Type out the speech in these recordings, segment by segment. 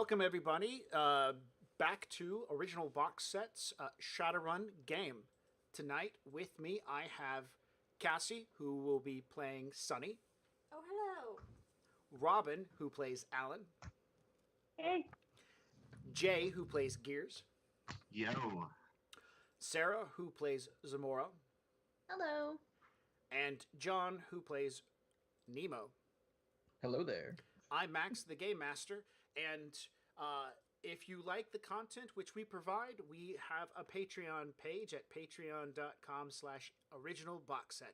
welcome everybody back to Original Box Sets Shadowrun game. Tonight with me I have Cassie, who will be playing Sunny. Oh, hello. Robin, who plays Alan. Hey. Jay, who plays Gears. Yo. Sarah, who plays Zamora. Hello. And John, who plays Nemo. Hello there. I'm Max, the Game Master, and if you like the content which we provide, we have a Patreon page at patreon.com/originalboxset.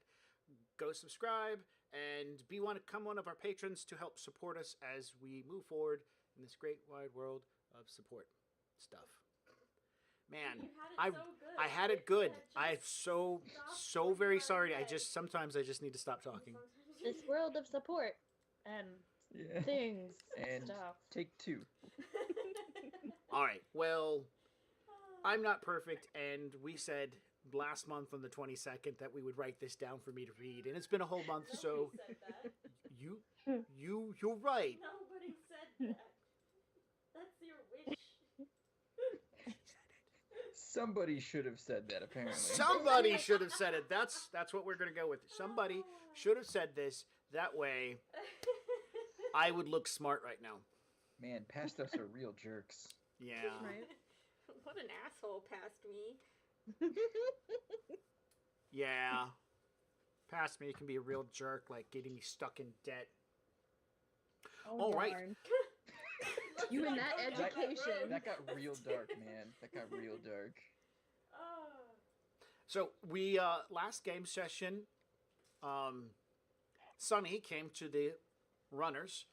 Go subscribe and become one of our patrons to help support us as we move forward in this great wide world of support stuff. Man, I had it good. I'm so very sorry. Sometimes I just need to stop talking. This world of support and things and stuff. Take two. All right. Well, I'm not perfect, and we said last month on the 22nd that we would write this down for me to read, and it's been a whole month. So said that. you're right. Nobody said that. That's your wish. Somebody should have said that, apparently. Somebody should have said it. That's what we're gonna go with. Somebody should have said this. That way, I would look smart right now. Man, past us are real jerks. Yeah. Right. What an asshole past me. Yeah. Past me can be a real jerk, like getting me stuck in debt. Oh, All right. darn. You in that education. That got real dark, man. That got real dark. So we last game session, Sunny came to the runners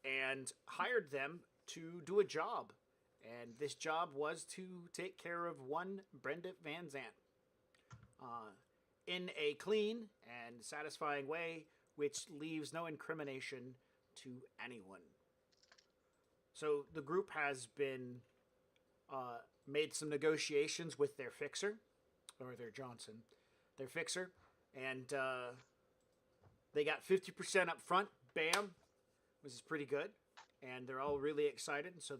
and hired them to do a job, and this job was to take care of one Brenda Van Zant in a clean and satisfying way, which leaves no incrimination to anyone. So the group has been made some negotiations with their fixer, or their fixer, and they got 50% up front. Bam, which is pretty good, and they're all really excited. And so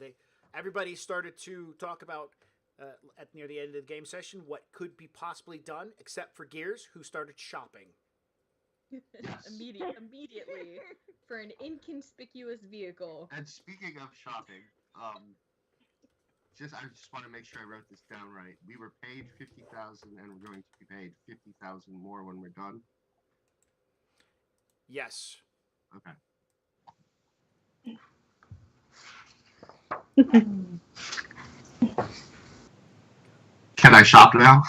everybody started to talk about near the end of the game session what could be possibly done, except for Gears, who started shopping. Yes. Immediately for an inconspicuous vehicle. And speaking of shopping, I just want to make sure I wrote this down right. We were paid $50,000, and we're going to be paid $50,000 more when we're done. Yes. Okay. Can I shop now?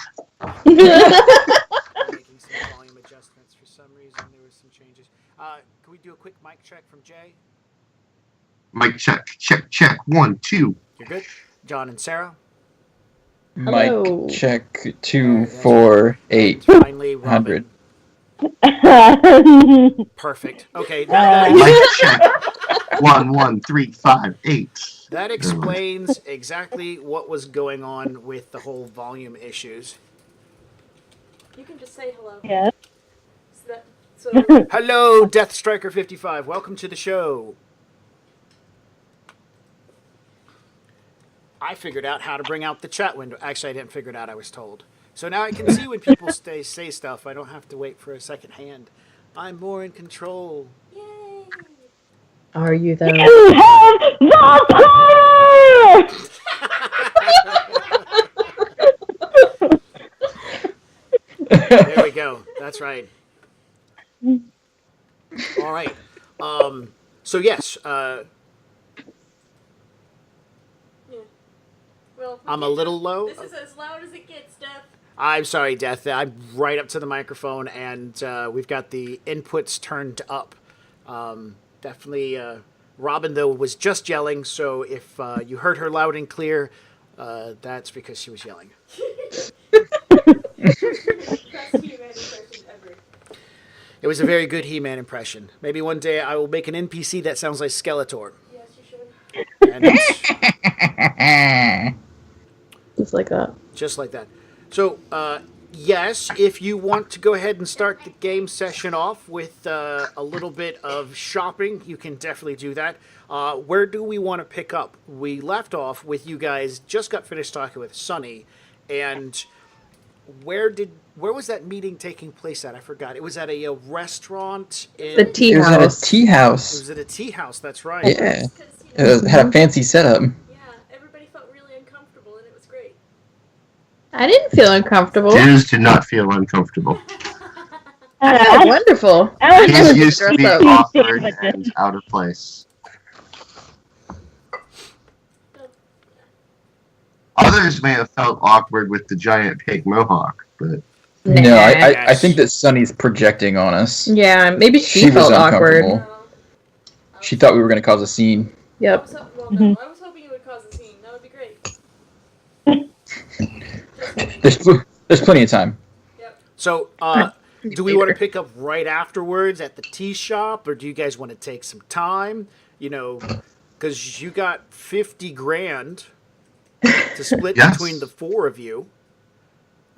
Making some volume adjustments for some reason. There was some changes. Can we do a quick mic check from Jay? Mic check, check. 1, 2. You're good. John and Sarah. Hello. Mic check 2, 4, 8. Finally, Robin. 100. Perfect. Okay. Mic check. 1, 1, 3, 5, 8. That explains exactly what was going on with the whole volume issues. You can just say hello. Yes. So Hello, Death Striker 55. Welcome to the show. I figured out how to bring out the chat window. Actually, I didn't figure it out. I was told. So now I can see when people say stuff. I don't have to wait for a second hand. I'm more in control. yay. Are you though? You have the power! There we go. That's right. All right. So yes, Yeah. Well, I'm a little low. This is as loud as it gets, Steph. I'm sorry, Death. I'm right up to the microphone, and we've got the inputs turned up. Definitely, Robin, though, was just yelling, so if you heard her loud and clear, that's because she was yelling. Best He-Man impression ever. It was a very good He-Man impression. Maybe one day I will make an NPC that sounds like Skeletor. Yes, you should. And it's Just like that. just like that. So, yes, if you want to go ahead and start the game session off with a little bit of shopping, you can definitely do that. Where do we want to pick up? We left off with you guys just got finished talking with Sunny, and where was that meeting taking place at? I forgot. It was at a restaurant in. The tea It was at a house. tea It house. was at a tea house. That's right. Yeah. Because, you know, It had a fancy setup. yeah, everybody felt really uncomfortable and it was great. I didn't feel uncomfortable. Diz did not feel uncomfortable. Oh, wonderful. I was He's gonna used to dress being up. awkward and out of place. Others may have felt awkward with the giant pig mohawk, but No, I Yes. think that Sunny's projecting on us. Yeah, maybe she, She was felt awkward. uncomfortable. She thought we were going to cause a scene. Yep. I was hoping it would cause a scene. That would be great. There's plenty of time. So, do we want to pick up right afterwards at the tea shop, or do you guys want to take some time? You know, because you got 50 grand to split Yes. between the four of you.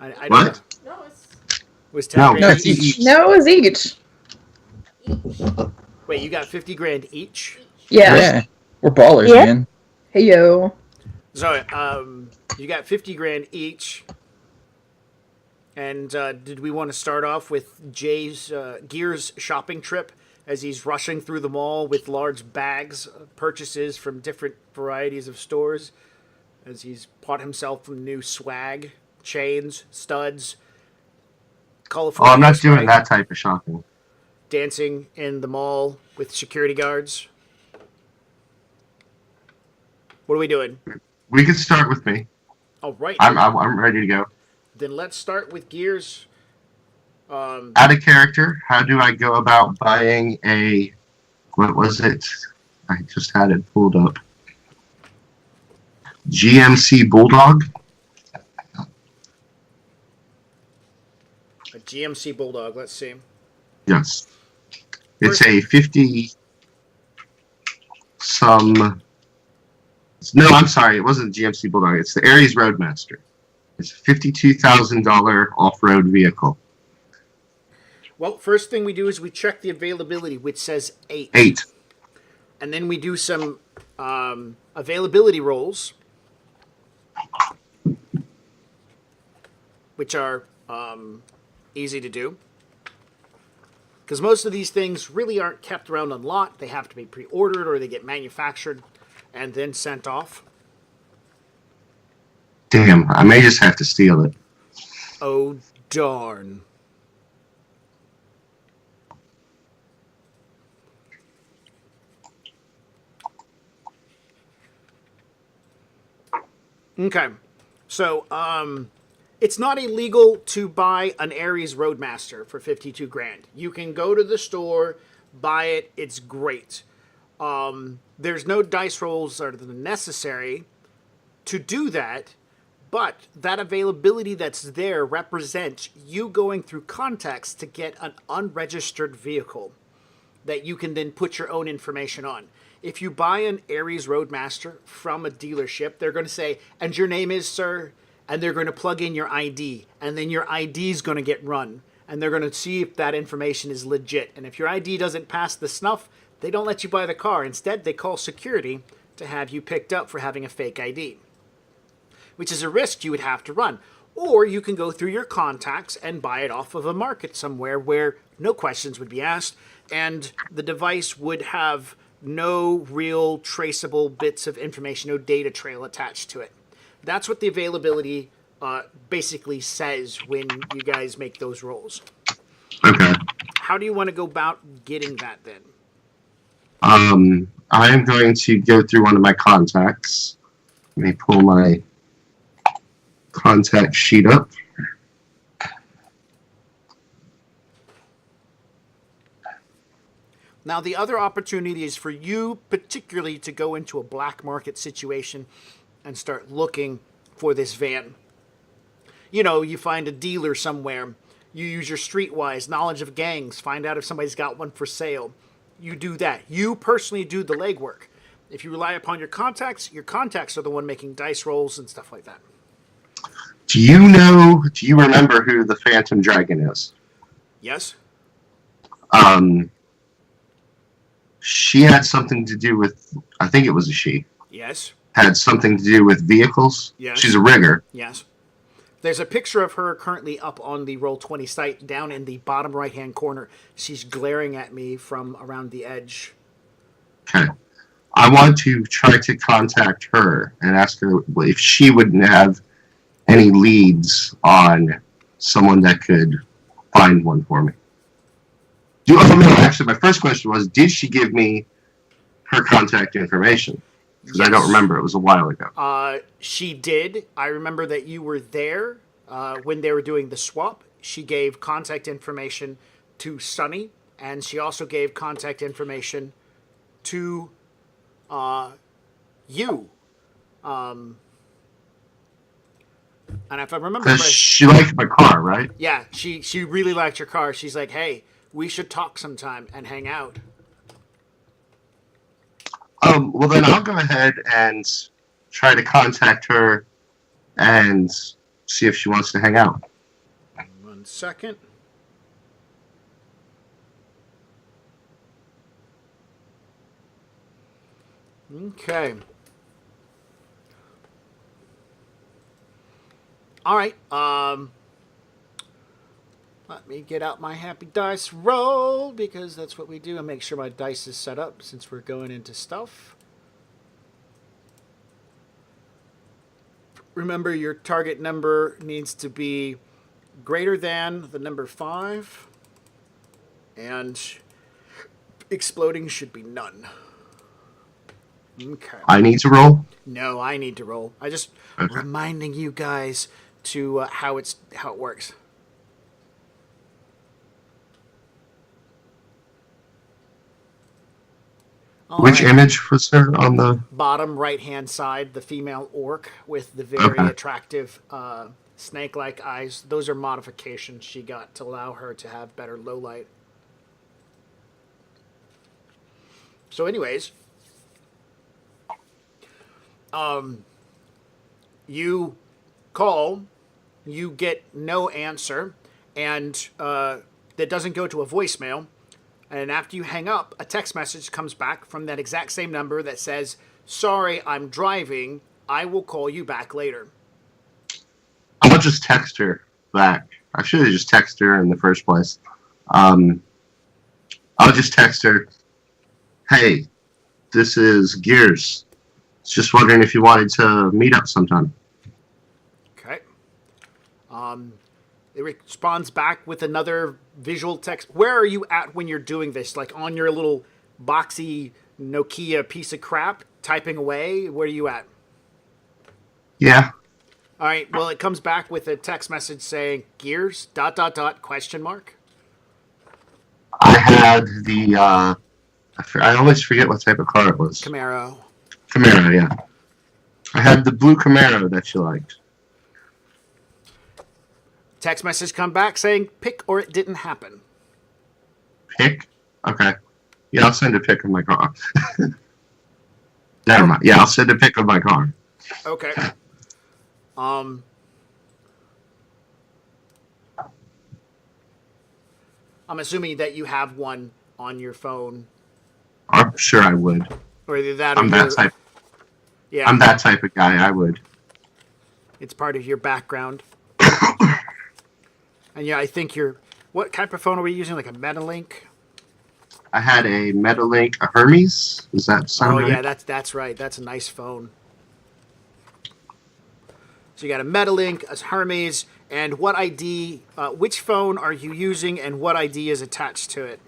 I don't What? know. No, it's It was 10 no, grand No, it's each. each. No, it was each. Wait, you got 50 grand each? Yeah. We're ballers, Yeah. man. Hey, yo. So, you got 50 grand each. And did we want to start off with Jay's Gear's shopping trip as he's rushing through the mall with large bags of purchases from different varieties of stores? As he's bought himself some new swag, chains, studs, colorful. oh, I'm not hairspray, doing that type of shopping. Dancing in the mall with security guards. What are we doing? We could start with me. All right. I'm ready to go. Then let's start with Gears. Out of character, how do I go about buying a? What was it? I just had it pulled up. GMC Bulldog. A GMC Bulldog. Let's see. Yes. It's a 50 some. No, I'm sorry. It wasn't GMC Bulldog. It's the Aries Roadmaster. It's a $52,000 off-road vehicle. Well, first thing we do is we check the availability, which says 8. 8. And then we do some availability rolls, which are easy to do. Because most of these things really aren't kept around on lot. They have to be pre-ordered or they get manufactured and then sent off. Damn, I may just have to steal it. Oh, darn. Okay. So, it's not illegal to buy an Aries Roadmaster for 52 grand. You can go to the store, buy it, it's great. There's no dice rolls that are necessary to do that, but that availability that's there represents you going through context to get an unregistered vehicle that you can then put your own information on. If you buy an Aries Roadmaster from a dealership, they're going to say, and your name is, sir, and they're going to plug in your ID, and then your ID is going to get run, and they're going to see if that information is legit. And if your ID doesn't pass the snuff, they don't let you buy the car. Instead, they call security to have you picked up for having a fake ID, which is a risk you would have to run. Or you can go through your contacts and buy it off of a market somewhere where no questions would be asked, and the device would have no real traceable bits of information, no data trail attached to it. That's what the availability basically says when you guys make those rolls. Okay. How do you want to go about getting that then? I am going to go through one of my contacts. Let me pull my contact sheet up. Now, the other opportunity is for you particularly to go into a black market situation and start looking for this van. You know, you find a dealer somewhere. You use your streetwise knowledge of gangs. Find out if somebody's got one for sale. You do that. You personally do the legwork. If you rely upon your contacts are the one making dice rolls and stuff like that. Do you remember who the Phantom Dragon is? Yes. She had something to do with, I think it was a she, Yes. had something to do with vehicles. Yes. She's a rigger. Yes. There's a picture of her currently up on the Roll20 site down in the bottom right-hand corner. She's glaring at me from around the edge. Okay. I want to try to contact her and ask her if she would have any leads on someone that could find one for me. Actually, my first question was, did she give me her contact information? Because I don't remember. It was a while ago. She did. I remember that you were there when they were doing the swap. She gave contact information to Sunny, and she also gave contact information to you. And if I remember Because correctly, she liked my car, right? yeah, she really liked your car. She's like, hey, we should talk sometime and hang out. Well, then I'll go ahead and try to contact her and see if she wants to hang out. 1 second. Okay. All right. Let me get out my happy dice roll because that's what we do, and make sure my dice is set up since we're going into stuff. Remember, your target number needs to be greater than the number 5, and exploding should be none. Okay. I need to roll? No, I need to roll. I just Okay. reminding you guys to how it works. Which All right. image was there on the... Bottom right-hand side, the female orc with the very Okay. attractive snake-like eyes. Those are modifications she got to allow her to have better low light. So, anyways, you call, you get no answer, and that doesn't go to a voicemail. And after you hang up, a text message comes back from that exact same number that says, sorry, I'm driving. I will call you back later. I'll just text her back. I should have just texted her in the first place. I'll just text her, hey, this is Gears. Just wondering if you wanted to meet up sometime. Okay. It responds back with another visual text. Where are you at when you're doing this? Like on your little boxy Nokia piece of crap, typing away? Where are you at? Yeah. All right. Well, it comes back with a text message saying Gears ... question mark. I had the... I always forget what type of car it was. Camaro. Camaro, yeah. I had the blue Camaro that you liked. Text message come back saying pick or it didn't happen. Pick? Okay. Yeah, I'll send a pic of my car. Never mind. Yeah, I'll send a pic of my car. Okay. I'm assuming that you have one on your phone, I'm sure I would. or either that. I'm or that your- type. Yeah, I'm that type of guy. I would. it's part of your background. And yeah, I think you're. What type of phone are we using? Like a Metalink? I had a Metalink, a Hermes. Does that sound Oh right? yeah, that's right. That's a nice phone. So you got a Metalink, a Hermes, and what ID? Which phone are you using, and what ID is attached to it?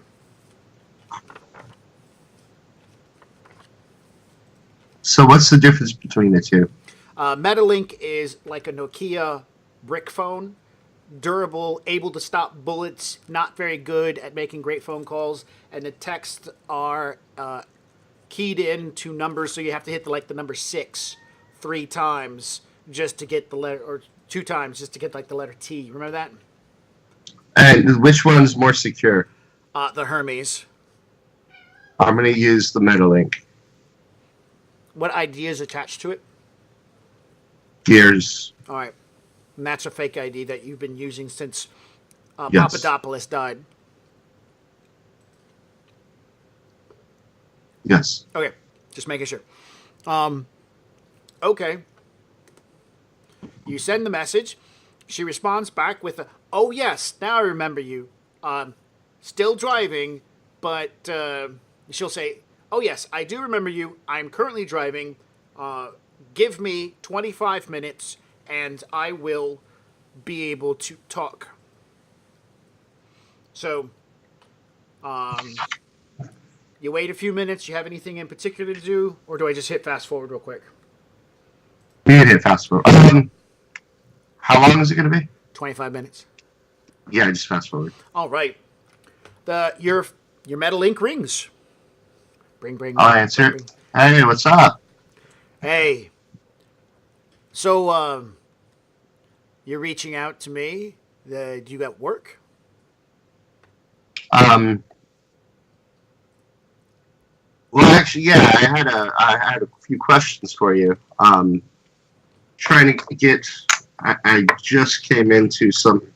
So what's the difference between the two? Metalink is like a Nokia brick phone, durable, able to stop bullets, not very good at making great phone calls, and the texts are keyed in to numbers, so you have to hit the number 6 3 times just to get the letter, or 2 times just to get like the letter T. Remember that? And which one's more secure? The Hermes. I'm going to use the Metalink. What ID is attached to it? Gears. All right. And that's a fake ID that you've been using since Yes. Papadopoulos died. Yes. Okay, just making sure. Okay. You send the message. She responds back with a, "Oh yes, now I remember you. Still driving, but she'll say, "Oh yes, I do remember you. I'm currently driving. Give me 25 minutes, and I will be able to talk." So, you wait a few minutes. You have anything in particular to do, or do I just hit fast forward real quick? We can hit fast forward. How long is it going to be? 25 minutes. Yeah, just fast forward. All right. Your metal ink rings. Bring. I'll answer. Bring. Hey, what's up? Hey. So, you're reaching out to me. Do you got work? Well, actually, yeah, I had a few questions for you. Trying to get. I just came into some.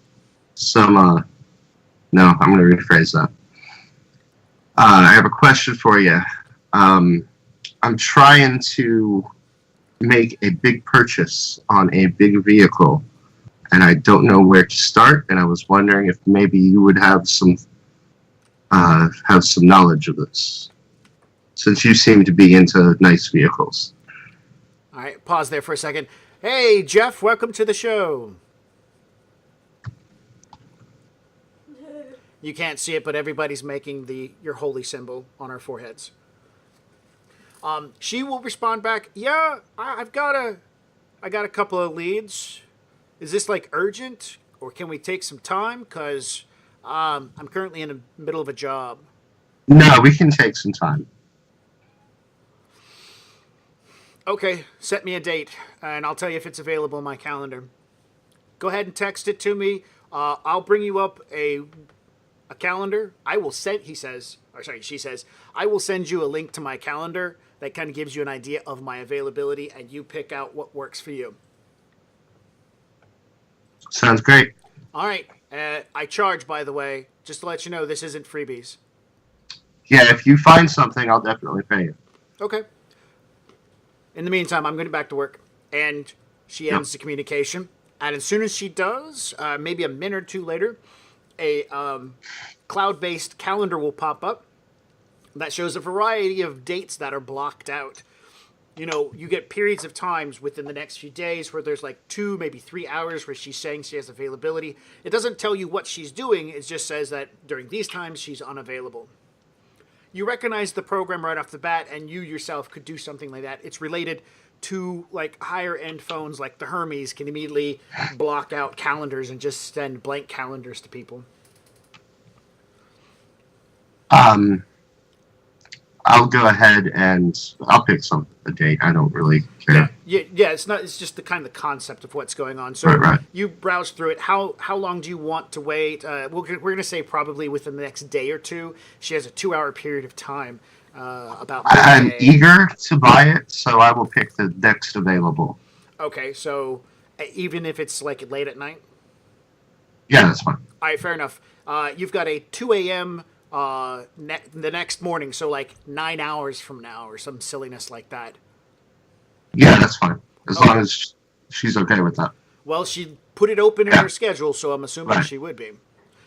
No, I'm going to rephrase that. I have a question for you. I'm trying to make a big purchase on a big vehicle, and I don't know where to start. And I was wondering if maybe you would have some knowledge of this, since you seem to be into nice vehicles. All right, pause there for a second. Hey, Jeff, welcome to the show. You can't see it, but everybody's making your holy symbol on our foreheads. She will respond back, "Yeah, I got a couple of leads. Is this like urgent, or can we take some time? Cause I'm currently in the middle of a job." No, we can take some time. Okay, set me a date, and I'll tell you if it's available in my calendar. Go ahead and text it to me. I'll bring you up a calendar. She says, I will send you a link to my calendar that kind of gives you an idea of my availability, and you pick out what works for you. Sounds great. All right. I charge, by the way, just to let you know, this isn't freebies. Yeah, if you find something, I'll definitely pay you. Okay. In the meantime, I'm going back to work. And she ends the communication. And as soon as she does, maybe a minute or two later, a cloud-based calendar will pop up that shows a variety of dates that are blocked out. You know, you get periods of times within the next few days where there's like 2, maybe 3 hours where she's saying she has availability. It doesn't tell you what she's doing. It just says that during these times she's unavailable. You recognize the program right off the bat, and you yourself could do something like that. It's related to like higher end phones like the Hermes can immediately block out calendars and just send blank calendars to people. I'll go ahead and I'll pick a date. I don't really care. Yeah. It's not. It's just the kind of concept of what's going on. So Right. you browse through it. How long do you want to wait? We're going to say probably within the next day or two. She has a 2-hour period of time. About. I'm midday. eager to buy it, so I will pick the next available. Okay, so even if it's like late at night. Yeah, that's fine. All right, fair enough. You've got a 2 a.m. The next morning, so like 9 hours from now or some silliness like that. Yeah, that's fine. As long as she's okay with that. Well, she put it open in her schedule, so I'm assuming she would be.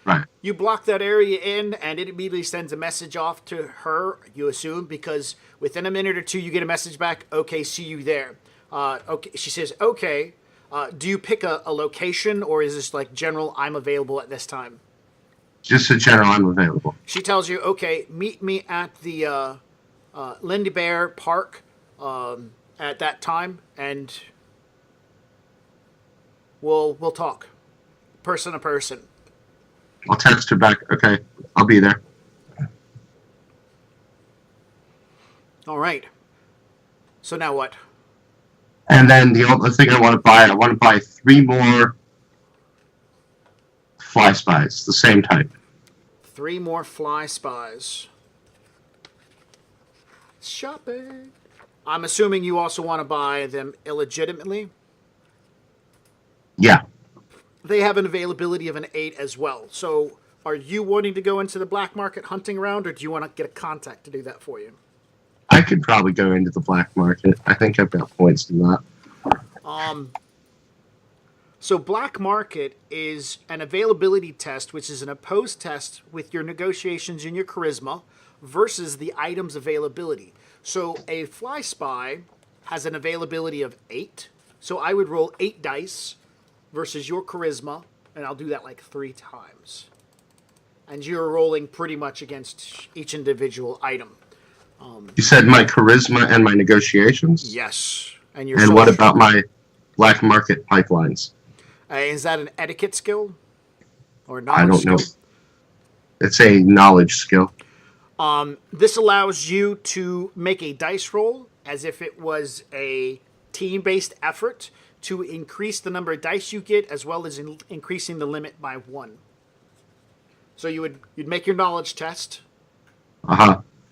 Right. You block that area in, and it immediately sends a message off to her, you assume, because within a minute or two, you get a message back, "Okay, see you there." Okay, she says, "Okay." Do you pick a location, or is this like general, "I'm available at this time"? Just a general, I'm available. She tells you, "Okay, meet me at the Lindy Bear Park at that time, and we'll talk, person to person." I'll text her back. Okay, I'll be there. All right. So now what? And then the other thing I want to buy 3 more fly spies, the same type. 3 more fly spies. Shopping. I'm assuming you also want to buy them illegitimately. Yeah. they have an availability of an 8 as well. So are you wanting to go into the black market hunting around, or do you want to get a contact to do that for you? I could probably go into the black market. I think I've got points in that. So black market is an availability test, which is an opposed test with your negotiations and your charisma versus the item's availability. So a fly spy has an availability of 8. So I would roll 8 dice versus your charisma, and I'll do that like 3 times. And you're rolling pretty much against each individual item. You said my charisma and my negotiations? Yes. And your And what about my black market pipelines? Is that an etiquette skill? Or a I knowledge don't know. skill? It's a knowledge skill. This allows you to make a dice roll as if it was a team-based effort to increase the number of dice you get, as well as increasing the limit by 1. So you'd make your knowledge test,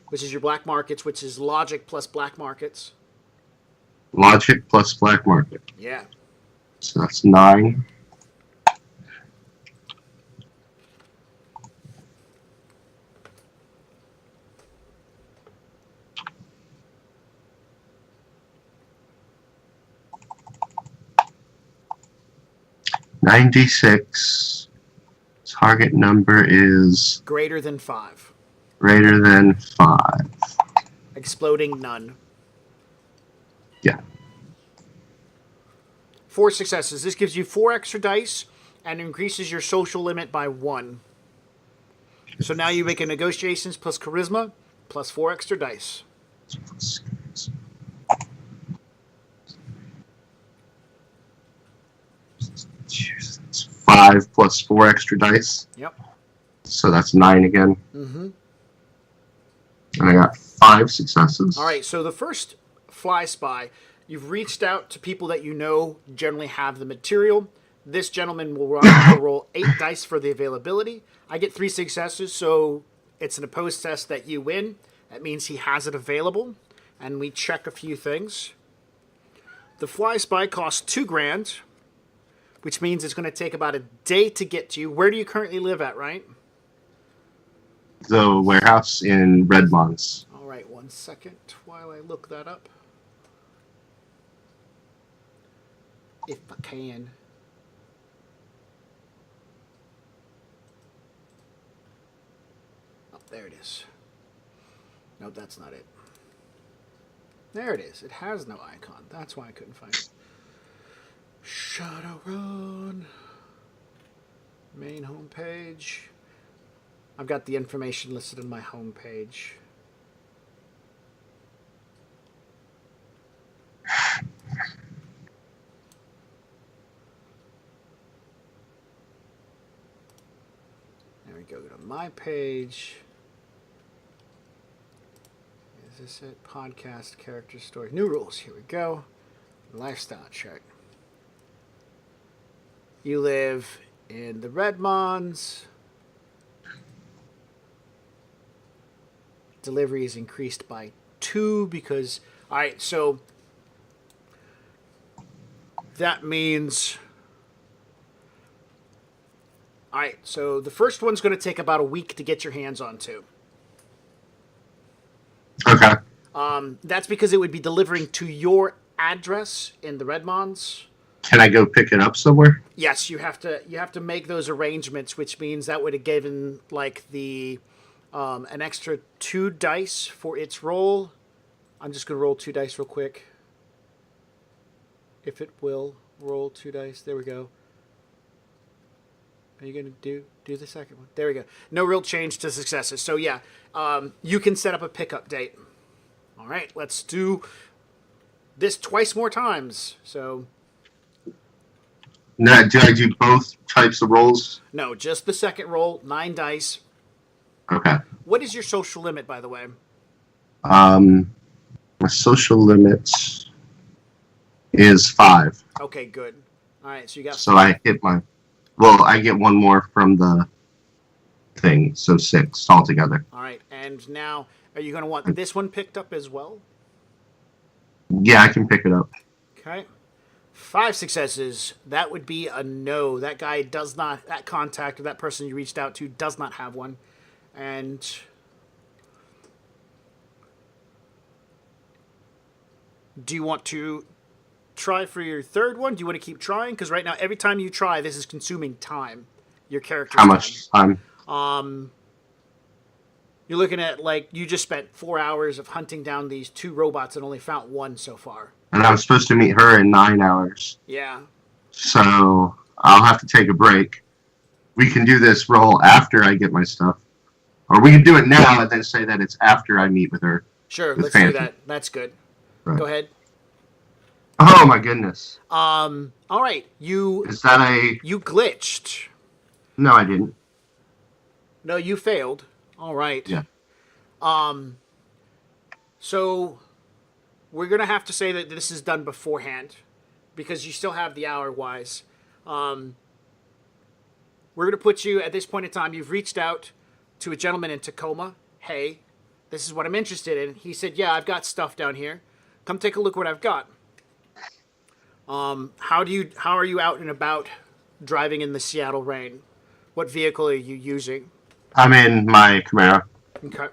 which is your black markets, which is logic plus black markets. Logic plus black market. Yeah. So that's 9. $96. Target number is Greater than 5. greater than 5. Exploding none. Yeah. 4 successes. This gives you 4 extra dice and increases your social limit by 1. So now you make a negotiations plus charisma plus 4 extra dice. It's 5 plus 4 extra dice. Yep. So that's 9 again. Mm-hmm. And I got 5 successes. All right, so the first fly spy, you've reached out to people that you know generally have the material. This gentleman will roll 8 dice for the availability. I get 3 successes, so it's an opposed test that you win. That means he has it available, and we check a few things. The fly spy costs $2,000, which means it's going to take about a day to get to you. Where do you currently live at, right? The warehouse in Redmonds. All right, 1 second while I look that up. If I can. Oh, there it is. Nope, that's not it. There it is. It has no icon. That's why I couldn't find it. Shadowrun. Main homepage. I've got the information listed on my homepage. There we go. Go to my page. Is this it? Podcast, character story. New rules. Here we go. Lifestyle check. You live in the Redmonds. Delivery is increased by 2 because... Alright, so... That means... Alright, so the first one's going to take about a week to get your hands onto. Okay. That's because it would be delivering to your address in the Redmonds. Can I go pick it up somewhere? Yes, you have to make those arrangements, which means that would have given like the an extra 2 dice for its roll. I'm just gonna roll 2 dice real quick. If it will roll 2 dice, there we go. Are you gonna do the second one? There we go. No real change to successes. So yeah, you can set up a pickup date. All right, let's do this twice more times. So. Now, do I do both types of rolls? No, just the second roll, 9 dice. Okay. What is your social limit, by the way? My social limit is 5. Okay, good. All right, so you got... So I hit my... Well, I get 1 more from the thing, so 6 altogether. All right, and now, are you going to want this one picked up as well? Yeah, I can pick it up. Okay. 5 successes. That would be a no. That guy does not, that contact, or that person you reached out to does not have one. And do you want to try for your third one? Do you want to keep trying? Because right now, every time you try, this is consuming time. Your character's How much time? You're looking at, like, you just spent 4 hours of hunting down these 2 robots and only found 1 so far. And I was supposed to meet her in 9 hours. Yeah. So I'll have to take a break. We can do this roll after I get my stuff. Or we can do it now and then say that it's after I meet with her. Sure, With let's do Phantom. that. That's good. Right. Go ahead. Oh my goodness. All right. You Is that a... glitched. No, I didn't. No, you failed. All right. Yeah. So we're going to have to say that this is done beforehand because you still have the hour wise. We're going to put you at this point in time. You've reached out to a gentleman in Tacoma. Hey, this is what I'm interested in. He said, yeah, I've got stuff down here. Come take a look what I've got. How are you out and about driving in the Seattle rain? What vehicle are you using? I'm in my Camaro. Okay.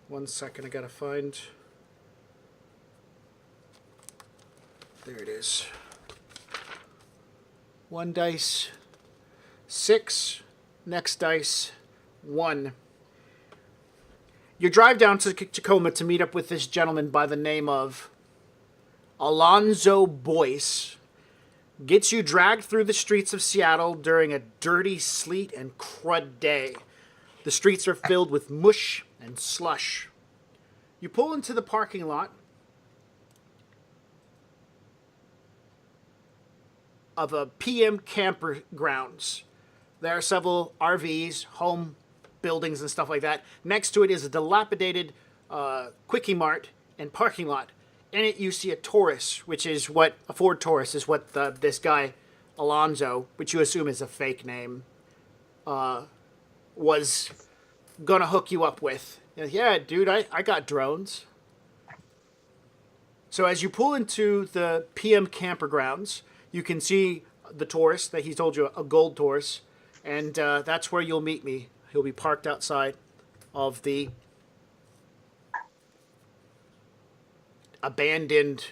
1 second, I gotta find. There it is. 1 dice. 6. Next dice. 1. You drive down to Tacoma to meet up with this gentleman by the name of Alonzo Boyce. Gets you dragged through the streets of Seattle during a dirty sleet and crud day. The streets are filled with mush and slush. You pull into the parking lot of a PM camper grounds. There are several RVs, home buildings and stuff like that. Next to it is a dilapidated Quickie Mart and parking lot. In it, you see a Taurus, which is what a Ford Taurus is what this guy Alonzo, which you assume is a fake name, was gonna hook you up with. Yeah, dude, I got drones. So as you pull into the PM campgrounds, you can see the Taurus that he told you, a gold Taurus, and that's where you'll meet me. He'll be parked outside of the abandoned...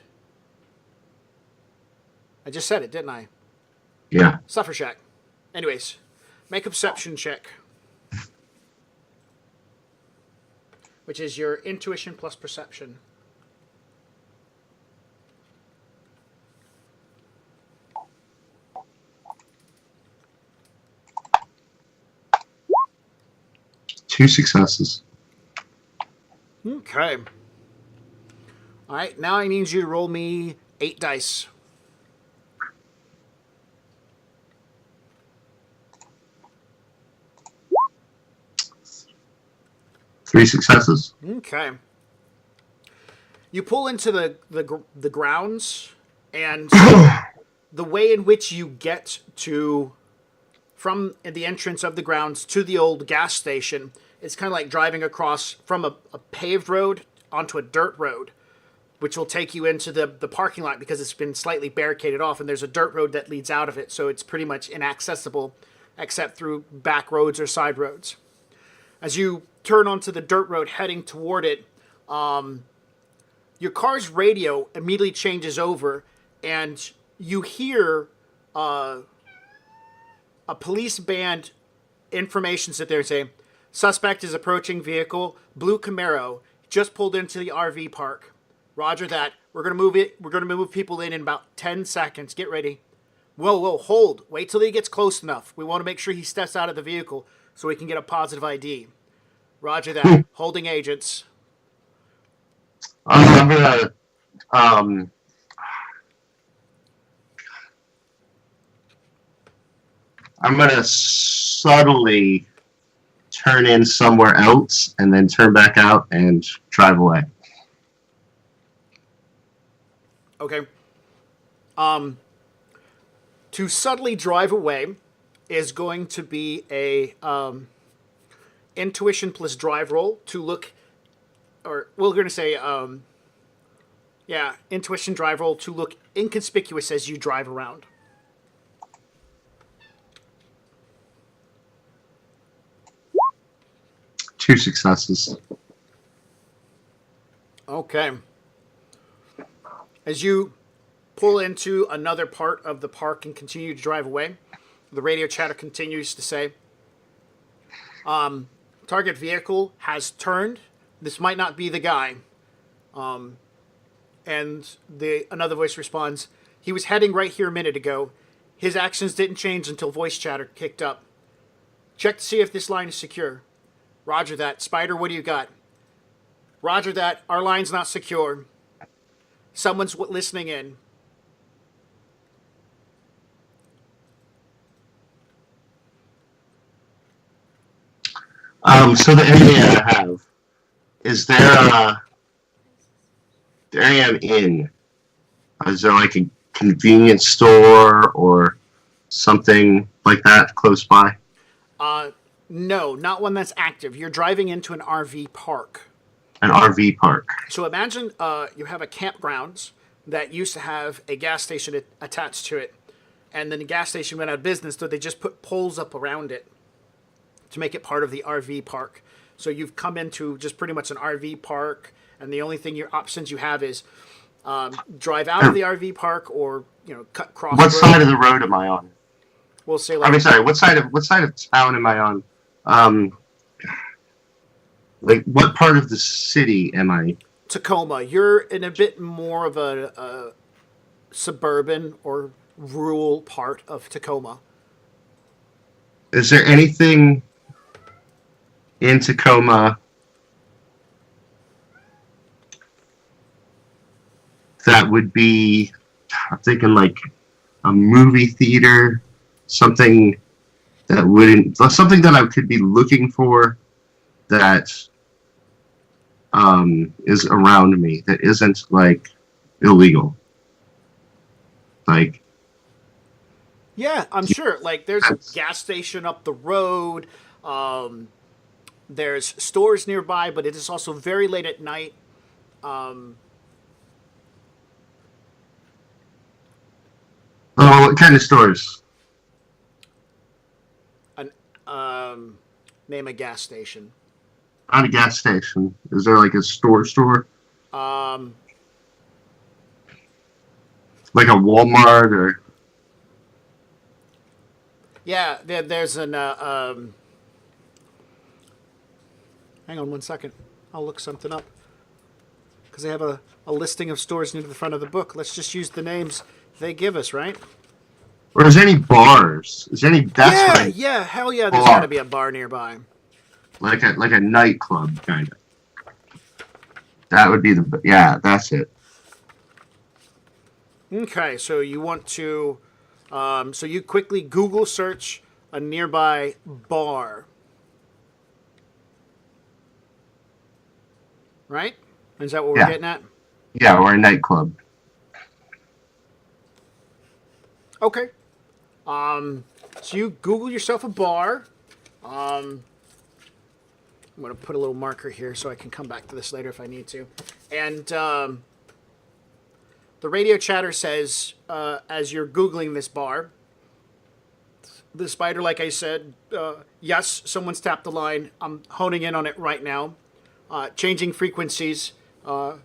I just said it, didn't I? Yeah. Suffer Shack. Anyways, make a perception check. Which is your intuition plus perception. Two successes. Okay. Alright, now I need you to roll me 8 dice. Three successes. Okay. You pull into the grounds, and the way in which you get to from the entrance of the grounds to the old gas station, it's kind of like driving across from a paved road onto a dirt road, which will take you into the parking lot because it's been slightly barricaded off, and there's a dirt road that leads out of it, so it's pretty much inaccessible except through back roads or side roads. As you turn onto the dirt road heading toward it, your car's radio immediately changes over, and you hear a police band information sit there and say, suspect is approaching vehicle, blue Camaro, just pulled into the RV park. Roger that. We're gonna move it. We're gonna move people in about 10 seconds. Get ready. Whoa, hold. Wait till he gets close enough. We want to make sure he steps out of the vehicle so we can get a positive ID. Roger that. Holding agents. I'm gonna I'm gonna subtly turn in somewhere else and then turn back out and drive away. Okay. To subtly drive away is going to be a intuition plus drive roll to look, or we're going to say Yeah, intuition drive roll to look inconspicuous as you drive around. Two successes. Okay. As you pull into another part of the park and continue to drive away, the radio chatter continues to say, target vehicle has turned. This might not be the guy. And another voice responds, he was heading right here a minute ago. His actions didn't change until voice chatter kicked up. Check to see if this line is secure. Roger that. Spider, what do you got? Roger that. Our line's not secure. Someone's listening in. So the area I have, is there the area I'm in, is there like a convenience store or something like that close by? No, not one that's active. You're driving into an RV park. An RV park. So imagine you have a campgrounds that used to have a gas station attached to it, and then the gas station went out of business, so they just put poles up around it to make it part of the RV park. So you've come into just pretty much an RV park, and the only thing your options you have is drive out of the RV park or cut cross. What side of the road am I on? We'll say Sorry. What side of town am I on? Like what part of the city am I? Tacoma. You're in a bit more of a suburban or rural part of Tacoma. Is there anything in Tacoma that would be, I'm thinking like a movie theater, something that I could be looking for that is around me that isn't like illegal. Like, yeah, I'm sure. Like, there's a gas station up the road. There's stores nearby, but it is also very late at night. what kind of stores? Name a gas station. Not a gas station. Is there like a store? Like a Walmart or? Yeah, there's an. Hang on 1 second. I'll look something up. Because they have a listing of stores near the front of the book. Let's just use the names they give us, right? Or is there any bars? Is there any? That's yeah, hell yeah. There's got to be a bar nearby. Like a nightclub kind of. That would be that's it. Okay, so you want to, so you quickly Google search a nearby bar. Right? Is that what we're getting at? Yeah, or a nightclub. Okay. So you Google yourself a bar. I'm going to put a little marker here so I can come back to this later if I need to. And the radio chatter says, as you're Googling this bar, the spider, like I said, yes, someone's tapped the line. I'm honing in on it right now. Changing frequencies. Follow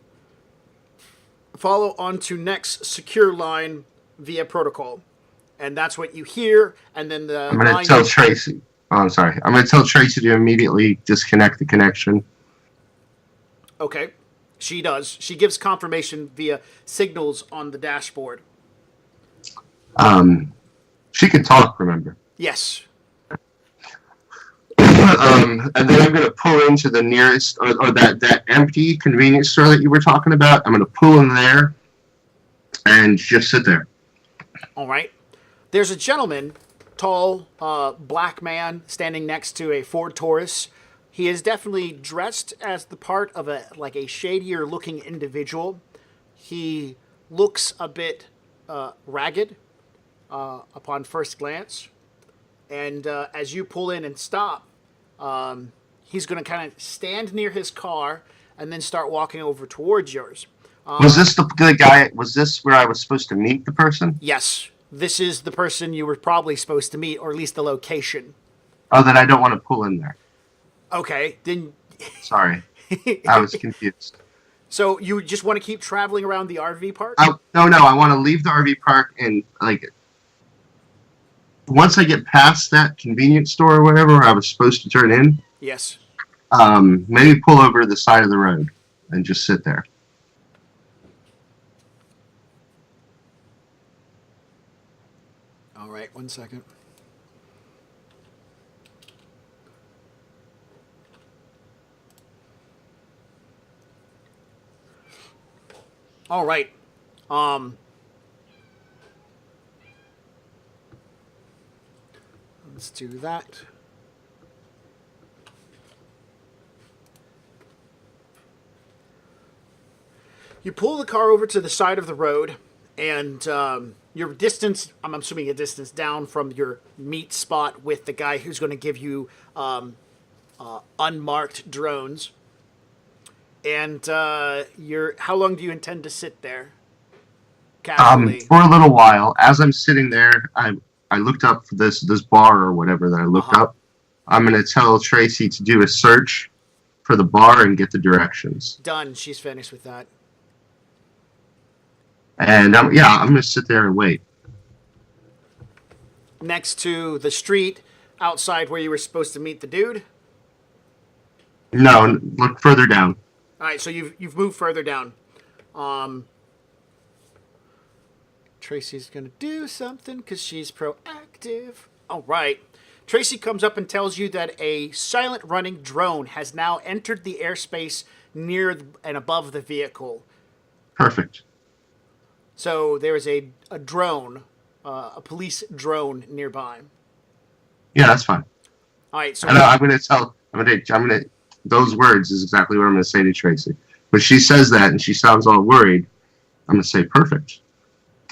on to next secure line via protocol. And that's what you hear. And then I'm going to tell Tracy. Oh, I'm sorry. I'm going to tell Tracy to immediately disconnect the connection. Okay. She does. She gives confirmation via signals on the dashboard. She can talk, remember? Yes. And then I'm going to pull into the nearest, or that empty convenience store that you were talking about. I'm going to pull in there and just sit there. All right. There's a gentleman, tall, black man, standing next to a Ford Taurus. He is definitely dressed as the part of a shadier looking individual. He looks a bit ragged upon first glance. And as you pull in and stop, he's going to kind of stand near his car and then start walking over towards yours. Was this the guy? Was this where I was supposed to meet the person? Yes, this is the person you were probably supposed to meet, or at least the location. Oh, then I don't want to pull in there. Okay, then. Sorry, I was confused. So you just want to keep traveling around the RV park? No, I want to leave the RV park and like. Once I get past that convenience store or whatever I was supposed to turn in, Yes. maybe pull over the side of the road and just sit there. All right, 1 second. All right. Let's do that. You pull the car over to the side of the road, and your distance, I'm assuming a distance down from your meet spot with the guy who's going to give you unmarked drones. And how long do you intend to sit there? Casually. For a little while. As I'm sitting there, I looked up for this bar or whatever that I looked up. I'm going to tell Tracy to do a search for the bar and get the directions. Done. She's finished with that. And I'm going to sit there and wait. Next to the street outside where you were supposed to meet the dude? No, look further down. All right, so you've moved further down. Tracy's going to do something because she's proactive. All right. Tracy comes up and tells you that a silent running drone has now entered the airspace near and above the vehicle. Perfect. So there is a drone, a police drone nearby. Yeah, that's fine. All right, so I'm going to those words is exactly what I'm going to say to Tracy. When she says that and she sounds all worried, I'm going to say, perfect.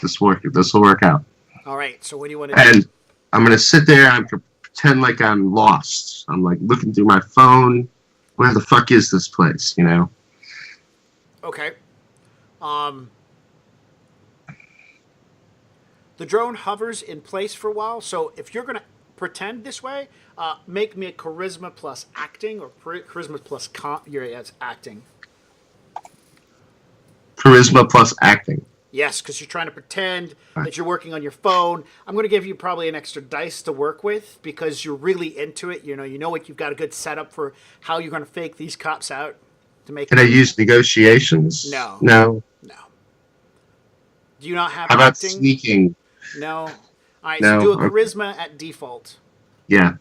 This will work out. All right, so what do you want to do? And I'm going to sit there and pretend like I'm lost. I'm like looking through my phone. Where the fuck is this place, you know? Okay. The drone hovers in place for a while, so if you're going to pretend this way, make me a charisma plus acting, or charisma plus it's acting. Charisma plus acting. Yes, because you're trying to pretend that you're working on your phone. I'm going to give you probably an extra dice to work with because you're really into it. You know what, you've got a good setup for how you're going to fake these cops out to make. Can I use negotiations? No. No. Do you not have How about acting? sneaking? No. All right, No, so do a okay. charisma at default. Yeah.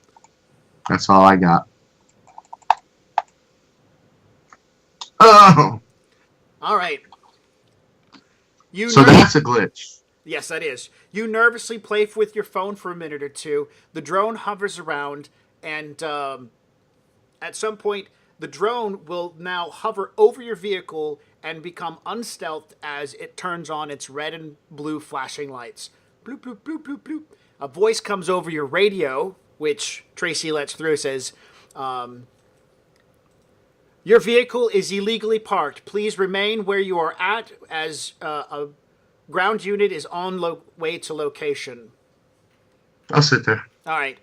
That's all I got. Oh! All right. So that's a glitch. Yes, that is. You nervously play with your phone for a minute or two. The drone hovers around, and at some point, the drone will now hover over your vehicle and become unstealthed as it turns on its red and blue flashing lights. Bloop, bloop, bloop, bloop, bloop. A voice comes over your radio, which Tracy lets through, says, your vehicle is illegally parked. Please remain where you are at as a ground unit is on way to location. I'll sit there. All right.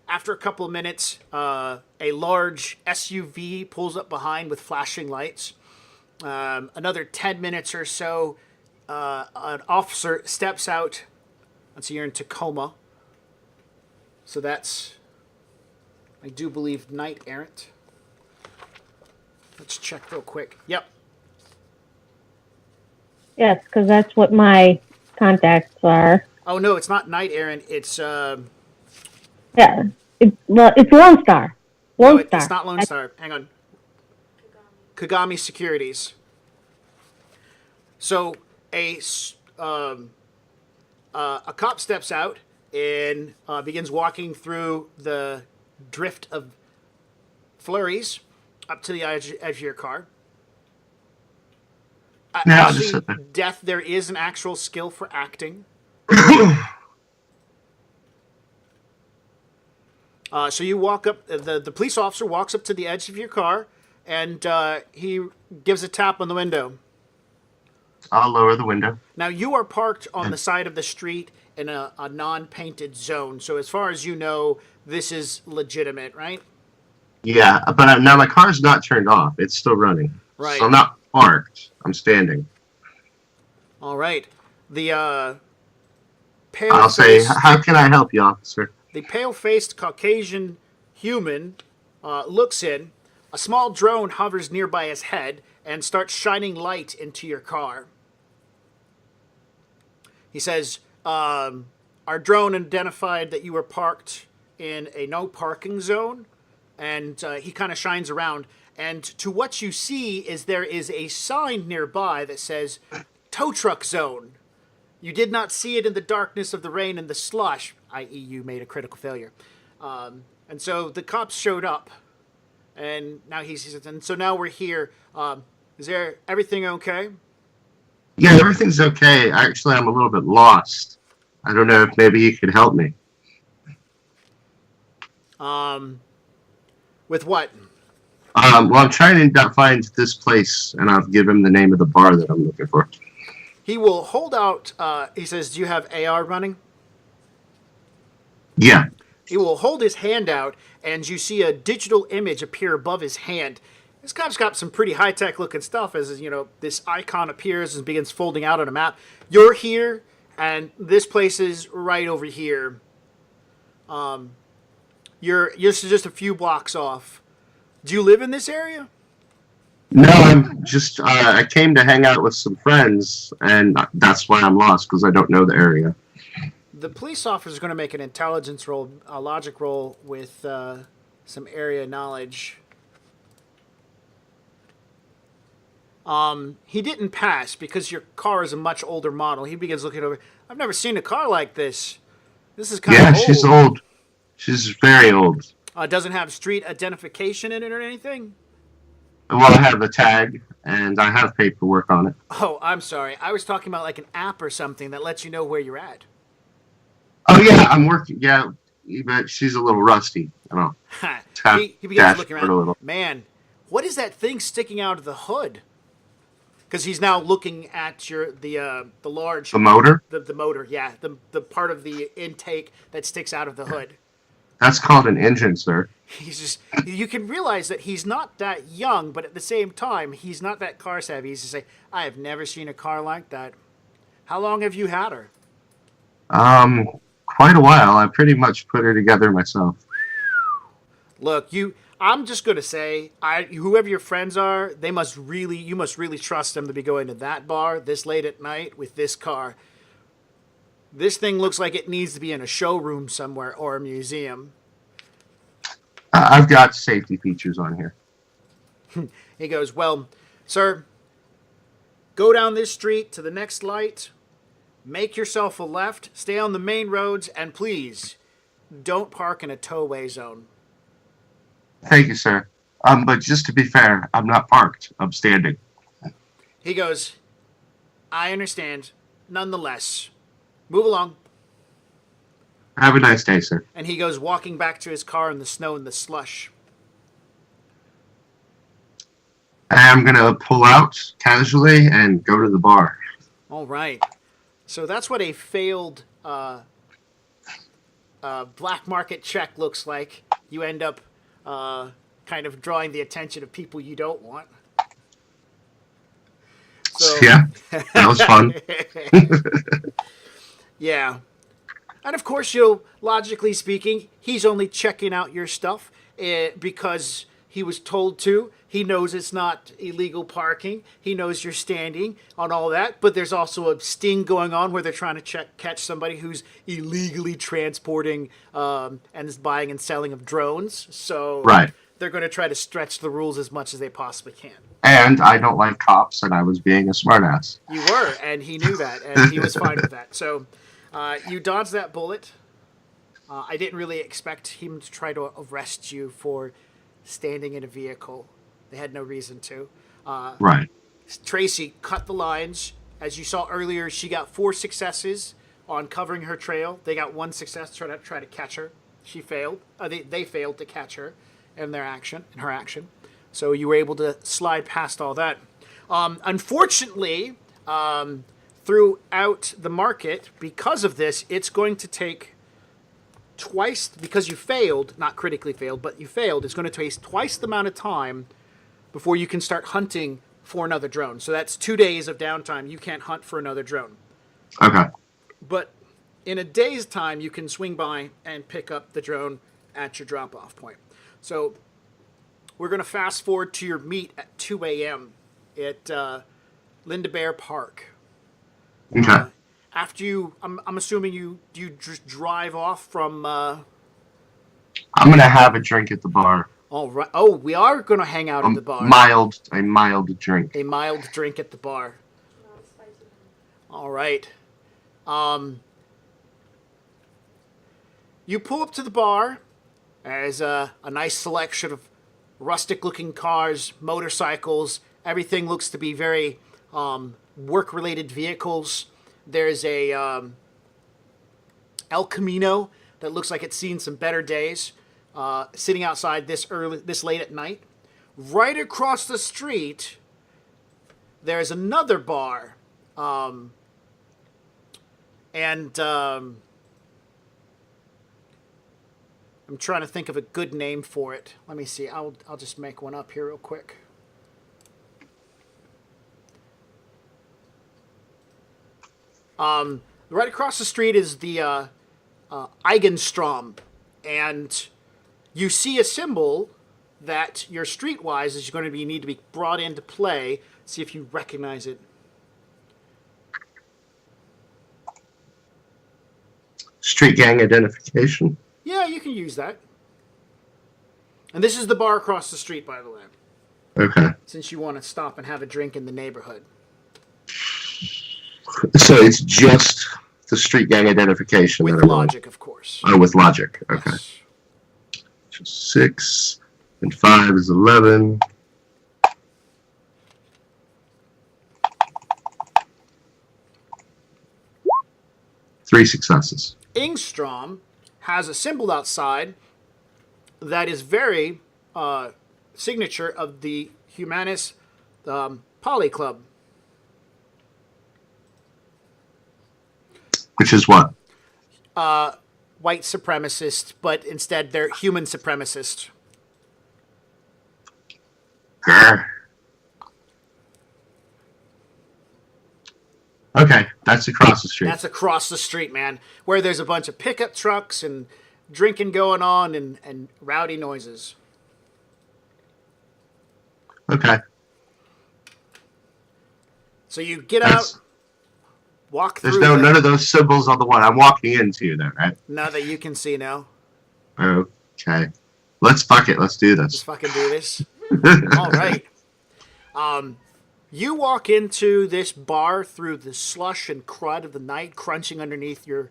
After a couple of minutes, a large SUV pulls up behind with flashing lights. Another 10 minutes or so, an officer steps out. Let's see, you're in Tacoma. So that's, I do believe, Knight Errant. Let's check real quick. Yep. Yes, because that's what my contacts are. Oh, no, it's not Knight Errant. It's, Yeah. It's Lone Star. Lone Star. It's not Lone Star. Hang on. Kagami Securities. So a cop steps out and begins walking through the drift of flurries up to the edge of your car. Yeah, I'll just sit there. Death, there is an actual skill for acting. So you walk up, the police officer walks up to the edge of your car, and he gives a tap on the window. I'll lower the window. Now, you are parked on the side of the street in a non-painted zone. So as far as you know, this is legitimate, right? Yeah, but now my car's not turned off. It's still running. Right. So I'm not parked. I'm standing. All right. The I'll say, how can I help you, officer? The pale-faced Caucasian human looks in. A small drone hovers nearby his head and starts shining light into your car. He says, our drone identified that you were parked in a no parking zone, and he kind of shines around. And to what you see is there is a sign nearby that says, tow truck zone. You did not see it in the darkness of the rain and the slush, i.e. you made a critical failure. And so the cops showed up, and now and so now we're here. Is there everything okay? Yeah, everything's okay. Actually, I'm a little bit lost. I don't know if maybe you could help me. With what? Well, I'm trying to find this place, and I'll give him the name of the bar that I'm looking for. He will hold out, he says, do you have AR running? Yeah. He will hold his hand out, and you see a digital image appear above his hand. This cop's got some pretty high-tech looking stuff as, you know, this icon appears and begins folding out on a map. You're here, and this place is right over here. You're just a few blocks off. Do you live in this area? No, I'm just, I came to hang out with some friends, and that's why I'm lost, because I don't know the area. The police officer is going to make an intelligence roll, a logic roll with some area knowledge. He didn't pass because your car is a much older model. He begins looking over. I've never seen a car like this. This is kind of old. Yeah, she's old. She's very old. Doesn't have street identification in it or anything? Well, I have a tag, and I have paperwork on it. Oh, I'm sorry. I was talking about like an app or something that lets you know where you're at. Oh, yeah, I'm working. Yeah, but she's a little rusty. I don't know. He begins looking a around. little. Man, what is that thing sticking out of the hood? Because he's now looking at the large... The motor? The motor, yeah. The part of the intake that sticks out of the hood. That's called an engine, sir. He's just... You can realize that he's not that young, but at the same time, he's not that car savvy. He's just like, I have never seen a car like that. How long have you had her? Quite a while. I pretty much put her together myself. Look, I'm just gonna say, whoever your friends are, you must really trust them to be going to that bar this late at night with this car. This thing looks like it needs to be in a showroom somewhere or a museum. I've got safety features on here. He goes, well, sir, go down this street to the next light, make yourself a left, stay on the main roads, and please, don't park in a towaway zone. Thank you, sir. But just to be fair, I'm not parked. I'm standing. He goes, I understand. Nonetheless, move along. Have a nice day, sir. And he goes walking back to his car in the snow and the slush. I'm going to pull out casually and go to the bar. All right. So that's what a failed black market check looks like. You end up kind of drawing the attention of people you don't want. So, yeah, that was fun. Yeah. And of course, logically speaking, he's only checking out your stuff because he was told to. He knows it's not illegal parking. He knows you're standing on all that. But there's also a sting going on where they're trying to catch somebody who's illegally transporting and is buying and selling of drones. So right. They're going to try to stretch the rules as much as they possibly can. And I don't like cops, and I was being a smartass. You were, and he knew that, and he was fine with that. So you dodged that bullet. I didn't really expect him to try to arrest you for standing in a vehicle. They had no reason to. Right. Tracy cut the lines. As you saw earlier, she got 4 successes on covering her trail. They got 1 success to try to catch her. She failed. They failed to catch her in her action. So you were able to slide past all that. Unfortunately, throughout the market. Because of this, it's going to take twice, because you failed, not critically failed, but you failed, it's going to take twice the amount of time before you can start hunting for another drone. So that's 2 days of downtime. You can't hunt for another drone. Okay. But in a day's time, you can swing by and pick up the drone at your drop-off point. So we're going to fast forward to your meet at 2 a.m. at Linda Bear Park. Okay. After you, I'm assuming you just drive off from. I'm gonna have a drink at the bar. All right. Oh, we are going to hang out at the bar. A mild drink. A mild drink at the bar. All right. You pull up to the bar. There's a nice selection of rustic-looking cars, motorcycles. Everything looks to be very work-related vehicles. There's a El Camino that looks like it's seen some better days, sitting outside this late at night. Right across the street, there's another bar, and I'm trying to think of a good name for it. Let me see. I'll just make one up here real quick. Right across the street is the Eigenstrom, and you see a symbol that your streetwise is going to need to be brought into play. See if you recognize it. Street gang identification. Yeah, you can use that. And this is the bar across the street, by the way. Okay. Since you want to stop and have a drink in the neighborhood. So it's just the street gang identification. With that I want. logic, of course. Oh, with logic. Okay. Yes. 6 and 5 is 11. Three successes. Ingstrom has a symbol outside that is very signature of the Humanis Poly Club. Which is what? White supremacist, but instead they're human supremacist. Grr. Okay, that's across the street. That's across the street, man, where there's a bunch of pickup trucks and drinking going on and rowdy noises. Okay. So you get out, walk through. There's none of those symbols on the one I'm walking into, though, right? Now that you can see now. Okay. Let's fuck it. Let's do Let's this. fucking do this. All right. You walk into this bar through the slush and crud of the night, crunching underneath your,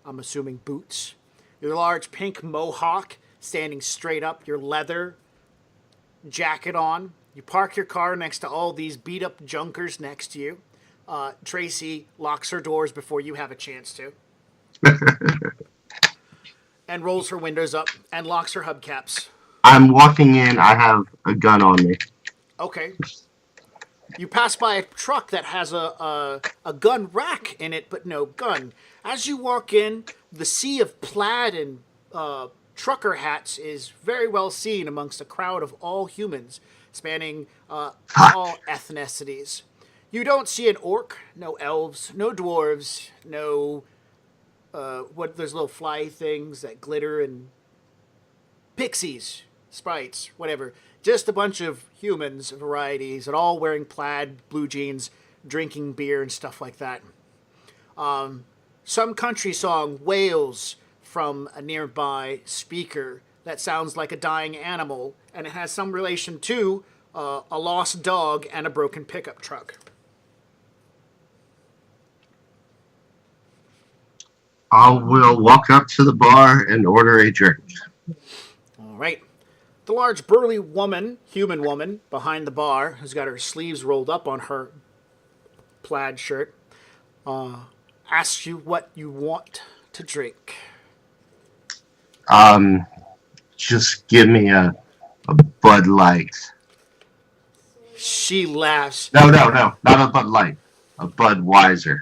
I'm assuming, boots. Your large pink mohawk standing straight up, your leather jacket on. You park your car next to all these beat-up junkers next to you. Tracy locks her doors before you have a chance to. And rolls her windows up and locks her hubcaps. I'm walking in. I have a gun on me. Okay. You pass by a truck that has a gun rack in it, but no gun. As you walk in, the sea of plaid and trucker hats is very well seen amongst a crowd of all humans, spanning all ethnicities. You don't see an orc, no elves, no dwarves, no those little fly things that glitter, and pixies, sprites, whatever. Just a bunch of humans, varieties, and all wearing plaid, blue jeans, drinking beer and stuff like that. Some country song wails from a nearby speaker that sounds like a dying animal, and it has some relation to a lost dog and a broken pickup truck. I will walk up to the bar and order a drink. All right. The large burly woman, human woman, behind the bar, who's got her sleeves rolled up on her plaid shirt, asks you what you want to drink. Just give me a Bud Light. She laughs. No, not a Bud Light. A Budweiser.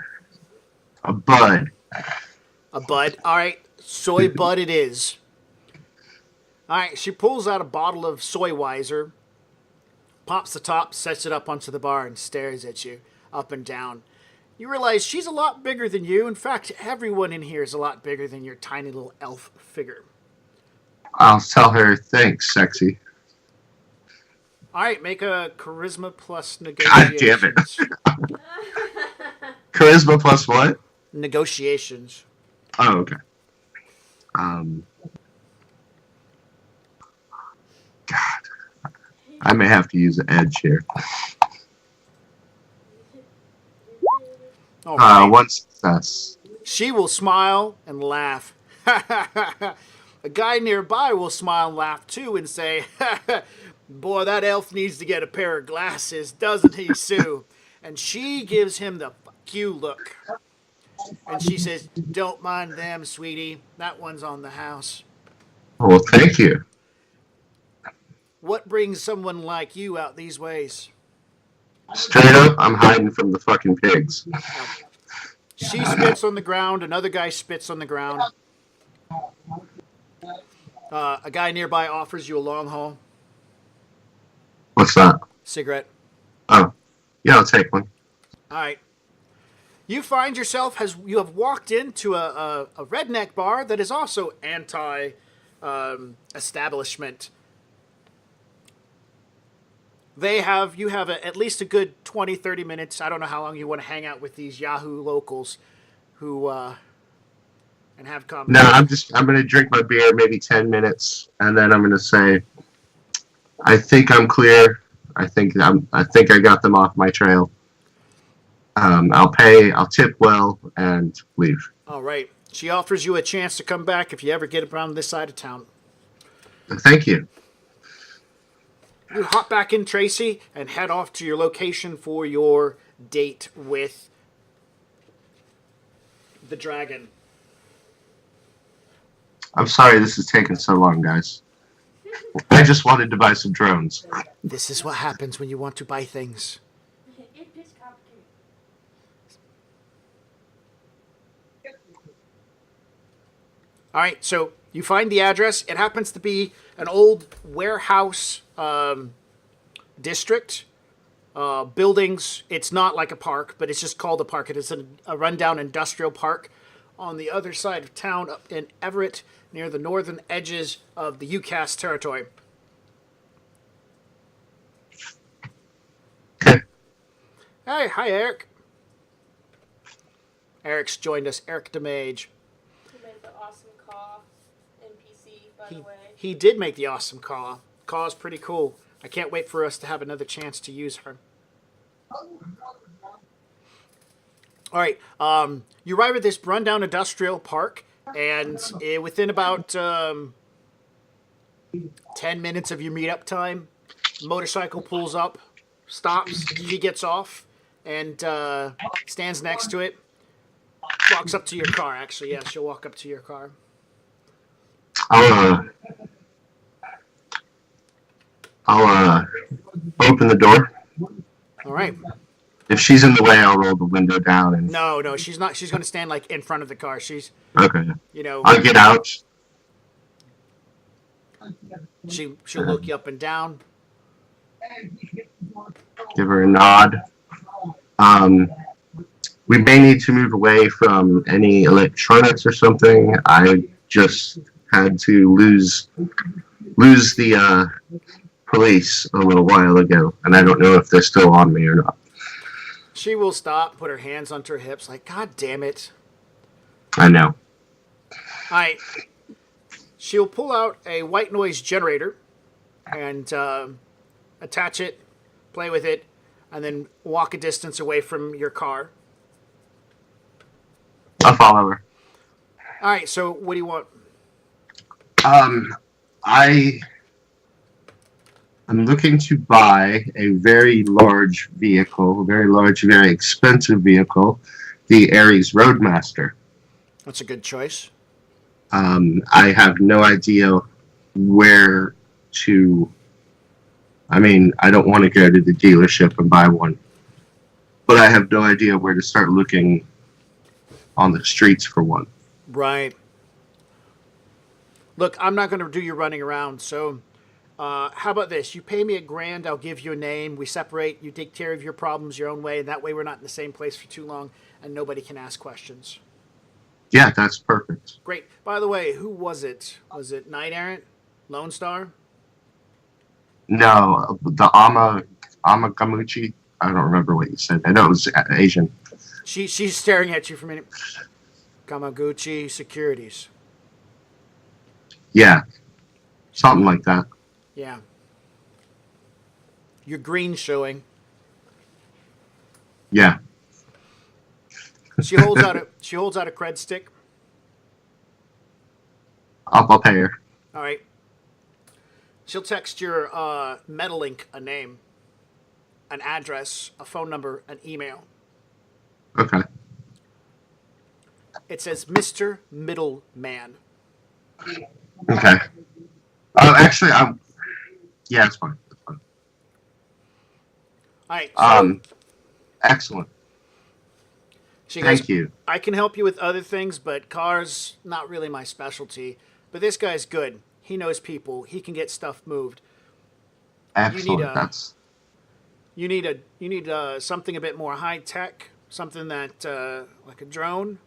A Bud. A Bud. All right, soy Bud it is. All right, she pulls out a bottle of Soy-Weiser, pops the top, sets it up onto the bar, and stares at you up and down. You realize she's a lot bigger than you. In fact, everyone in here is a lot bigger than your tiny little elf figure. I'll tell her, thanks, sexy. All right, make a charisma plus God damn it. negotiations. Charisma plus what? Negotiations. Oh, okay. God. I may have to use an edge here. All right. One success. She will smile and laugh. A guy nearby will smile and laugh too and say, boy, that elf needs to get a pair of glasses, doesn't he, Sue? And she gives him the fuck you look. And she says, don't mind them, sweetie. That one's on the house. Well, thank you. What brings someone like you out these ways? Straight up, I'm hiding from the fucking pigs. She spits on the ground. Another guy spits on the ground. A guy nearby offers you a long haul What's that? cigarette. Oh, yeah, I'll take one. All right. You find yourself as you have walked into a redneck bar that is also anti-establishment. You have at least a good 20, 30 minutes. I don't know how long you want to hang out with these Yahoo locals who and have No, conversations. I'm gonna drink my beer, maybe 10 minutes, and then I'm gonna say, I think I'm clear. I think I got them off my trail. I'll pay, I'll tip well, and leave. All right. She offers you a chance to come back if you ever get around this side of town. Thank you. You hop back in Tracy and head off to your location for your date with the dragon. I'm sorry this is taking so long, guys. I just wanted to buy some drones. This is what happens when you want to buy things. It is complicated. All right, so you find the address. It happens to be an old warehouse district. Buildings. It's not like a park, but it's just called a park. It is a rundown industrial park on the other side of town up in Everett, near the northern edges of the UCAS territory. Hey, hi, Eric. Eric's joined us. Eric DeMage. He made the awesome caw NPC, by the way. He did make the awesome caw. Caw is pretty cool. I can't wait for us to have another chance to use her. All right. You arrive at this rundown industrial park, and within about 10 minutes of your meetup time, motorcycle pulls up, stops, she gets off, and stands next to it. Walks up to your car, actually. Yeah, she'll walk up to your car. I'll open the door. All right. If she's in the way, I'll roll the window down and. No, she's not. She's going to stand like in front of the car. She's, Okay. you I'll get out. she'll look you up and down. Give her a nod. We may need to move away from any electronics or something. I just had to lose the police a little while ago, and I don't know if they're still on me or not. She will stop, put her hands onto her hips, like, God damn it. I know. All right. She'll pull out a white noise generator and attach it, play with it, and then walk a distance away from your car. I'll follow her. All right, so what do you want? I'm looking to buy a very large vehicle, very expensive vehicle, the Ares Roadmaster. That's a good choice. I have no idea where to. I mean, I don't want to go to the dealership and buy one. but I have no idea where to start looking on the streets for one. Right. Look, I'm not going to do your running around, so how about this? You pay me $1,000, I'll give you a name, we separate, you take care of your problems your own way, and that way we're not in the same place for too long, and nobody can ask questions. Yeah, that's perfect. Great. By the way, who was it? Was it Knight Errant? Lone Star? No, the Amagamuchi. I don't remember what you said. I know it was Asian. She's staring at you for a minute. Kamaguchi Securities. Yeah, something like that. Yeah. Your green showing. Yeah. She holds out a cred stick. I'll pay her. All right. She'll text your Metalink a name, an address, a phone number, an email. Okay. It says Mr. Middleman. Okay. Oh, actually, yeah, it's fine. It's fine. All right. So Excellent. Thank you. I can help you with other things, but cars not really my specialty. But this guy's good. He knows people. He can get stuff moved. Excellent. You need something a bit more high tech, something that like a drone.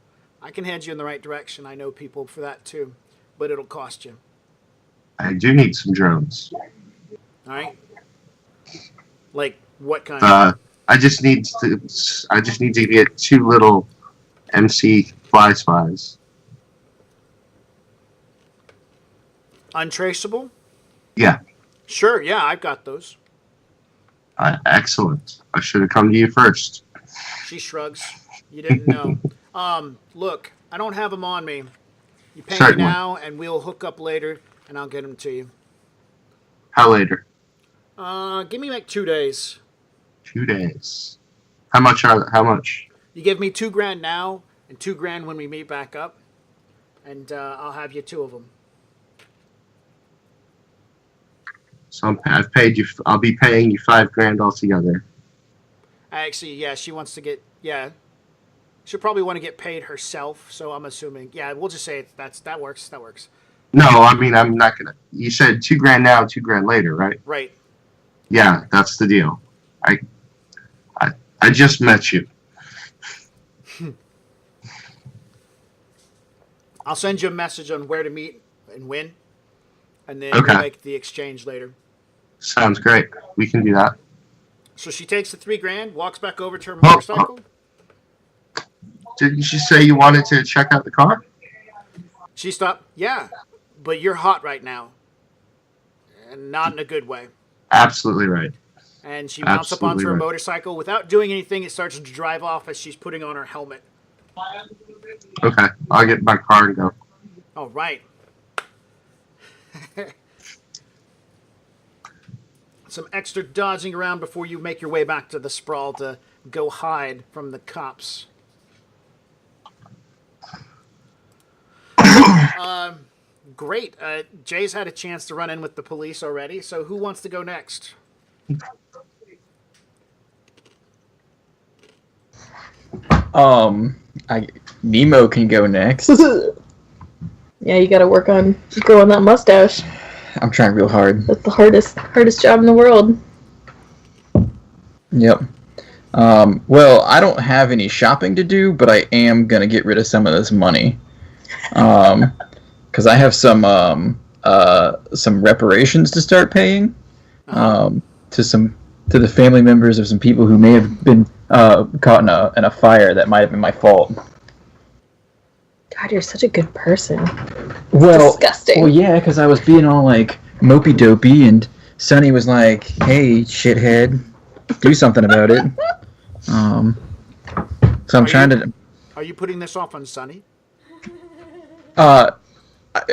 I can head you in the right direction. I know people for that too, but it'll cost you. I do need some drones. All right. Like what kind? I just need to get 2 little MC fly spies. Untraceable? Yeah. Sure. Yeah, I've got those. Excellent. I should have come to you first. She shrugs. You didn't know. Look, I don't have them on me. You pay Certainly. me now, and we'll hook up later, and I'll get them to you. How later? Give me like 2 days. 2 days. How much? You give me $2,000 now, and $2,000 when we meet back up, and I'll have you 2 of them. So I've paid you. I'll be paying you $5,000 altogether. Actually, yeah, she wants to get. Yeah, she'll probably want to get paid herself. So I'm assuming. Yeah, we'll just say that works. That works. No, I mean I'm not gonna. You said $2,000 now, $2,000 later, right? Right. Yeah, that's the deal. I just met you. I'll send you a message on where to meet and when, and then Okay. we'll make the exchange later. Sounds great. We can do that. So she takes the $3,000, walks back over to her motorcycle. Didn't you say you wanted to check out the car? She stopped. Yeah, but you're hot right now, and not in a good way. Absolutely right. And she mounts up onto Absolutely her right. motorcycle without doing anything. It starts to drive off as she's putting on her helmet. Okay, I'll get in my car and go. All right. Some extra dodging around before you make your way back to the sprawl to go hide from the cops. Great. Jay's had a chance to run in with the police already, so who wants to go next? Nemo can go next. Yeah, you gotta work on growing that mustache. I'm trying real hard. That's the hardest job in the world. Yep. Well, I don't have any shopping to do, but I am gonna get rid of some of this money. Because I have some reparations to start paying. To the family members of some people who may have been caught in a fire that might have been my fault. God, you're such a good person. Well, Disgusting. Well, yeah, because I was being all like mopey dopey, and Sonny was like, "Hey, shithead, do something about it." So I'm trying to. Are you putting this off on Sonny? I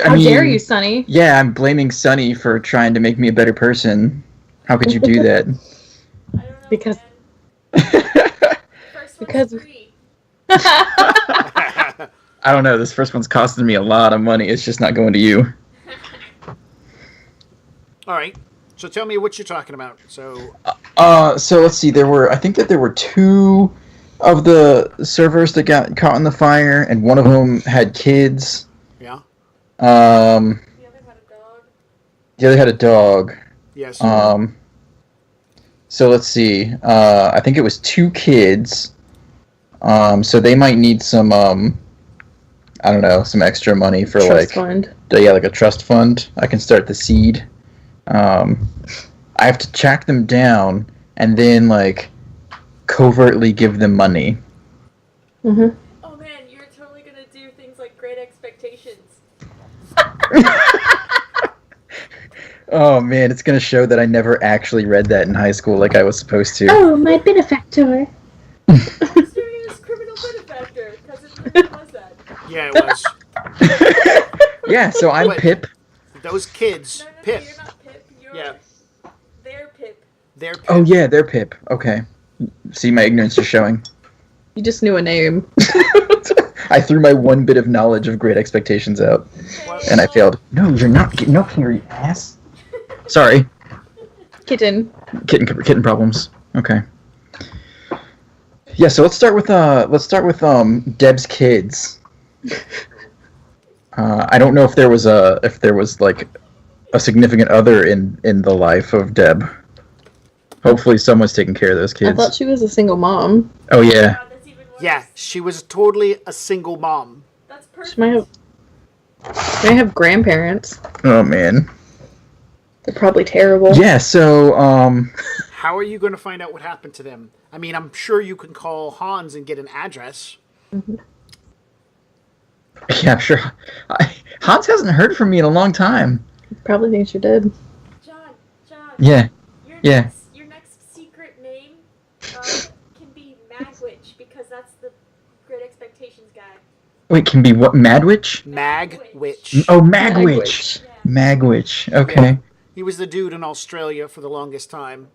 How mean, dare you, Sonny? Yeah, I'm blaming Sonny for trying to make me a better person. How could you do that? I don't know. Because- First one's free. I don't know. This first one's costing me a lot of money. It's just not going to you. All right. So tell me what you're talking about. So So let's see. I think that there were two of the servers that got caught in the fire, and one of them had kids. yeah, Um, The other had a dog. the other had a dog. yes, So let's see. I think it was two kids. So they might need some, I don't know, some extra money for Trust fund. like a trust fund. I can start the seed. I have to track them down and then like covertly give them money. Mm-hmm. Oh man, you're totally gonna do things like Great Expectations. Oh man, it's gonna show that I never actually read that in high school like I was supposed to. Oh, my benefactor. Mysterious criminal benefactor, because it really was that. yeah, it was. Yeah, so I'm Wait. Pip. Those kids, No, Pip. you're not Pip. You're Yeah. their Pip. They're Pip. Oh yeah, they're Pip. Okay. See, my ignorance is showing. You just knew a name. I threw my one bit of knowledge of Great Expectations out, and I failed. No, you're not getting up here, you ass. Sorry, Kitten. kitten problems. Okay. Yeah, so let's start with Deb's kids. I don't know if there was like a significant other in the life of Deb. Hopefully, someone's taking care of those I kids. thought she was a single mom. Oh yeah. God, that's even worse. Yeah, she was totally a single mom. That's perfect. She might have grandparents. Oh man. They're probably terrible. Yeah. So How are you going to find out what happened to them? I mean, I'm sure you can call Hans and get an address. yeah, sure. Hans hasn't heard from me in a long time. Probably thinks you're dead. John. Yeah. Yeah. Your next secret name can be Magwitch, because that's the Great Expectations guy. Wait, can be what? Madwitch? Magwitch. Oh, Magwitch. Magwitch. Okay. He was the dude in Australia for the longest time,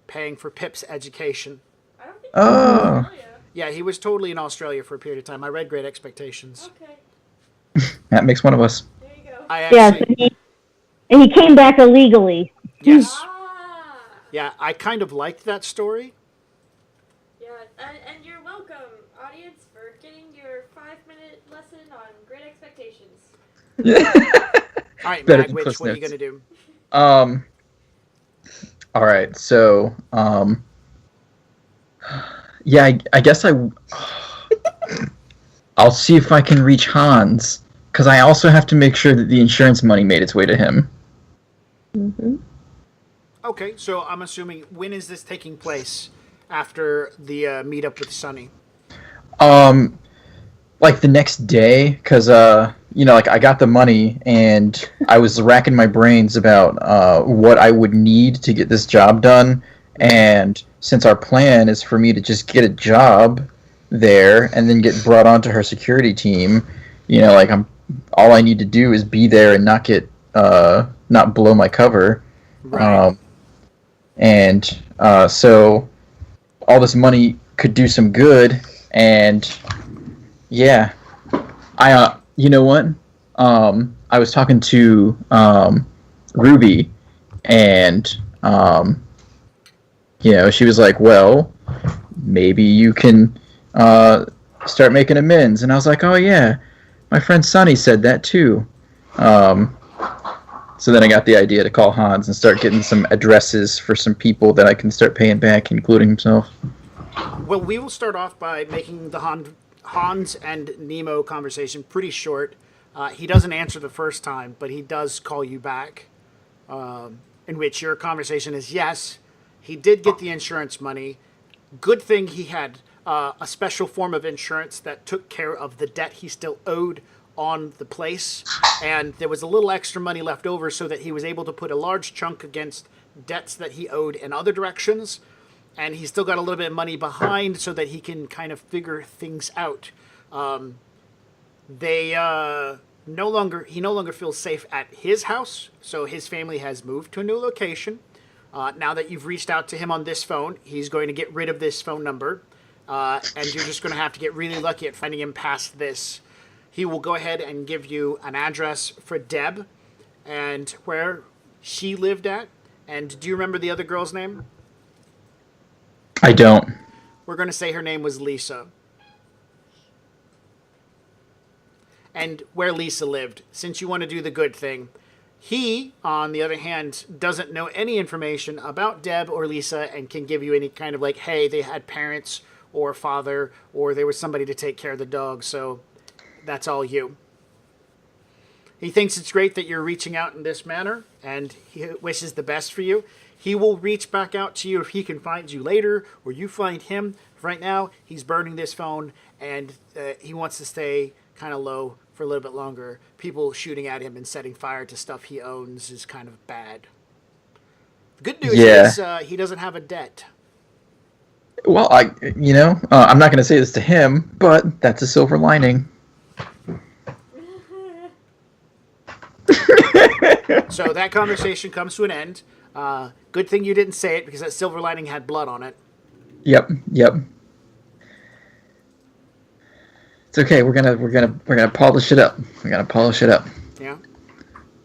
paying for Pip's education. I don't think Oh. Australia. Yeah, he was totally in Australia for a period of time. I read Great Expectations. Okay, That makes one of us. there you go. I Yeah, actually, and he came back illegally. yes. Ah! Yeah, I kind of liked that story. Yeah, and you're welcome, audience, for getting your 5-minute lesson on Great Expectations. All right, Better than Magwitch, Cliff's what are you Notes. going to do? All right. So, yeah, I guess I'll see if I can reach Hans, because I also have to make sure that the insurance money made its way to him. Mm-hmm. Okay, so I'm assuming, when is this taking place after the meetup with Sunny? Like the next day, because like I got the money and I was racking my brains about what I would need to get this job done, and since our plan is for me to just get a job there and then get brought onto her security team, like all I need to do is be there and not get not blow my cover. Right. So all this money could do some good, and yeah, you know what? I was talking to Ruby, and she was like, "Well, maybe you can start making amends." And I was like, "Oh yeah, my friend Sonny said that too." So then I got the idea to call Hans and start getting some addresses for some people that I can start paying back, including himself. Well, we will start off by making the Hans and Nemo conversation pretty short. He doesn't answer the first time, but he does call you back, in which your conversation is, yes, he did get the insurance money. Good thing he had a special form of insurance that took care of the debt he still owed on the place, and there was a little extra money left over so that he was able to put a large chunk against debts that he owed in other directions, and he's still got a little bit of money behind so that he can kind of figure things out. He no longer feels safe at his house, so his family has moved to a new location. Now that you've reached out to him on this phone, he's going to get rid of this phone number, and you're just going to have to get really lucky at finding him past this. He will go ahead and give you an address for Deb and where she lived at, And do you remember the other girl's name? I don't. We're going to say her name was Lisa. And where Lisa lived, since you want to do the good thing. He, on the other hand, doesn't know any information about Deb or Lisa and can give you any kind of like, hey, they had parents or father or there was somebody to take care of the dog, so that's all you. He thinks it's great that you're reaching out in this manner and he wishes the best for you. He will reach back out to you if he can find you later or you find him. Right now, he's burning this phone and he wants to stay kind of low for a little bit longer. People shooting at him and setting fire to stuff he owns is kind of bad. The good news is he doesn't have a debt. Well, I'm not going to say this to him, but that's a silver lining. So that conversation comes to an end. Good thing you didn't say it because that silver lining had blood on it. Yep. It's okay. We're gonna polish it up. We're gonna polish it up. Yeah.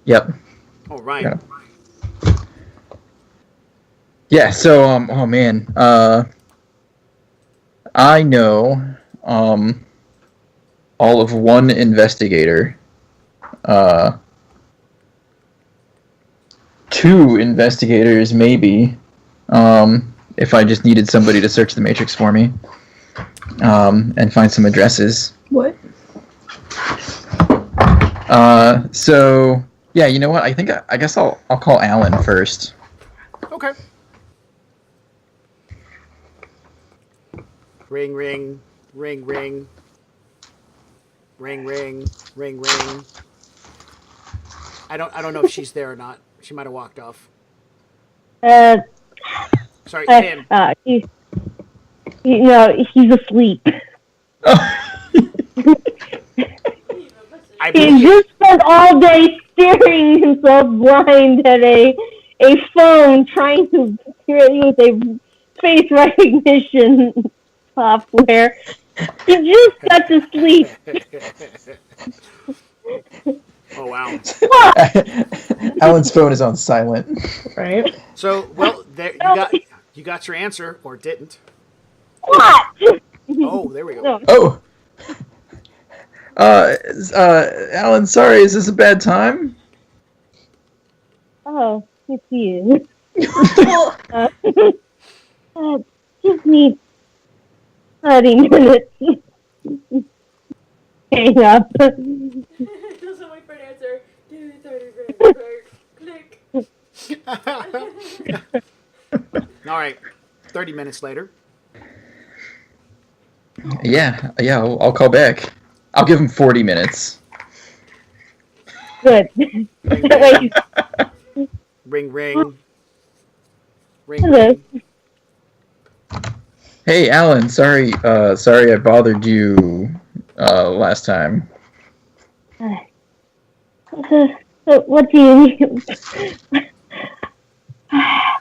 Yep. All right. Yeah. So oh man. I know all of one investigator. 2 investigators maybe. If I just needed somebody to search the Matrix for me. And find some addresses. What? So yeah, you know what? I guess I'll call Alan first. Okay. Ring, ring, ring, ring. Ring, ring, ring, ring. I don't know if she's there or not. She might have walked off. Sorry, Tim. He's asleep. I He believe just spent all day staring himself blind at a phone, trying to create a face recognition software. He just got to sleep. Oh wow. Alan's phone is on silent. Right? So well, there you got your answer or didn't. What? Oh, there we go. No. Oh. Alan, sorry, is this a bad time? Oh, it's you. Give me 30 minutes. Hang up. Doesn't wait for an answer. Give me 30 minutes. Click. All right. 30 minutes later. Yeah, I'll call back. I'll give him 40 minutes. Good. Wait. Ring, ring. Ring, Hello. ring. Hey, Alan, sorry I bothered you last time. What do you need?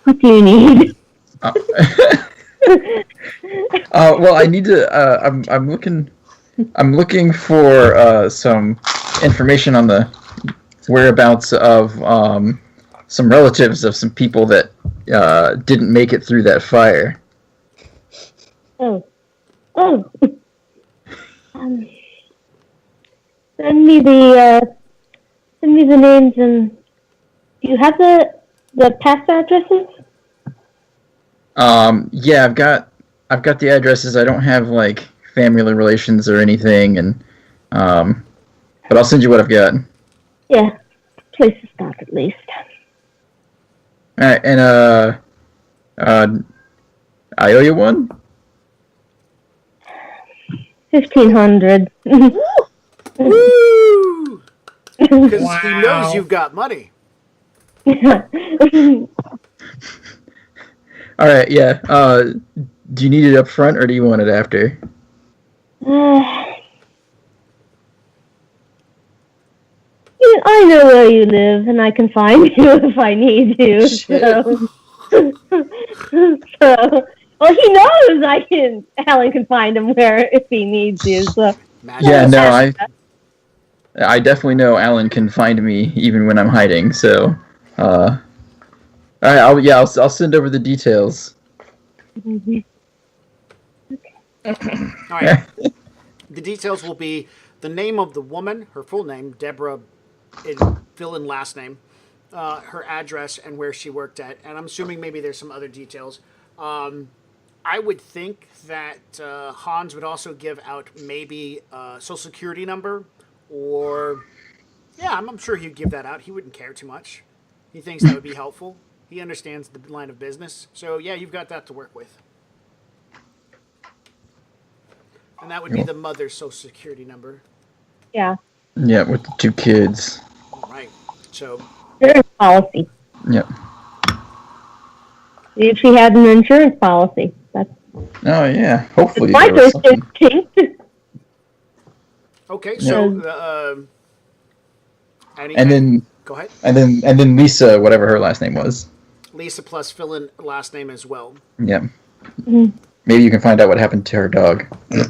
What do you need? Well, I need to. I'm looking for some information on the whereabouts of some relatives of some people that didn't make it through that fire. Oh. Send me the names and do you have the past addresses? Yeah, I've got the addresses. I don't have like family relations or anything, and but I'll send you what I've got. Yeah, place to start at least. All right, and I owe you one. 1,500. Woo! Because he knows you've got money. All right, yeah. Do you need it up front or do you want it after? I know where you live, and I can find you if I need you. So, well, he knows Alan can find him where if he needs you. So, Magic. Yeah, no, I definitely know Alan can find me even when I'm hiding. So, right, I'll send over the details. All right. The details will be the name of the woman, her full name, Deborah, fill in last name, her address, and where she worked at. And I'm assuming maybe there's some other details. I would think that Hans would also give out maybe a social security number, or yeah, I'm sure he'd give that out. He wouldn't care too much. He thinks that would be helpful. He understands the line of business. So yeah, you've got that to work with. And that would be the mother's social security number. Yeah. Yeah, with the 2 kids. All right. So. Insurance policy. Yep. If she had an insurance policy. That's Oh yeah. Hopefully my there was first something. instinct. Okay. So. And then go ahead. And then Lisa, whatever her last name was. Lisa plus fill in last name as well. Yeah. Mhm. Maybe you can find out what happened to her dog. You're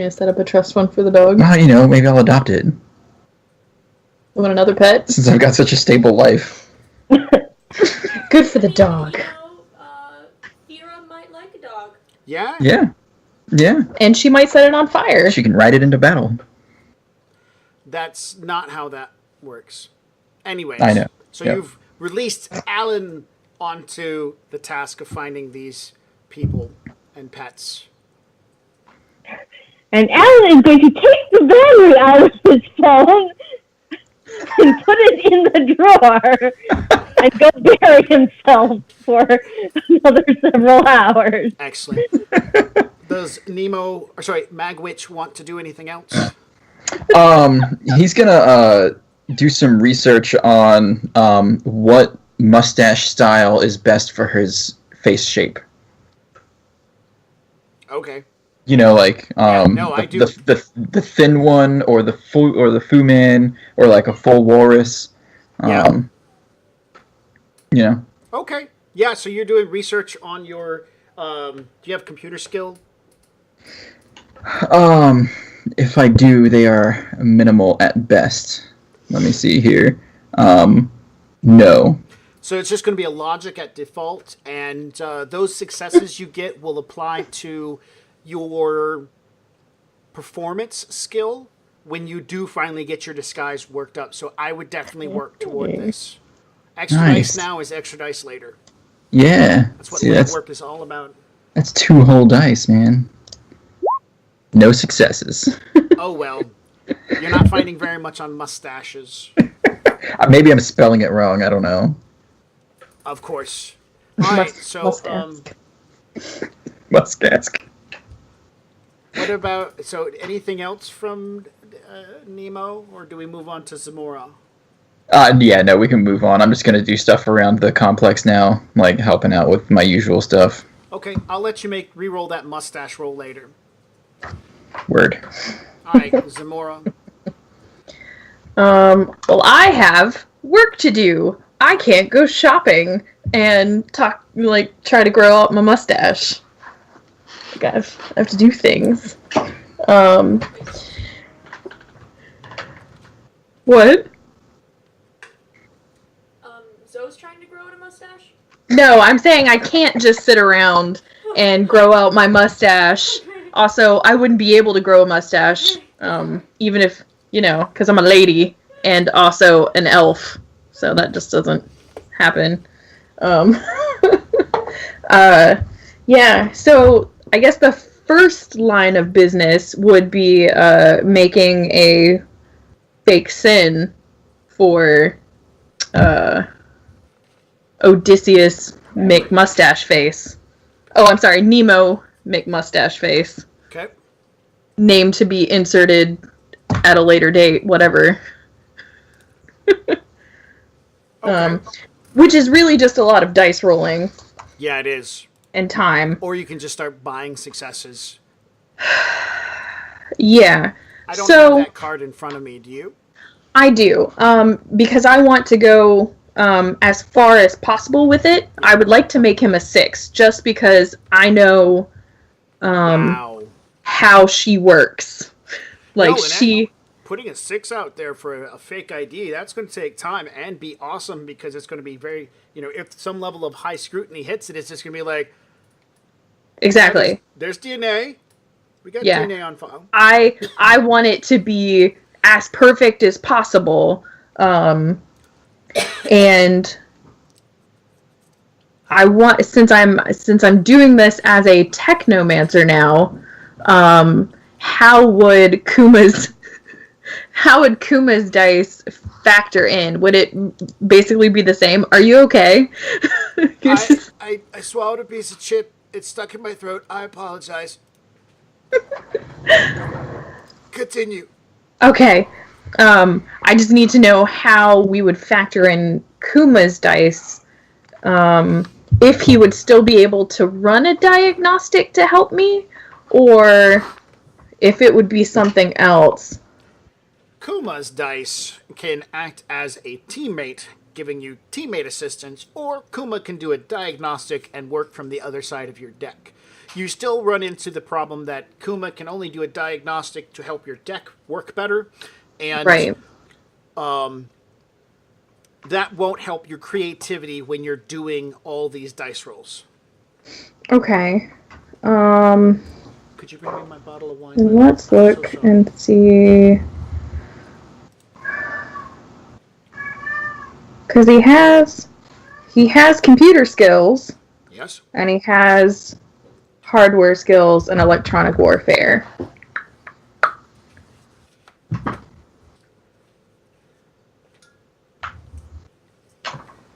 gonna set up a trust fund for the dog? Well, maybe I'll adopt it. You want another pet? Since I've got such a stable life. Good for the dog. Fira might like a dog. Yeah. Yeah. Yeah. And she might set it on fire. She can ride it into battle. That's not how that works. Anyways. I know. So Yep. you've released Alan onto the task of finding these people and pets. And Alan is going to take the battery out of his phone and put it in the drawer and go bury himself for another several hours. Excellent. Does Magwitch want to do anything else? He's gonna do some research on what mustache style is best for his face shape. Okay. I do. The thin one, or the Fu Man, or like a full walrus. Okay. Yeah, so you're doing research on your do you have computer skill? If I do, they are minimal at best. Let me see here. No. So it's just going to be a logic at default, and those successes you get will apply to your performance skill when you do finally get your disguise worked up. So I would definitely work toward this. Extra dice now is extra dice later. Yeah. That's what work is all about. That's 2 whole dice, man. No successes. Oh well. You're not finding very much on mustaches. Maybe I'm spelling it wrong. I don't know. Of course. All right. So Mustache. what about anything else from Nemo, or do we move on to Zamora? Yeah, no, we can move on. I'm just gonna do stuff around the complex now, like helping out with my usual stuff. Okay, I'll let you re-roll that mustache roll later. Word. All right, Zamora. Well, I have work to do. I can't go shopping and try to grow out my mustache. I have to do things. What? Zoe's trying to grow out a mustache? No, I'm saying I can't just sit around and grow out my mustache. Also, I wouldn't be able to grow a mustache, even if, because I'm a lady and also an elf. So that just doesn't happen. Yeah, so I guess the first line of business would be making a fake sin for Odysseus McMustache Face. Oh, I'm sorry, Nemo McMustache Face. Okay. Name to be inserted at a later date, whatever. Okay. Which is really just a lot of dice rolling. Yeah, it is. And time. Or you can just start buying successes. Yeah. I don't have that card in front of me. Do you? I do. Because I want to go as far as possible with it. I would like to make him a 6, just because I know how she works. putting a 6 out there for a fake ID, that's going to take time and be awesome because it's going to be very, if some level of high scrutiny hits it, it's just going to be like, Exactly. there's DNA. We got Yeah. DNA on file. I want it to be as perfect as possible. And I want, since I'm doing this as a technomancer now, how would Kuma's dice factor in? Would it basically be the same? Are you okay? I swallowed a piece of chip. It's stuck in my throat. I apologize. Continue. Okay. I just need to know how we would factor in Kuma's dice. If he would still be able to run a diagnostic to help me, or if it would be something else. Kuma's dice can act as a teammate, giving you teammate assistance, or Kuma can do a diagnostic and work from the other side of your deck. You still run into the problem that Kuma can only do a diagnostic to help your deck work better, and Right. That won't help your creativity when you're doing all these dice rolls. Okay. Could you bring me my bottle of wine? Let's look and see. Because he has computer skills. Yes. And he has hardware skills and electronic warfare.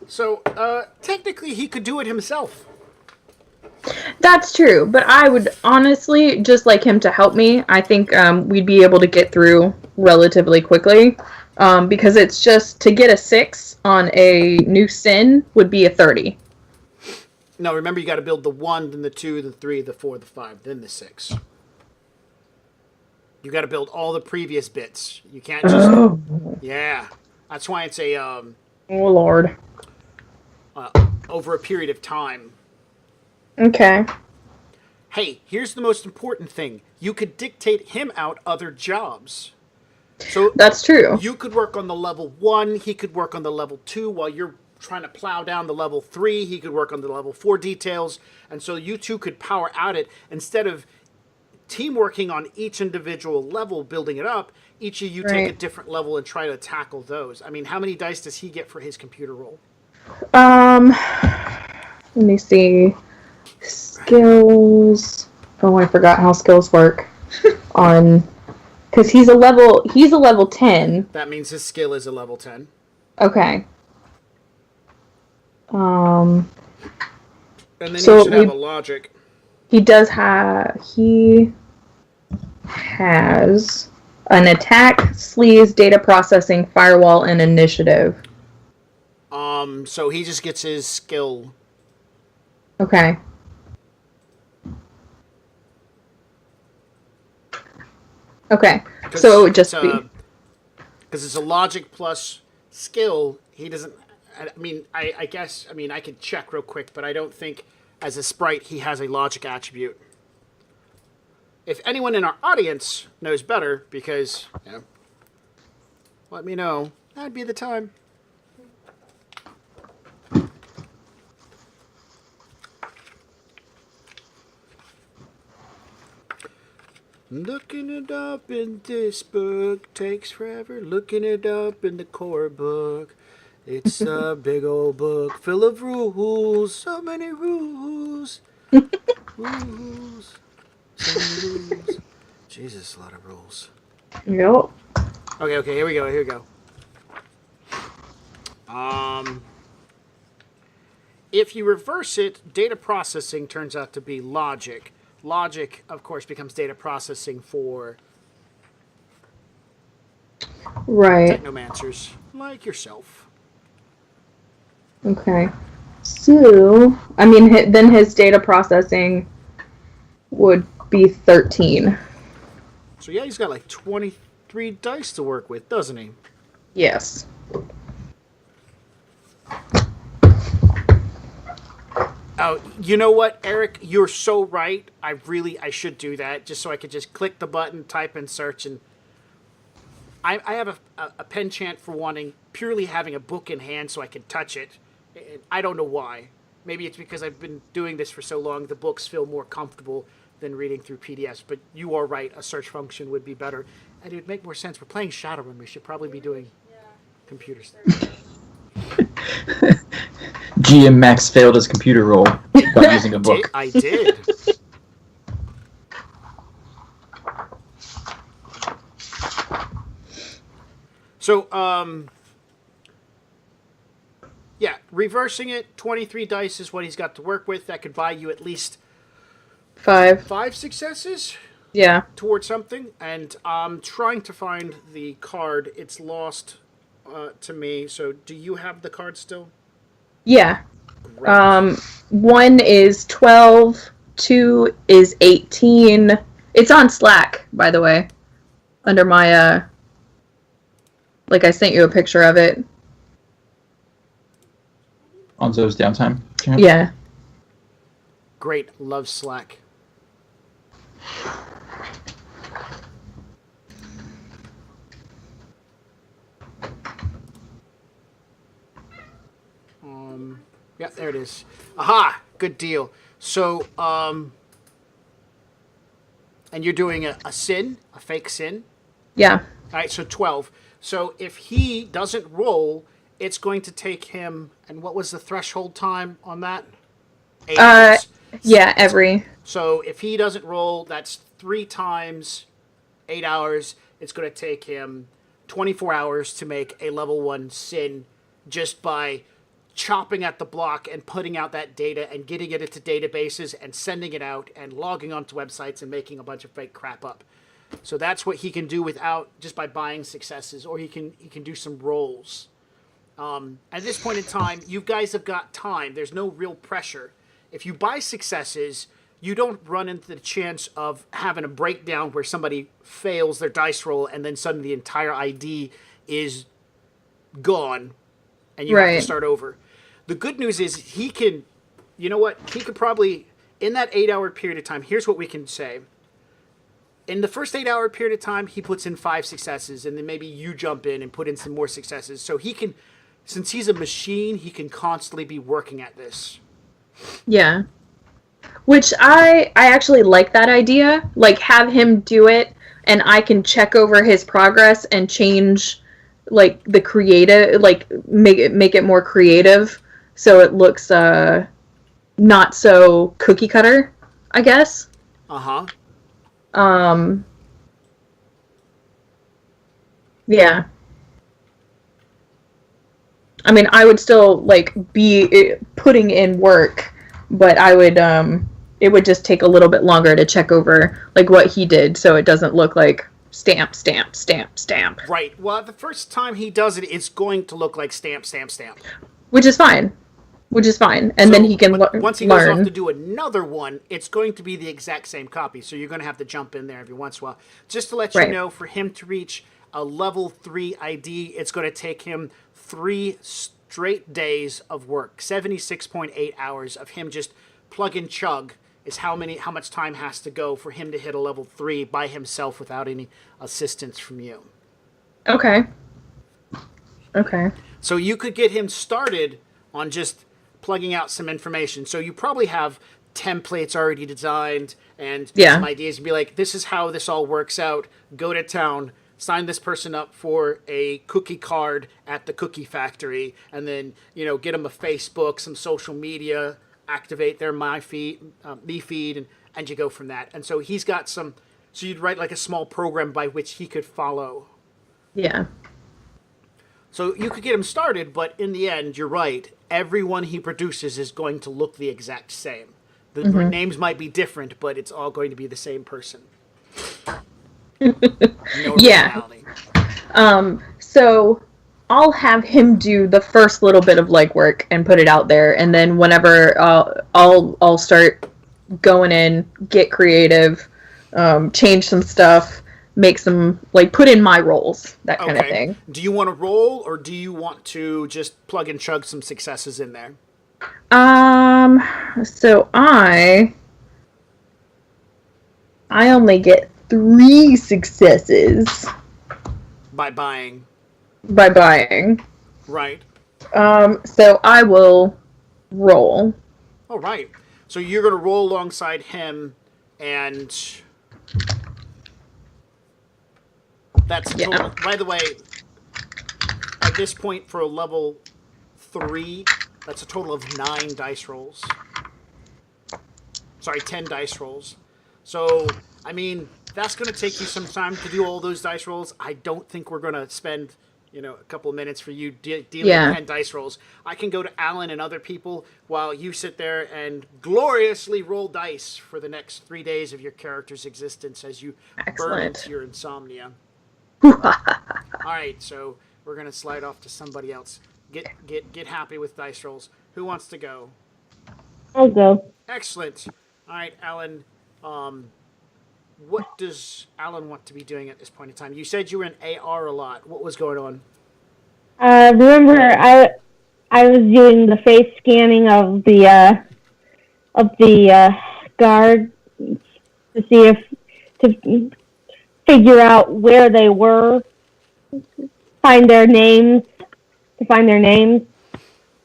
So, technically, he could do it himself. That's true, but I would honestly just like him to help me. I think we'd be able to get through relatively quickly. Because it's just, to get a 6 on a new sin would be a 30. No, remember you got to build the 1, then the 2, the 3, the 4, the 5, then the 6. You got to build all the previous bits. You can't just... Oh. Yeah. That's why it's a... Oh, Lord. over a period of time. Okay. Hey, here's the most important thing. You could dictate him out other jobs. So that's true. You could work on the level 1, he could work on the level 2 while you're trying to plow down the level 3, he could work on the level 4 details, and so you two could power out it instead of team working on each individual level, building it up. Each of you take a different level and try to tackle those. I mean, how many dice does he get for his computer roll? Let me see. Skills. Oh, I forgot how skills work. Because he's a level 10. That means his skill is a level 10. Okay. And then so you should have a logic. He has an attack, sleaze, data processing, firewall, and initiative. So he just gets his skill. Okay. Okay. So it would just be... Because it's a logic plus skill, he doesn't... I mean, I guess... I mean, I could check real quick, but I don't think as a sprite he has a logic attribute. If anyone in our audience knows better, because, let me know. That'd be the time. Looking it up in this book takes forever. Looking it up in the core book. It's a big old book full of rules. So many rules. Rules. So many rules. Jesus, a lot of rules. Yep. Okay, here we go. If you reverse it, data processing turns out to be logic. Logic, of course, becomes data processing for technomancers like yourself. Okay. So, I mean, then his data processing would be 13. So yeah, he's got like 23 dice to work with, doesn't he? Yes. Oh, you know what, Eric? You're so right. I should do that just so I could just click the button, type in search, and I have a penchant for wanting purely having a book in hand so I can touch it. And I don't know why. Maybe it's because I've been doing this for so long. The books feel more comfortable than reading through PDFs. But you are right. A search function would be better, and it would make more sense. We're playing Shadowrun. We should probably be doing computers. GM Max failed his computer roll by using a book. I did. So, yeah, reversing it, 23 dice is what he's got to work with. That could buy you at least 5 successes Yeah. towards something. And I'm trying to find the card. It's lost to me. So, do you have the card still? Yeah. Great. 1 is 12, 2 is 18. It's on Slack, by the way. Under my, like I sent you a picture of it. On Zoe's downtime. Yeah. Great. Love Slack. Yeah, there it is. Aha! Good deal. So, and you're doing a sin, a fake sin. Yeah. All right, so 12. So if he doesn't roll, it's going to take him, and what was the threshold time on that? 8 hours. Yeah, every. So if he doesn't roll, that's 3 times 8 hours. It's going to take him 24 hours to make a level 1 sin just by chopping at the block and putting out that data and getting it into databases and sending it out and logging onto websites and making a bunch of fake crap up. So that's what he can do without just by buying successes, or he can do some rolls. At this point in time, you guys have got time. There's no real pressure. If you buy successes, you don't run into the chance of having a breakdown where somebody fails their dice roll and then suddenly the entire ID is gone and you have to start over. The good news is he can, you know what, he could probably, in that 8-hour period of time, here's what we can say. In the first 8-hour period of time, he puts in 5 successes, and then maybe you jump in and put in some more successes. So he can, since he's a machine, he can constantly be working at this. Yeah. Which I actually like that idea. Like, have him do it, and I can check over his progress and change, like, the creative, like, make it more creative, so it looks not so cookie cutter, I guess. Uh-huh. Yeah. I mean, I would still, like, be putting in work, but I would, it would just take a little bit longer to check over, like, what he did, so it doesn't look like stamp, stamp, stamp, stamp. Right. Well, the first time he does it, it's going to look like stamp, stamp, stamp. Which is fine. And then he can learn. Once he goes off to do another one, it's going to be the exact same copy, so you're going to have to jump in there every once in a while. Just to let you know, for him to reach a level 3 ID, it's going to take him 3 straight days of work. 76.8 hours of him just plug and chug is how much time has to go for him to hit a level 3 by himself without any assistance from you. Okay. So you could get him started on just plugging out some information. So you probably have templates already designed and some ideas. You'd be like, this is how this all works out. Go to town, sign this person up for a cookie card at the cookie factory, and then, get them a Facebook, some social media, activate their me feed, and you go from that. And so he's got so you'd write like a small program by which he could follow. Yeah. So you could get him started, but in the end, you're right. Everyone he produces is going to look the exact same. The names might be different, but it's all going to be the same person. Yeah. So I'll have him do the first little bit of legwork and put it out there, and then whenever I'll start going in, get creative, change some stuff, make some, like, put in my roles, that kind of thing. Do you want to roll, or do you want to just plug and chug some successes in there? So I only get 3 successes. by buying. by buying. Right. So I will roll. All right. So you're going to roll alongside him, and that's a total. By the way, at this point for a level 3, that's a total of 9 dice rolls. Sorry, 10 dice rolls. So, I mean, that's going to take you some time to do all those dice rolls. I don't think we're going to spend, a couple of minutes for you dealing with 10 dice rolls. I can go to Alan and other people while you sit there and gloriously roll dice for the next 3 days of your character's existence as you burn into your insomnia. All right, so we're going to slide off to somebody else. Get happy with dice rolls. Who wants to go? I'll go. Excellent. All right, Alan. What does Alan want to be doing at this point in time? You said you were in AR a lot. What was going on? Remember, I was doing the face scanning of the guard to see to figure out where they were, find their names.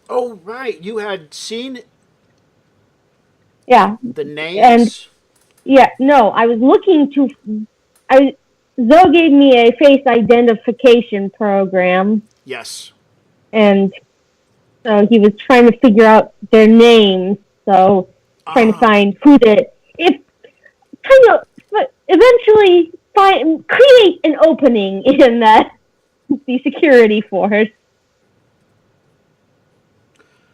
Oh, right. You had seen Yeah. the names? I was looking to. Zoe gave me a face identification program, Yes. and so he was trying to figure out their names. So trying to find who but eventually create an opening in the security force.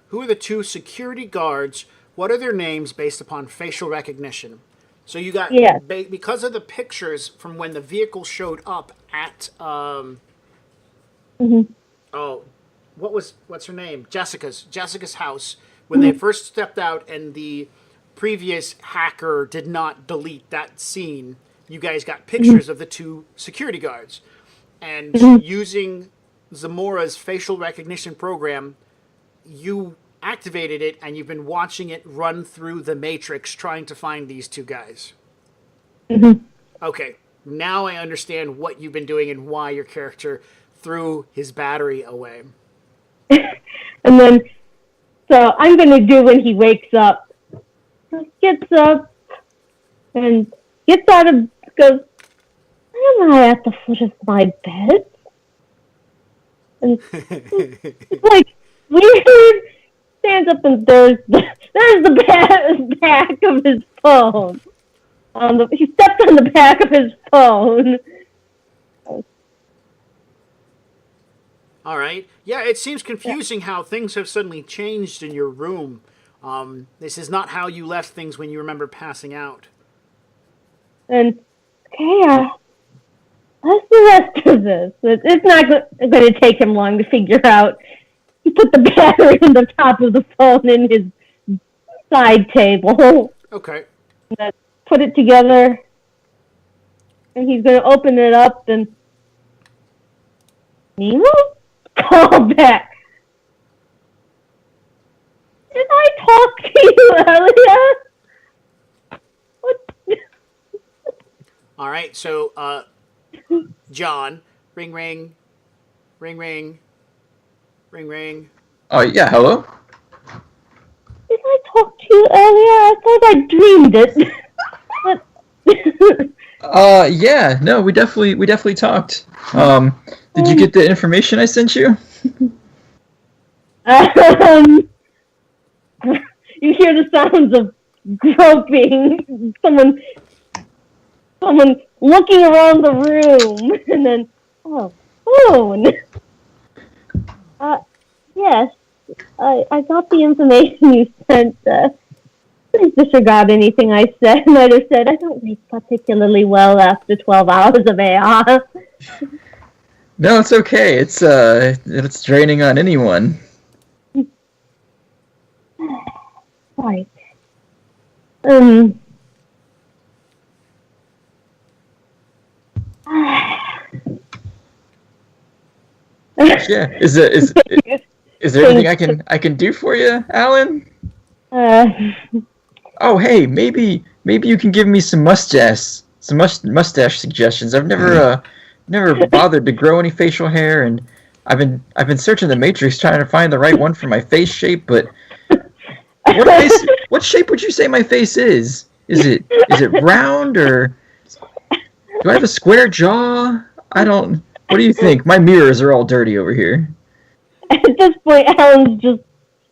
Who are the 2 security guards? What are their names based upon facial recognition? So you got, because of the pictures from when the vehicle showed up at, what's her name? Jessica's house, when they first stepped out and the previous hacker did not delete that scene, you guys got pictures of the 2 security guards. And using Zamora's facial recognition program, you activated it, and you've been watching it run through the matrix trying to find these 2 guys. Okay, now I understand what you've been doing and why your character threw his battery away. And then, so I'm going to do when he wakes up. Gets up and gets out of, goes, why am I at the foot of my bed? And it's like weird. Stands up and there's the back of his phone. He steps on the back of his phone. All right. Yeah, it seems confusing how things have suddenly changed in your room. This is not how you left things when you remember passing out. And okay, what's the rest of this? It's not going to take him long to figure out. He put the battery in the top of the phone in his side table. Okay. And put it together. And he's going to open it up and... Nemo? Call back. Did I talk to you earlier? What? All right, so, John, ring, ring, ring, ring. Ring, ring. Oh, yeah, hello? Did I talk to you earlier? I thought I dreamed it. Yeah, no, we definitely talked. Did you get the information I sent you? You hear the sounds of groping, someone looking around the room, and then, phone. Yes, I got the information you sent. Please disregard anything I said. I might have said I don't sleep particularly well after 12 hours of AR. No, it's okay. It's draining on anyone. Right. Yeah. Is there anything I can do for you, Alan? Oh, hey, maybe you can give me some mustache suggestions. I've never never bothered to grow any facial hair, and I've been searching the Matrix trying to find the right one for my face shape, but what shape would you say my face is? Is it round, or do I have a square jaw? I don't. What do you think? My mirrors are all dirty over here. At this point, Alan's just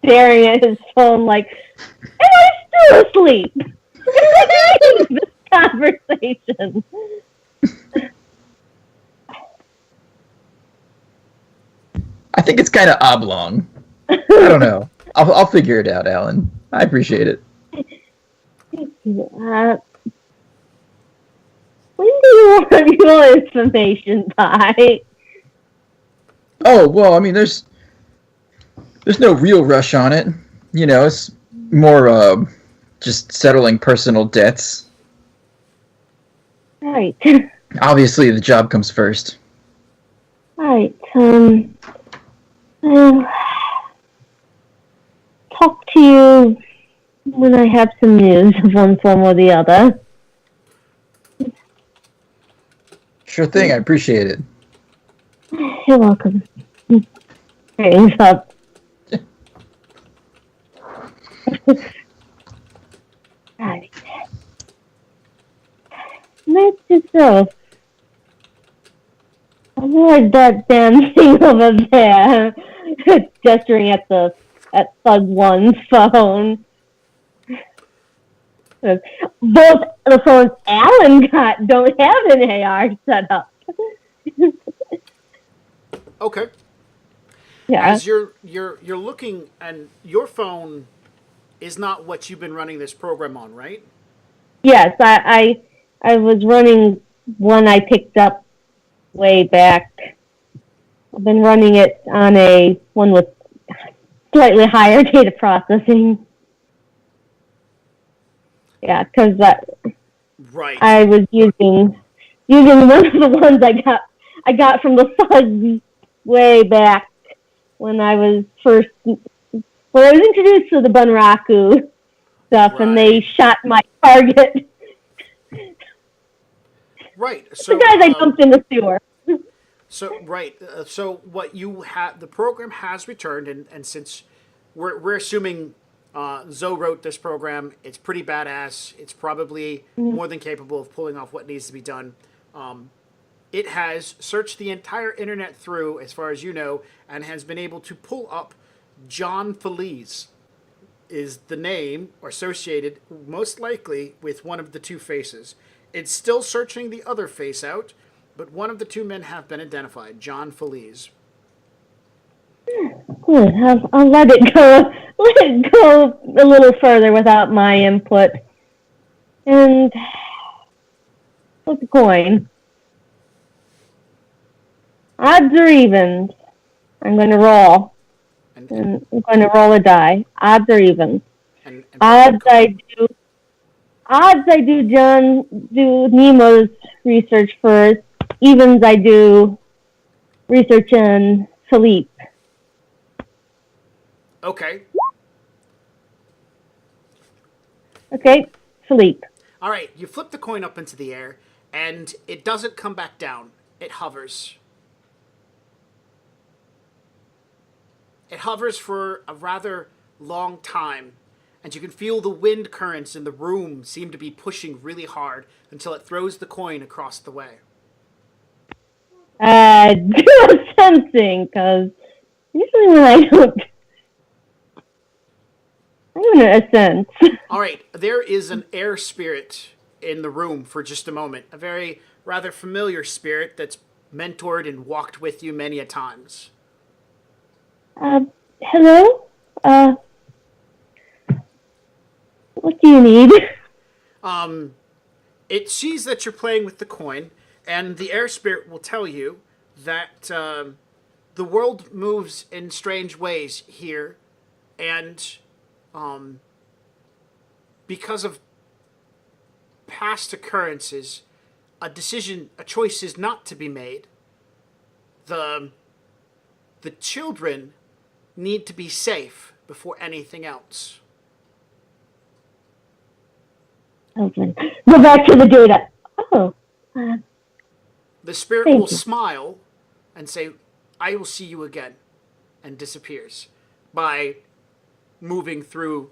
staring at his phone like, am I still asleep? This conversation. I think it's kind of oblong. I don't know. I'll figure it out, Alan. I appreciate it. When do you want your information by? Oh well, I mean, there's no real rush on it. You know, it's more just settling personal debts. Right. Obviously, the job comes first. Right. I'll talk to you when I have some news of one form or the other. Sure thing. I appreciate it. You're welcome. Hangs up. Right. Let's just go. Avoid that damn thing over there. Gesturing at Thug One's phone. Both the phones Alan got don't have an AR set up. Okay. Yeah. As you're looking, and your phone is not what you've been running this program on, right? Yes, I was running one I picked up way back. I've been running it on a one with slightly higher data processing. Yeah, because Right. I was using one of the ones I got from the thugs way back when I was introduced to the Bunraku stuff, and they shot my target. Right. So the guys I dumped in the sewer. So right. So what you have, the program has returned, and since we're assuming Zoe wrote this program, it's pretty badass. It's probably more than capable of pulling off what needs to be done. It has searched the entire internet through, as far as you know, and has been able to pull up John Feliz is the name or associated most likely with one of the two faces. It's still searching the other face out, but one of the two men have been identified, John Feliz. Good. I'll let it go. Let it go a little further without my input. And flip the coin. Odds or evens? I'm going to roll. And I'm going to roll a die. Odds or evens? Odds I do Nemo's research first. Evens I do research on Philippe. Okay. Okay, Philippe. All right, you flip the coin up into the air, and it doesn't come back down. It hovers. It hovers for a rather long time, and you can feel the wind currents in the room seem to be pushing really hard until it throws the coin across the way. Do a sensing, because usually when I don't a sense. All right, there is an air spirit in the room for just a moment. A very rather familiar spirit that's mentored and walked with you many a times. Hello? What do you need? It sees that you're playing with the coin, and the air spirit will tell you that the world moves in strange ways here, and because of past occurrences, a choice is not to be made. The children need to be safe before anything else. Okay. Go back to the data. Oh. The spirit Thank will you. smile and say, "I will see you again," and disappears by moving through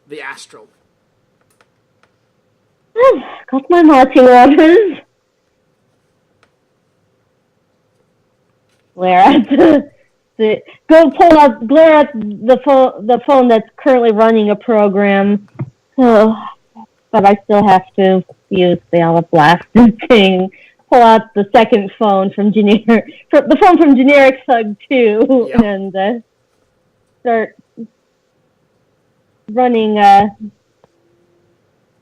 the astral. Got my marching orders. Glare at go pull up. Glare at the phone that's currently running a program. Oh, but I still have to use the olive blasted thing. Pull out the second phone from the phone from Generic Hug 2, Yeah. and start running the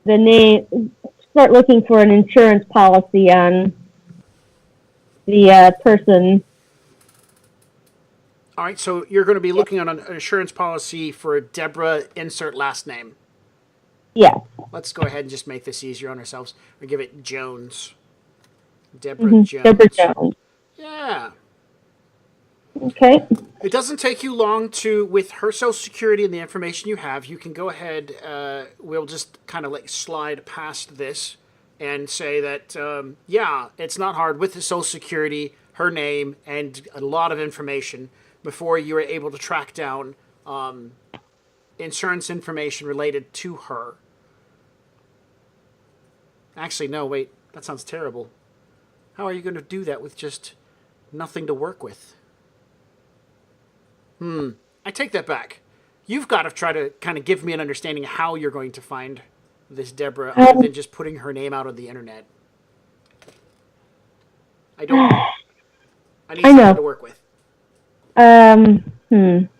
name. Start looking for an insurance policy on the person. All right, so you're going to be looking at an insurance policy for Deborah, insert last name. Yeah. Let's go ahead and just make this easier on ourselves. We give it Jones. Deborah Jones. Deborah Jones. Yeah. Okay. It doesn't take you long with her social security and the information you have, you can go ahead, we'll just kind of like slide past this and say that, yeah, it's not hard with the social security, her name, and a lot of information before you were able to track down insurance information related to her. Actually, no, wait, that sounds terrible. How are you going to do that with just nothing to work with? I take that back. You've got to try to kind of give me an understanding of how you're going to find this Deborah other than just putting her name out on the internet. I need something to work with. I'm gonna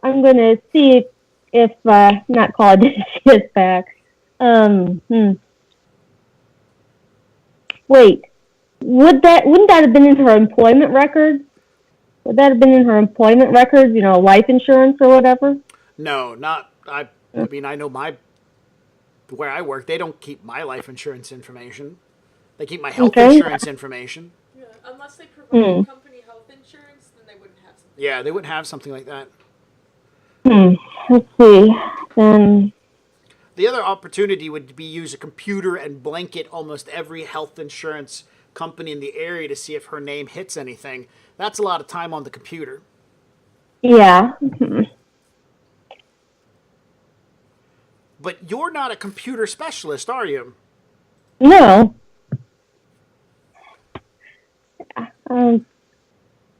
I'm gonna see if not call Odysseus back. Wait. Wouldn't that have been in her employment records? Would that have been in her employment records, life insurance or whatever? No, not I mean, I know where I work, they don't keep my life insurance information. They keep my health insurance information. Yeah, unless they provide company health insurance, then they wouldn't have something. Yeah, they wouldn't have something like that. Let's see. Then the other opportunity would be use a computer and blanket almost every health insurance company in the area to see if her name hits anything. That's a lot of time on the computer. Yeah. But you're not a computer specialist, are you? No.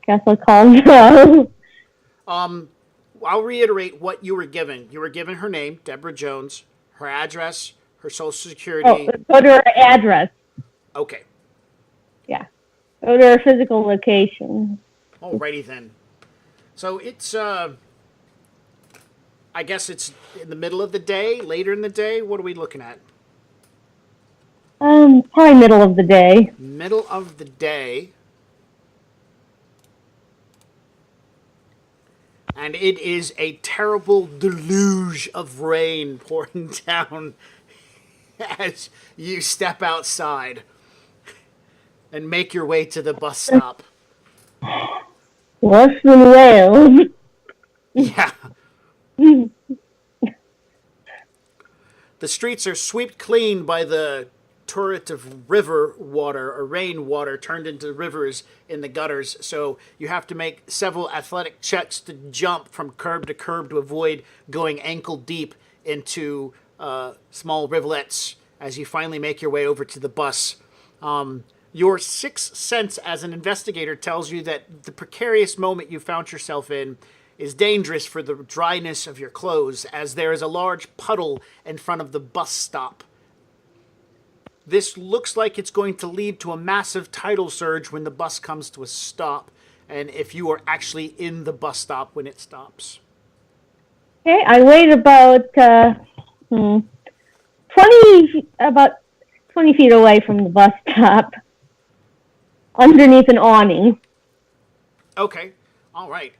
Guess I'll call no. I'll reiterate what you were given. You were given her name, Deborah Jones, her address, her social security. Go to her address. Okay. Yeah. Go to her physical location. Alrighty then. So it's, I guess it's in the middle of the day, later in the day. What are we looking at? Probably middle of the day. Middle of the day. And it is a terrible deluge of rain pouring down as you step outside and make your way to the bus stop. Worse than Wales. Yeah. The streets are swept clean by the torrent of river water or rain water turned into rivers in the gutters. So you have to make several athletic checks to jump from curb to curb to avoid going ankle deep into small rivulets as you finally make your way over to the bus. Your sixth sense as an investigator tells you that the precarious moment you found yourself in is dangerous for the dryness of your clothes, as there is a large puddle in front of the bus stop. This looks like it's going to lead to a massive tidal surge when the bus comes to a stop, and if you are actually in the bus stop when it stops. Okay, I wait about 20 feet away from the bus stop, underneath an awning. Okay, all right.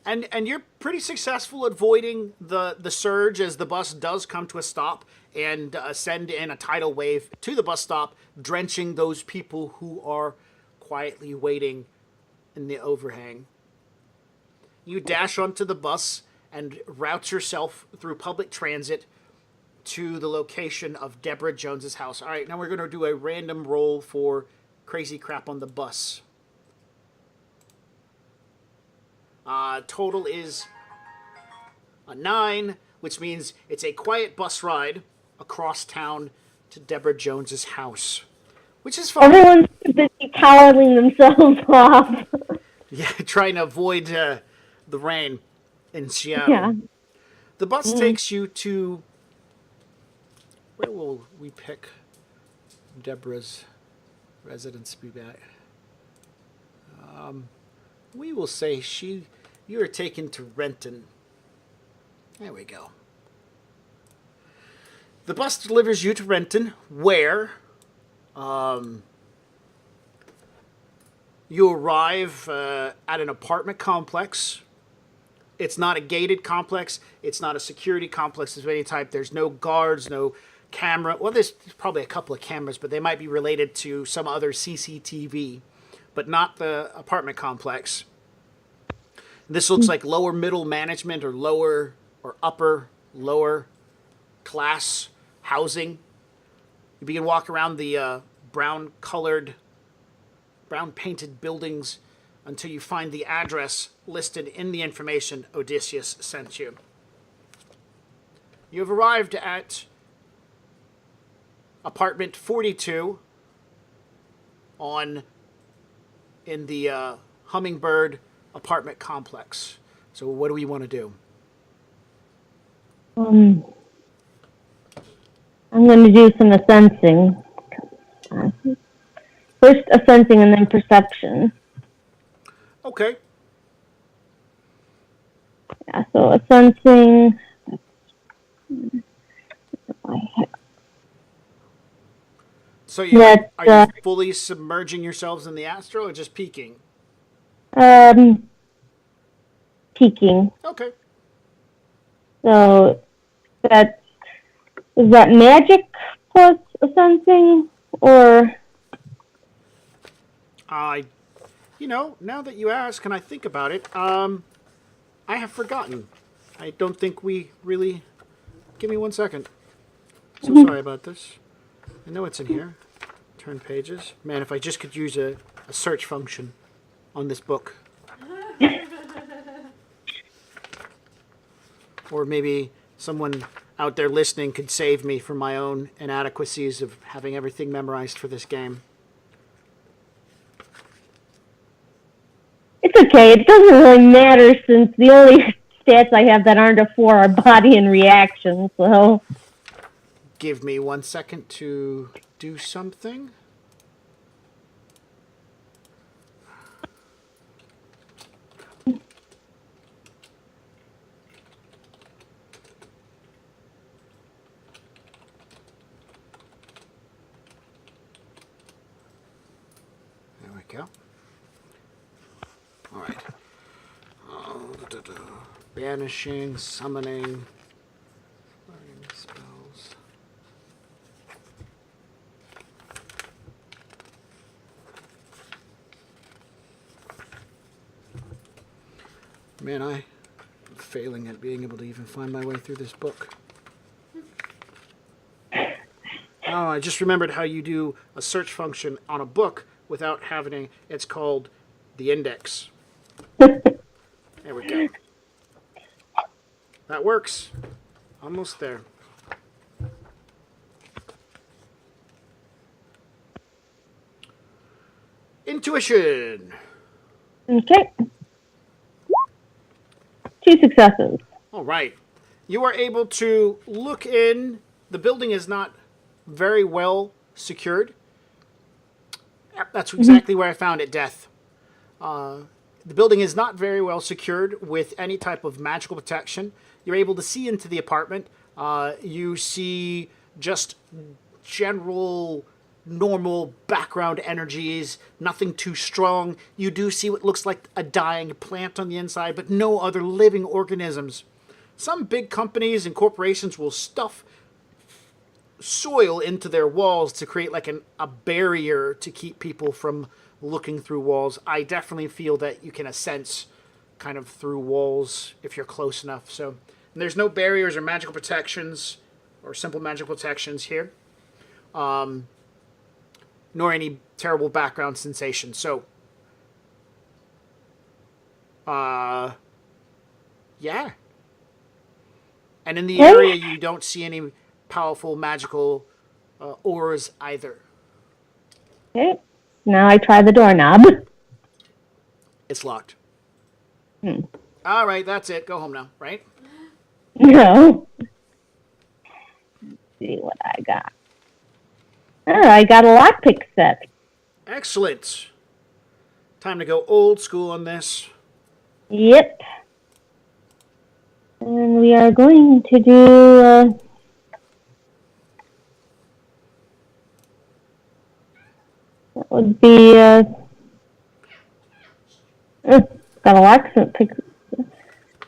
And you're pretty successful at avoiding the surge as the bus does come to a stop and send in a tidal wave to the bus stop, drenching those people who are quietly waiting in the overhang. You dash onto the bus and routes yourself through public transit to the location of Deborah Jones's house. All right, now we're going to do a random roll for crazy crap on the bus. Total is a 9, which means it's a quiet bus ride across town to Deborah Jones's house, which is fun. Everyone's busy toweling themselves off. Yeah, trying to avoid the rain in Seattle. Yeah. The bus takes you to... Where will we pick Deborah's residence be at? We will say you are taken to Renton. There we go. The bus delivers you to Renton, where you arrive at an apartment complex. It's not a gated complex. It's not a security complex of any type. There's no guards, no camera. Well, there's probably a couple of cameras, but they might be related to some other CCTV, but not the apartment complex. This looks like lower middle management or lower or upper lower class housing. You begin to walk around the brown painted buildings until you find the address listed in the information Odysseus sent you. You have arrived at apartment 42 in the Hummingbird apartment complex. So what do we want to do? I'm going to do some sensing. First sensing and then perception. Okay. Yeah, so sensing. So are you fully submerging yourselves in the astral or just peeking? Peeking. Okay. So is that magic plus sensing or? Now that you ask and I think about it, I have forgotten. I don't think we really... Give me 1 second. So sorry about this. I know it's in here. Turn pages. Man, if I just could use a search function on this book. Or maybe someone out there listening could save me from my own inadequacies of having everything memorized for this game. It's okay. It doesn't really matter since the only stats I have that aren't a 4 are body and reaction. So Give me 1 second to do something. There we go. All right. Banishing, summoning, learning spells. Man, I'm failing at being able to even find my way through this book. Oh, I just remembered how you do a search function on a book without having it's called the index. There we go. That works. Almost there. Intuition. okay. 2 successes. All right. You are able to look in. The building is not very well secured. Yep, that's exactly where I found it, Death. The building is not very well secured with any type of magical protection. You're able to see into the apartment. You see just general, normal background energies, nothing too strong. You do see what looks like a dying plant on the inside, but no other living organisms. Some big companies and corporations will stuff soil into their walls to create like a barrier to keep people from looking through walls. I definitely feel that you can sense kind of through walls if you're close enough. So and there's no barriers or magical protections or simple magical protections here, nor any terrible background sensations. So, yeah. And in the area, you don't see any powerful magical auras either. Okay. Now I try the doorknob. It's locked. All right, that's it. Go home now, right? No. Let's see what I got. Oh, I got a lockpick set. Excellent. Time to go old school on this. Yep. And we are going to do... that would be... got a lockpick.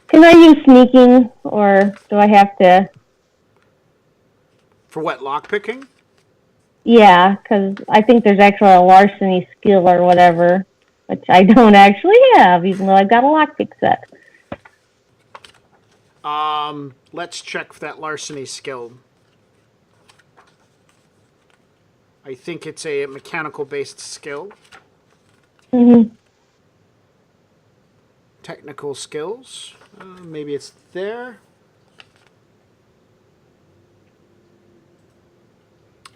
Can I use sneaking, or do I have to... For what, lockpicking? Yeah, because I think there's actually a larceny skill or whatever, which I don't actually have, even though I've got a lockpick set. Let's check for that larceny skill. I think it's a mechanical-based skill. Mm-hmm. Technical skills. Maybe it's there.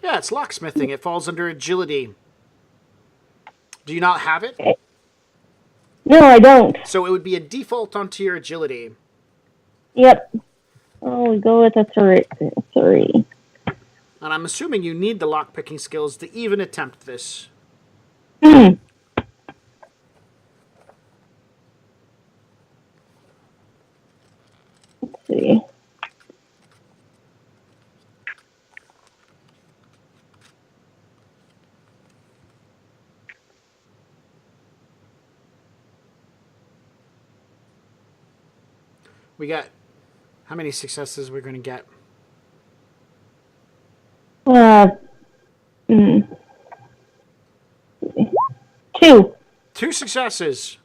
Yeah, it's locksmithing. It falls under agility. Do you not have it? No, I don't. So it would be a default onto your agility. Yep. Oh, we go with a three. And I'm assuming you need the lockpicking skills to even attempt this. Hmm. Let's see. We got how many successes we're going to get? Two. 2 successes.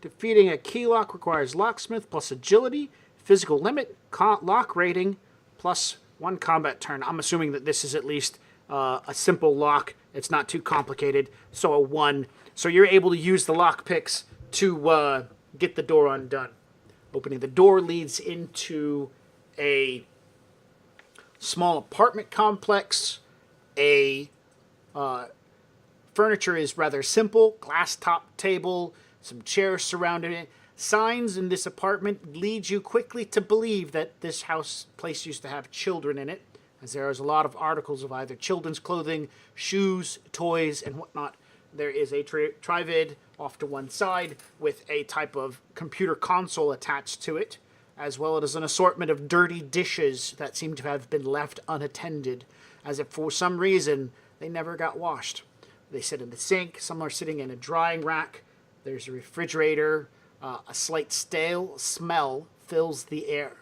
Defeating a key lock requires locksmith plus agility, physical limit, lock rating, plus 1 combat turn. I'm assuming that this is at least a simple lock. It's not too complicated. So a 1. So you're able to use the lock picks to get the door undone. Opening the door leads into a small apartment complex. Furniture is rather simple. Glass top table, some chairs surrounding it. Signs in this apartment lead you quickly to believe that this place used to have children in it, as there is a lot of articles of either children's clothing, shoes, toys, and whatnot. There is a trivid off to one side with a type of computer console attached to it, as well as an assortment of dirty dishes that seem to have been left unattended, as if for some reason they never got washed. They sit in the sink, some are sitting in a drying rack, there's a refrigerator, a slight stale smell fills the air.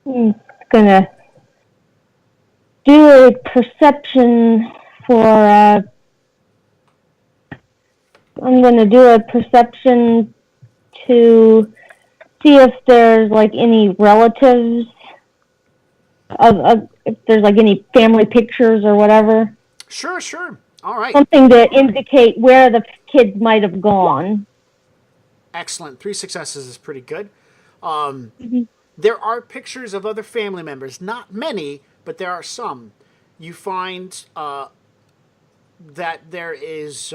Gonna do a perception for, I'm gonna do a perception to see if there's like any relatives of if there's like any family pictures or whatever. Sure. All right. Something to indicate where the kids might have gone. Excellent. 3 successes is pretty good. There are pictures of other family members. Not many, but there are some. You find that there is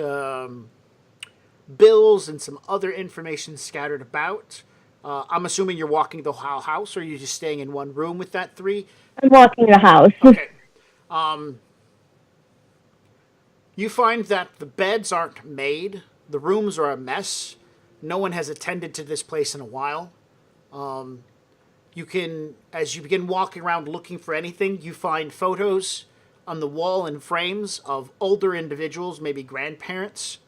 bills and some other information scattered about. I'm assuming you're walking the whole house, or are you just staying in one room with that 3? I'm walking the house. Okay. You find that the beds aren't made. The rooms are a mess. No one has attended to this place in a while. You can, as you begin walking around looking for anything, you find photos on the wall and frames of older individuals, maybe grandparents,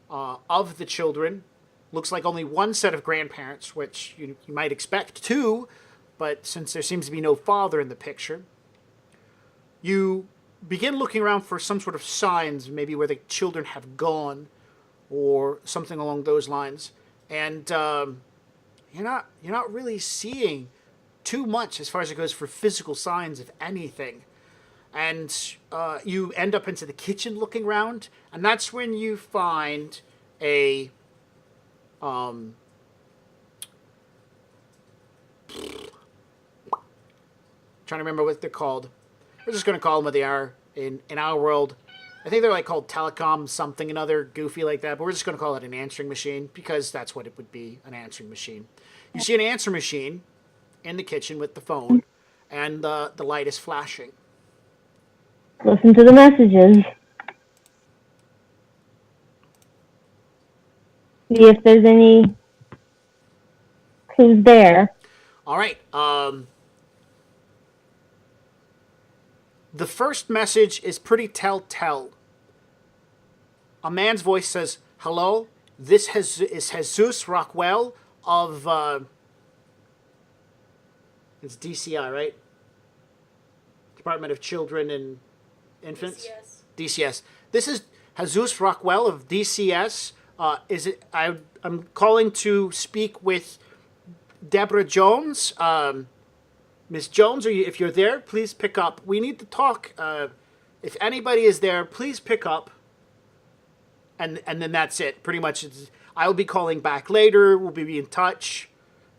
of the children. Looks like only 1 set of grandparents, which you might expect 2, but since there seems to be no father in the picture, you begin looking around for some sort of signs, maybe where the children have gone, or something along those lines. And you're not really seeing too much as far as it goes for physical signs of anything. And you end up into the kitchen looking around, and that's when you find a trying to remember what they're called. We're just going to call them what they are in our world. I think they're like called telecom something another, goofy like that, but we're just going to call it an answering machine because that's what it would be, an answering machine. You see an answer machine in the kitchen with the phone, and the light is flashing. Listen to the messages. See if there's any clues there. All right. The first message is pretty telltale. A man's voice says, "Hello, this is Jesus Rockwell of it's DCI, right? Department of Children and Infants. DCS. This is Jesus Rockwell of DCS. I'm calling to speak with Deborah Jones. Miss Jones, if you're there, please pick up. We need to talk. If anybody is there, please pick up. And then that's it. Pretty much, I'll be calling back later. We'll be in touch.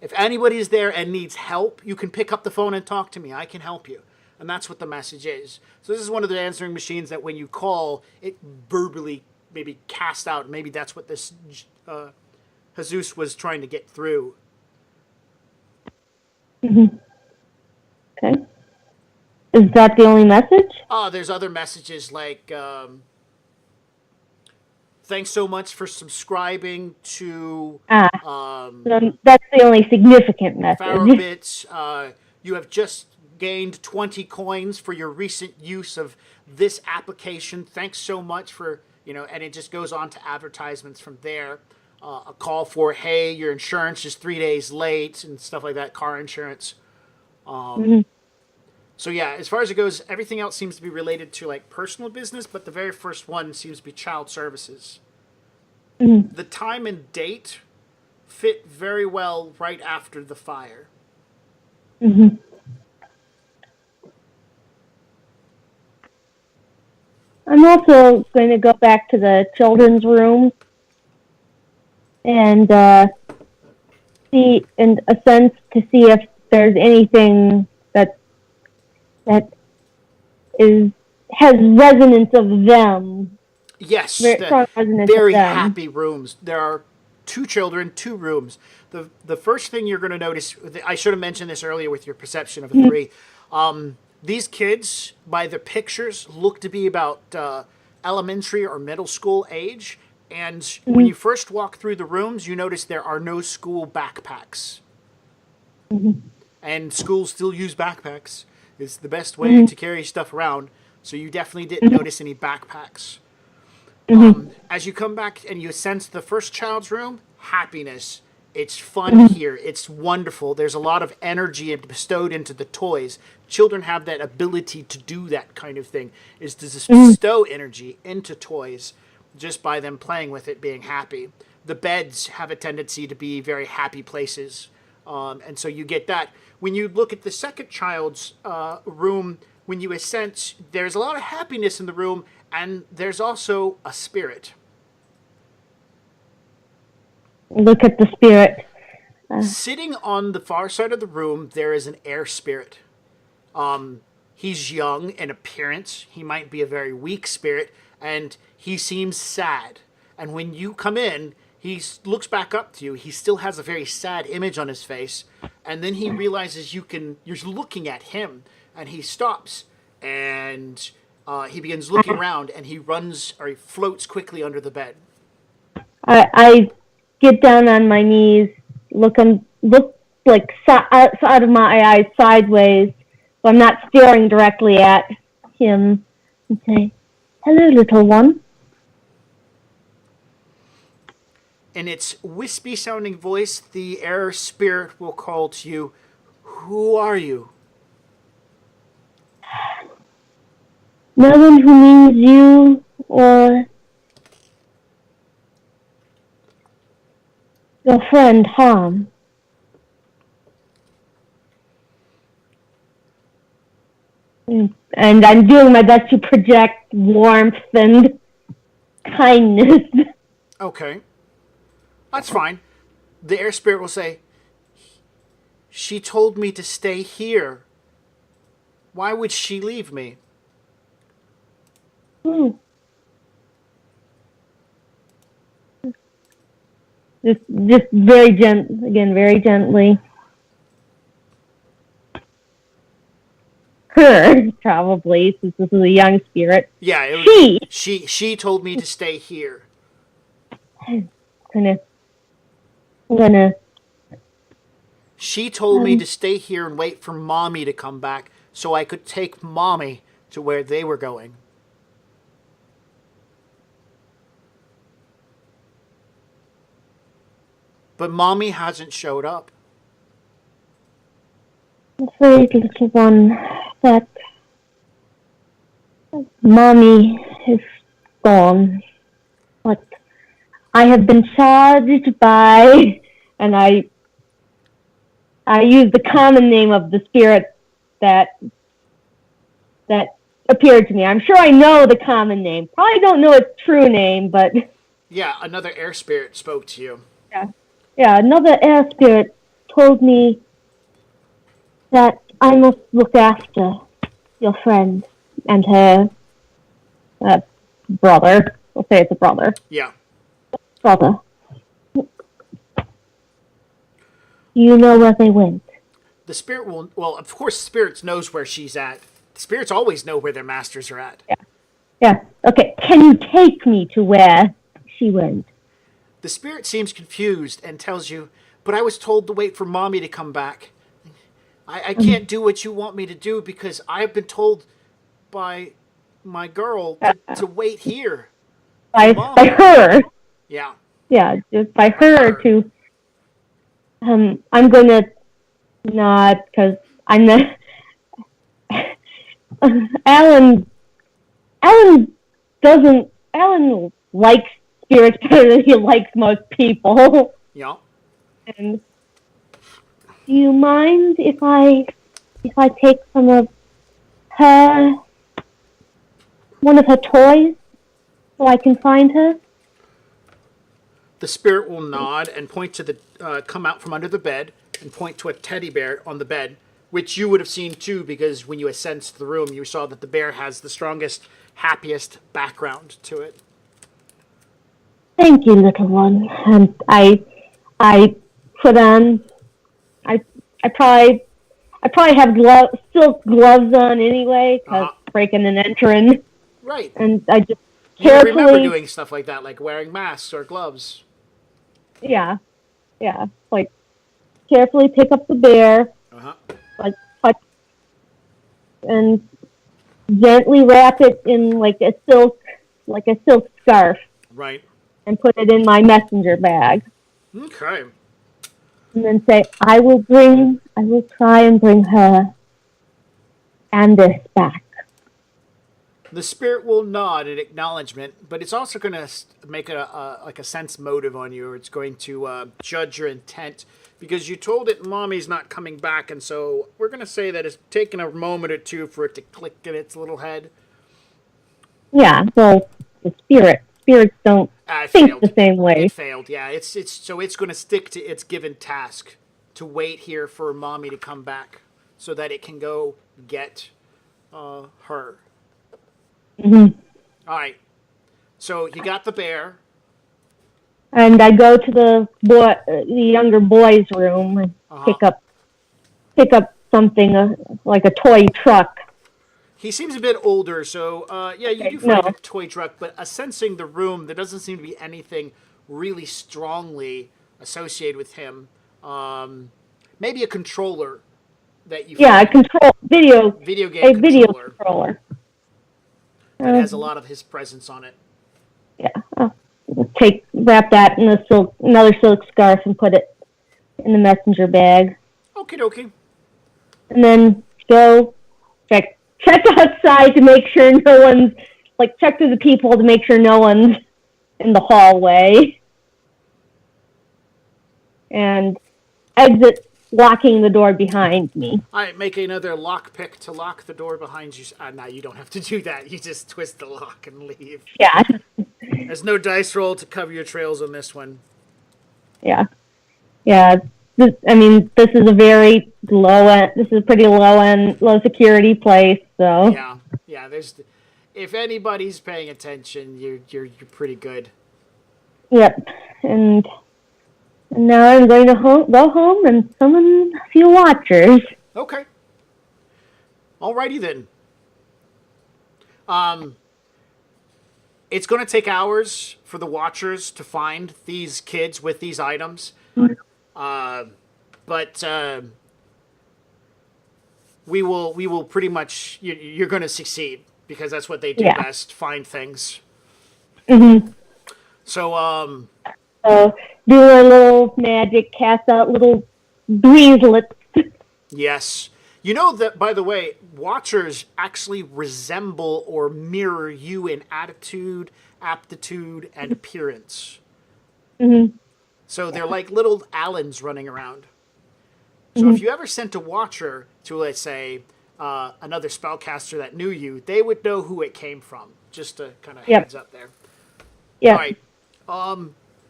If anybody is there and needs help, you can pick up the phone and talk to me. I can help you. And that's what the message is. So this is one of the answering machines that when you call, it verbally maybe cast out. Maybe that's what this Jesus was trying to get through. Mm-hmm. Okay. Is that the only message? Oh, there's other messages like, thanks so much for subscribing to... that's the only significant message. Farrowbits, you have just gained 20 coins for your recent use of this application. Thanks so much for, and it just goes on to advertisements from there. A call for, hey, your insurance is 3 days late and stuff like that, car insurance. So yeah, as far as it goes, everything else seems to be related to like personal business, but the very first one seems to be child services. The time and date fit very well right after the fire. I'm also going to go back to the children's room and see, in a sense, to see if there's anything that has resonance of them. Yes, very happy rooms. There are 2 children, 2 rooms. The first thing you're going to notice, I should have mentioned this earlier with your perception of 3. These kids, by the pictures, look to be about elementary or middle school age. And when you first walk through the rooms, you notice there are no school backpacks. And schools still use backpacks. It's the best way to carry stuff around. So you definitely didn't notice any backpacks. As you come back and you sense the first child's room, happiness. It's fun here. It's wonderful. There's a lot of energy bestowed into the toys. Children have that ability to do that kind of thing, is to just bestow energy into toys just by them playing with it, being happy. The beds have a tendency to be very happy places. And so you get that. When you look at the second child's room, when you sense there's a lot of happiness in the room, and there's also a spirit. Look at the spirit. Sitting on the far side of the room, there is an air spirit. He's young in appearance. He might be a very weak spirit, and he seems sad. And when you come in, he looks back up to you. He still has a very sad image on his face, and then he realizes you're looking at him, and he stops, and he begins looking around, and he floats quickly under the bed. I get down on my knees, look like out of my eyes sideways, so I'm not staring directly at him, and say, "Hello, little one." In its wispy-sounding voice, the air spirit will call to you, "Who are you?" No one who means you or your friend harm. And I'm doing my best to project warmth and kindness. Okay. That's fine. The air spirit will say, she told me to stay here. Why would she leave me? Just very very gently. Her, probably, since this is a young spirit. Yeah, she told me to stay here. I'm gonna. She told me to stay here and wait for Mommy to come back so I could take Mommy to where they were going. But Mommy hasn't showed up. I'm afraid, little one, that Mommy is gone. But I have been charged by, and I use the common name of the spirit that appeared to me. I'm sure I know the common name. Probably don't know its true name, but Yeah, another air spirit spoke to you. yeah, another air spirit told me that I must look after your friend and her brother. We'll say it's a brother. Yeah. Brother. You know where they went. The spirit will... Well, of course, spirits knows where she's at. The spirits always know where their masters are at. Yeah. Okay. Can you take me to where she went? The spirit seems confused and tells you, but I was told to wait for Mommy to come back. I can't do what you want me to do because I've been told by my girl to wait here. By her. Yeah. Yeah, just by her to. I'm gonna nod because I'm the. Alan likes spirits better than he likes most people. Yeah. And do you mind if I take one of her toys so I can find her? The spirit will nod and point to the come out from under the bed and point to a teddy bear on the bed, which you would have seen too because when you ascended to the room, you saw that the bear has the strongest, happiest background to it. Thank you, little one. And I put on. I probably have silk gloves on anyway because breaking and entering. Right. And I just you carefully remember doing stuff like that, like wearing masks or gloves. Yeah. Like carefully pick up the bear. Like touch and gently wrap it in like a silk scarf. Right. And put it in my messenger bag. Okay. And then say, I will try and bring her and this back. The spirit will nod in acknowledgement, but it's also going to make a sense motive on you, or it's going to judge your intent, because you told it Mommy's not coming back, and so we're going to say that it's taken a moment or two for it to click in its little head. Yeah, well, the spirits don't think the same way. It failed, yeah. So it's going to stick to its given task to wait here for Mommy to come back so that it can go get her. Mm-hmm. All right. So you got the bear. And I go to the younger boy's room and pick up something like a toy truck. He seems a bit older, so you do find a toy truck, but sensing the room, there doesn't seem to be anything really strongly associated with him. Maybe a controller that you a video game controller that has a lot of his presence on it. Yeah, wrap that in another silk scarf and put it in the messenger bag. Okie dokie. And then go check outside to make sure no one's, like, check through the people to make sure no one's in the hallway. And exit, locking the door behind me. All right, make another lockpick to lock the door behind you. No, you don't have to do that. You just twist the lock and leave. Yeah. There's no dice roll to cover your trails on this one. Yeah. Yeah. This is a very low end. This is a pretty low security place. So yeah. If anybody's paying attention, you're pretty good. Yep. And now I'm going to go home and summon a few watchers. Okay. Alrighty then. It's going to take hours for the watchers to find these kids with these items. But we will pretty much, you're going to succeed because that's what they do best, find things. Mm-hmm. So do a little magic, cast out little breezelets. yes. You know that, by the way, watchers actually resemble or mirror you in attitude, aptitude, and appearance. Mm-hmm. So they're like little Allens running around. So if you ever sent a watcher to, let's say, another spellcaster that knew you, they would know who it came from. Just a kind of heads up there. Yeah. All right.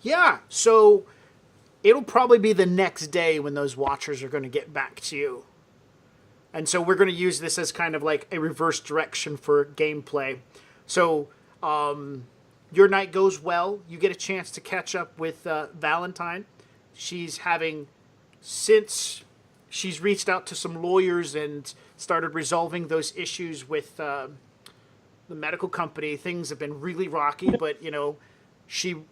Yeah, so it'll probably be the next day when those watchers are going to get back to you. And so we're going to use this as kind of like a reverse direction for gameplay. So your night goes well. You get a chance to catch up with Valentine. Since she's reached out to some lawyers and started resolving those issues with the medical company, things have been really rocky, but,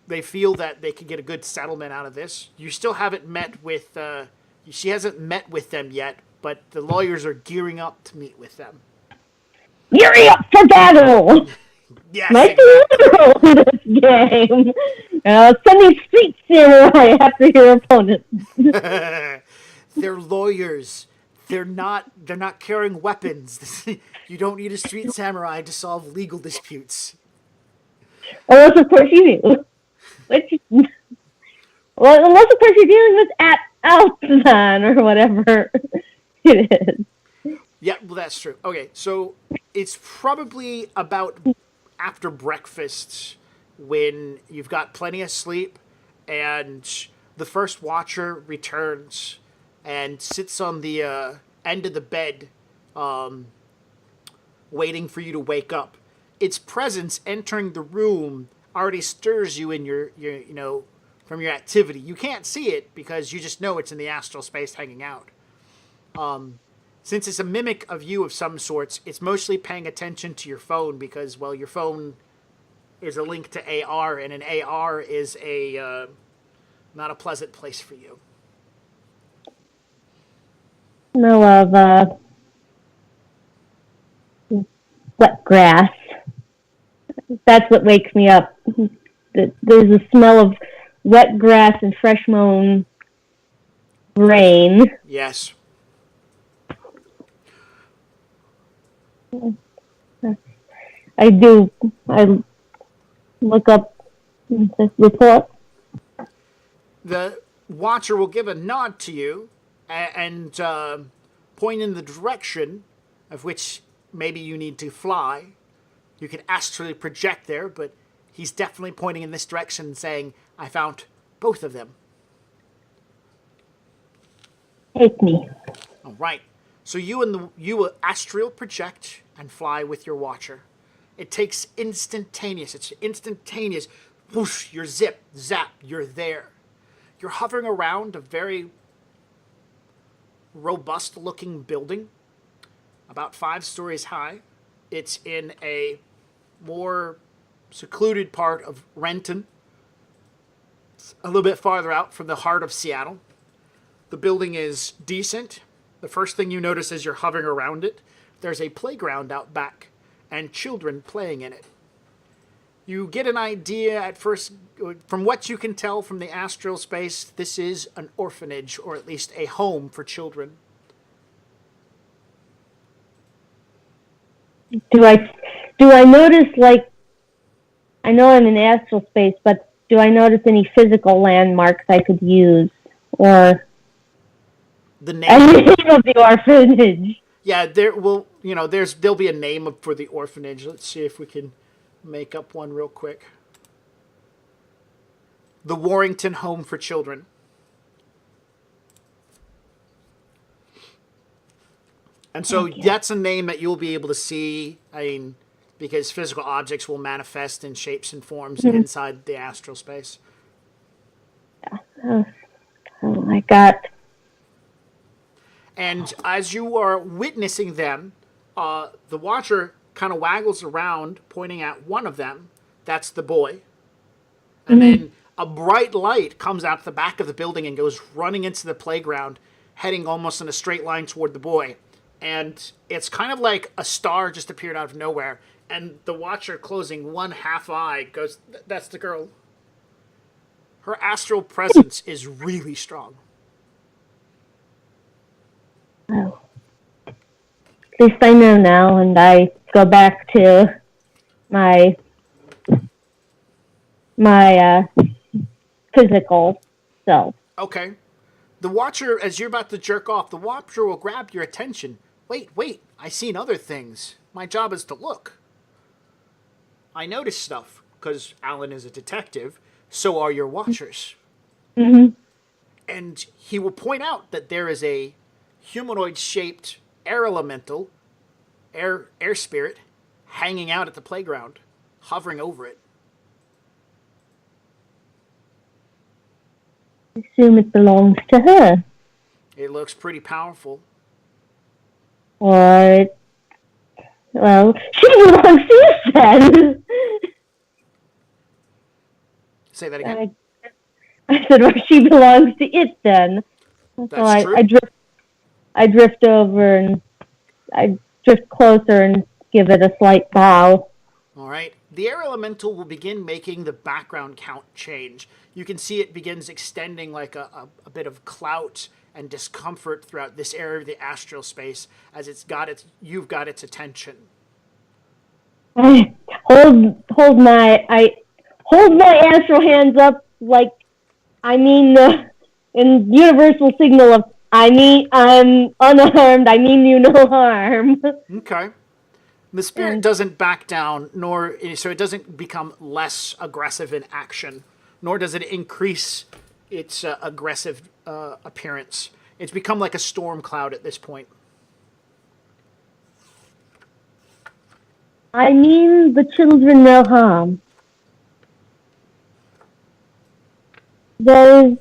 they feel that they could get a good settlement out of this. You still haven't met with, she hasn't met with them yet, but the lawyers are gearing up to meet with them. Gearing up for battle! Yes, Might be literal in this game. Sending street samurai after your opponent. They're lawyers. They're not carrying weapons. You don't need a street samurai to solve legal disputes. Unless, of course, you do. Unless, of course, you're dealing with Alzan or whatever it is. Yeah, well, that's true. Okay, so it's probably about after breakfast when you've got plenty of sleep and the first watcher returns and sits on the end of the bed waiting for you to wake up. Its presence entering the room already stirs you in your from your activity. You can't see it because you just know it's in the astral space hanging out. Since it's a mimic of you of some sorts, it's mostly paying attention to your phone because, well, your phone is a link to AR, and an AR is not a pleasant place for you. Smell of wet grass. That's what wakes me up. There's a smell of wet grass and fresh mown rain. Yes. I do. I look up this report. The watcher will give a nod to you and point in the direction of which maybe you need to fly. You can astrally project there, but he's definitely pointing in this direction and saying, I found both of them. Take me. All right. So you will astral project and fly with your watcher. It takes instantaneous. It's instantaneous. Whoosh, you're zip, zap, you're there. You're hovering around a very robust looking building, about 5 stories high. It's in a more secluded part of Renton. It's a little bit farther out from the heart of Seattle. The building is decent. The first thing you notice as you're hovering around it, there's a playground out back and children playing in it. You get an idea at first, from what you can tell from the astral space, this is an orphanage, or at least a home for children. do I notice, like, I know I'm in astral space, but do I notice any physical landmarks I could use? Or The a name. name of the orphanage? Yeah, there'll be a name for the orphanage. Let's see if we can make up one real quick. The Warrington Home for Children. And so that's a name that you'll be able to see. I mean, because physical objects will manifest in shapes and forms inside the astral space. Oh my God. And as you are witnessing them, the Watcher kind of waggles around, pointing at one of them. That's the boy. And then a bright light comes out the back of the building and goes running into the playground, heading almost in a straight line toward the boy. And it's kind of like a star just appeared out of nowhere. And the Watcher, closing one half eye, goes, "That's the girl." Her astral presence is really strong. Oh. At least I know now, and I go back to my physical self. Okay. The Watcher, as you're about to jerk off, the Watcher will grab your attention. Wait, I've seen other things. My job is to look. I notice stuff, because Alan is a detective. So are your Watchers. Mm-hmm. And he will point out that there is a humanoid-shaped air elemental, air spirit, hanging out at the playground, hovering over it. I assume it belongs to her. It looks pretty powerful. Or, well, she belongs to you then. Say that again. I said, well, she belongs to it then. That's true. I drift over and I drift closer and give it a slight bow. All right. The air elemental will begin making the background count change. You can see it begins extending like a bit of clout and discomfort throughout this area of the astral space as you've got its attention. I hold my astral hands up like in universal signal of I'm unarmed. I mean you no harm. Okay. The spirit doesn't back down, so it doesn't become less aggressive in action, nor does it increase its aggressive appearance. It's become like a storm cloud at this point. I mean the children no harm. There's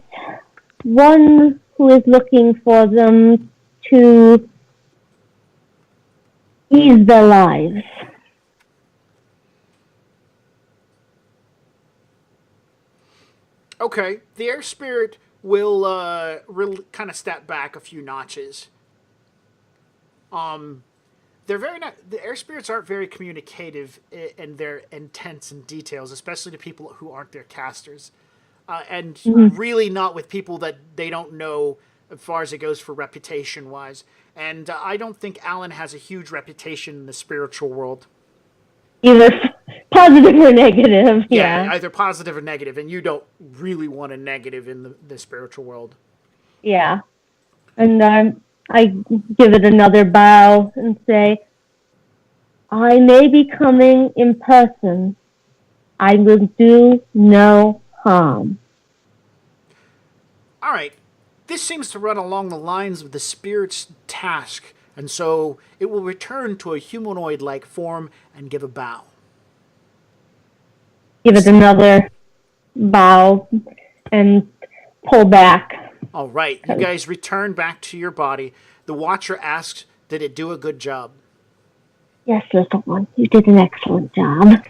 one who is looking for them to ease their lives. Okay, the air spirit will kind of step back a few notches. They're the air spirits aren't very communicative in their intents and details, especially to people who aren't their casters, and really not with people that they don't know as far as it goes for reputation wise. And I don't think Alan has a huge reputation in the spiritual world. Either positive or negative. Yeah. Either positive or negative, and you don't really want a negative in the spiritual world. Yeah. And I give it another bow and say, I may be coming in person. I will do no harm. All right. This seems to run along the lines of the spirit's task, and so it will return to a humanoid-like form and give a bow. Give it another bow and pull back. All right. You guys return back to your body. The Watcher asks, did it do a good job? Yes, little one. You did an excellent job.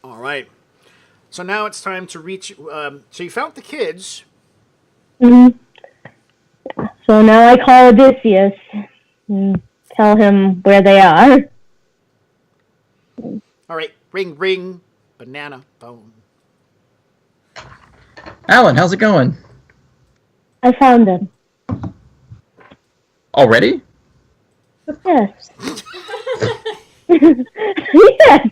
All right. So now it's time to reach... so you found the kids. Mm-hmm. So now I call Odysseus and tell him where they are. All right. Ring, ring. Banana bone. Alan, how's it going? I found them. Already? Yes. Yes.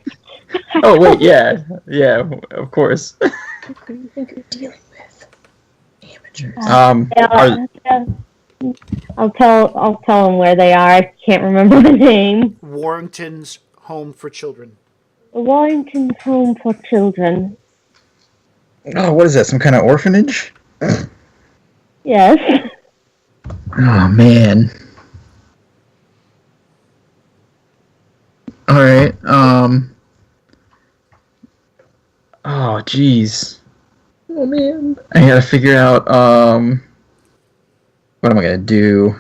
Oh wait, yeah, of course. Who do you think you're dealing with? Amateurs. Yeah, I'll tell them where they are. I can't remember the name. Warrington's Home for Children. The Warrington Home for Children. Oh, what is that? Some kind of orphanage? Yes. Oh man. All right. Oh jeez. Oh man. I gotta figure out. What am I gonna do?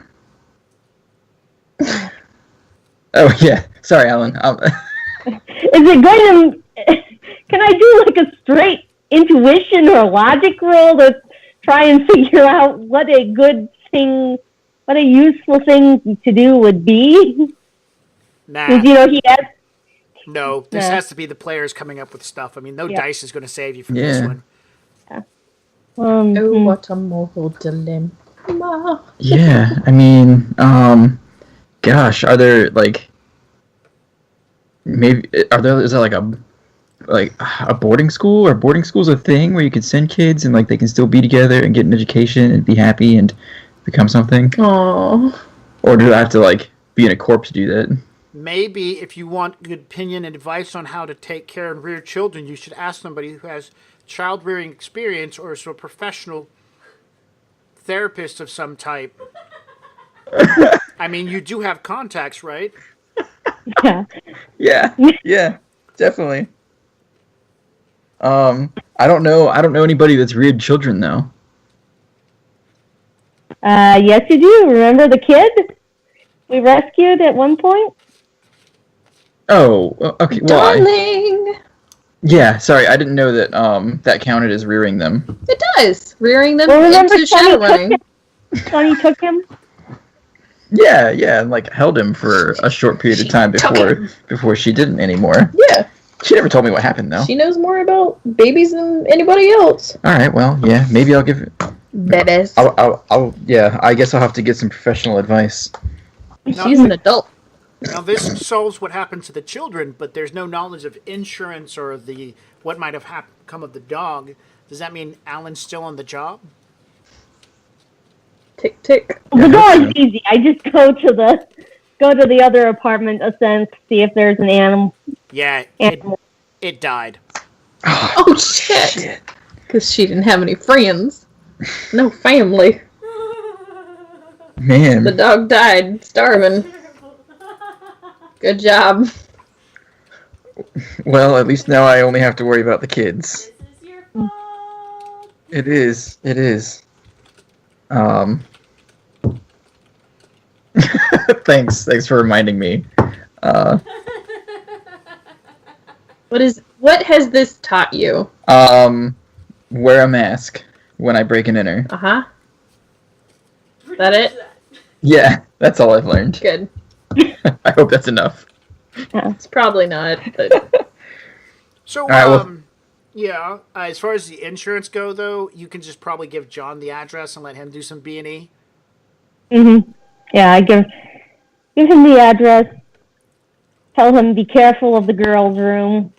Oh yeah. Sorry, Alan. Is it going to? Can I do like a straight intuition or logic roll to try and figure out what a good thing, what a useful thing to do would be? Nah. Because he has. No, this Nah. has to be the players coming up with stuff. I mean, no Yeah. dice is going to save you from this Yeah. one. Oh, what a moral dilemma. Yeah. I mean, gosh, are there like maybe is there like a boarding school, or boarding school's a thing where you can send kids and like they can still be together and get an education and be happy and become something? Aww. Or do I have to like be in a corp to do that? Maybe if you want good opinion and advice on how to take care and rear children, you should ask somebody who has child rearing experience or is a professional therapist of some type. I mean, you do have contacts, right? Yeah. Yeah, definitely. I don't know anybody that's reared children though. Yes, you do. Remember the kid we rescued at one point? Oh, okay. Well, Darling! yeah. Sorry, I didn't know that that counted as rearing them. It does. Rearing them Well, remember into Shadowrunning. Sonny took him. Yeah, and like held him for a short period of time before she didn't anymore. Yeah. She never told me what happened though. She knows more about babies than anybody else. All right, well, yeah, maybe I'll give it. Babies. Yeah, I guess I'll have to get some professional advice. She's an adult. Now, this solves what happened to the children, but there's no knowledge of insurance or what might have come of the dog. Does that mean Alan's still on the job? Tick tick. The dog's easy. I just go to the other apartment, see if there's an animal. Yeah, Animal. it died. Oh shit! Because she didn't have any friends. No family. Man. The dog died, starving. Good job. Well, at least now I only have to worry about the kids. This is your fault. It is. Thanks for reminding me. What has this taught you? Wear a mask when I break and enter. Uh-huh. That it? Yeah, that's all I've learned. Good. I hope that's enough. It's probably not, but So, right, well- yeah, as far as the insurance go, though, you can just probably give John the address and let him do some B&E. Mm-hmm. Yeah, I give him the address. Tell him be careful of the girls' room.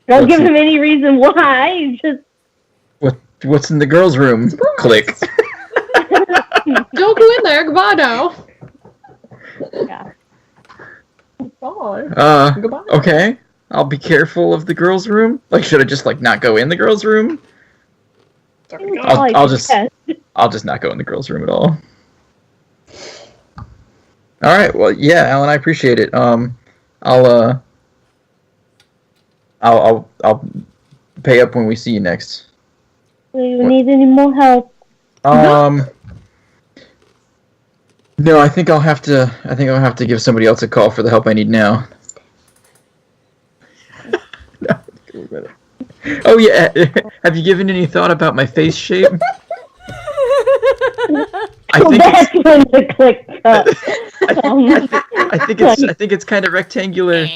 Don't give him any reason why. Just What's in the girls' room? Click. don't go in there. Goodbye now. yeah. Bye. Goodbye. Okay. I'll be careful of the girls' room. Like, should I just like not go in the girls' room? I'll just not go in the girls' room at all. All right. Well, yeah, Alan, I appreciate it. I'll pay up when we see you next. Do you need any more help? No, I think I'll have to give somebody else a call for the help I need now. Oh yeah, have you given any thought about my face shape? That's when the click I think it's kind of rectangular.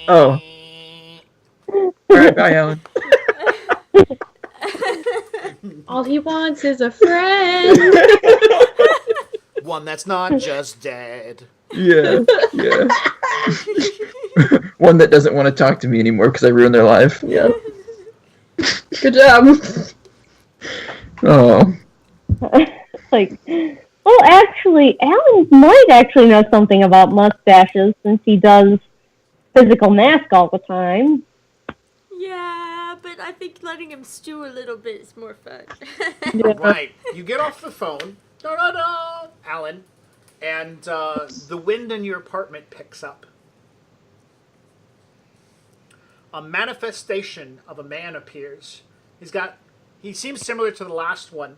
Oh. All right, bye, Alan. All he wants is a friend. One that's not just dead. Yeah, yeah. One that doesn't want to talk to me anymore because I ruined their life. Yeah. Good job. Oh. Like, well, actually, Alan might actually know something about mustaches since he does physical mask all the time. Yeah, but I think letting him stew a little bit is more fun. Right. You get off the phone. Da-da-da, Alan. And the wind in your apartment picks up. A manifestation of a man appears. He seems similar to the last one.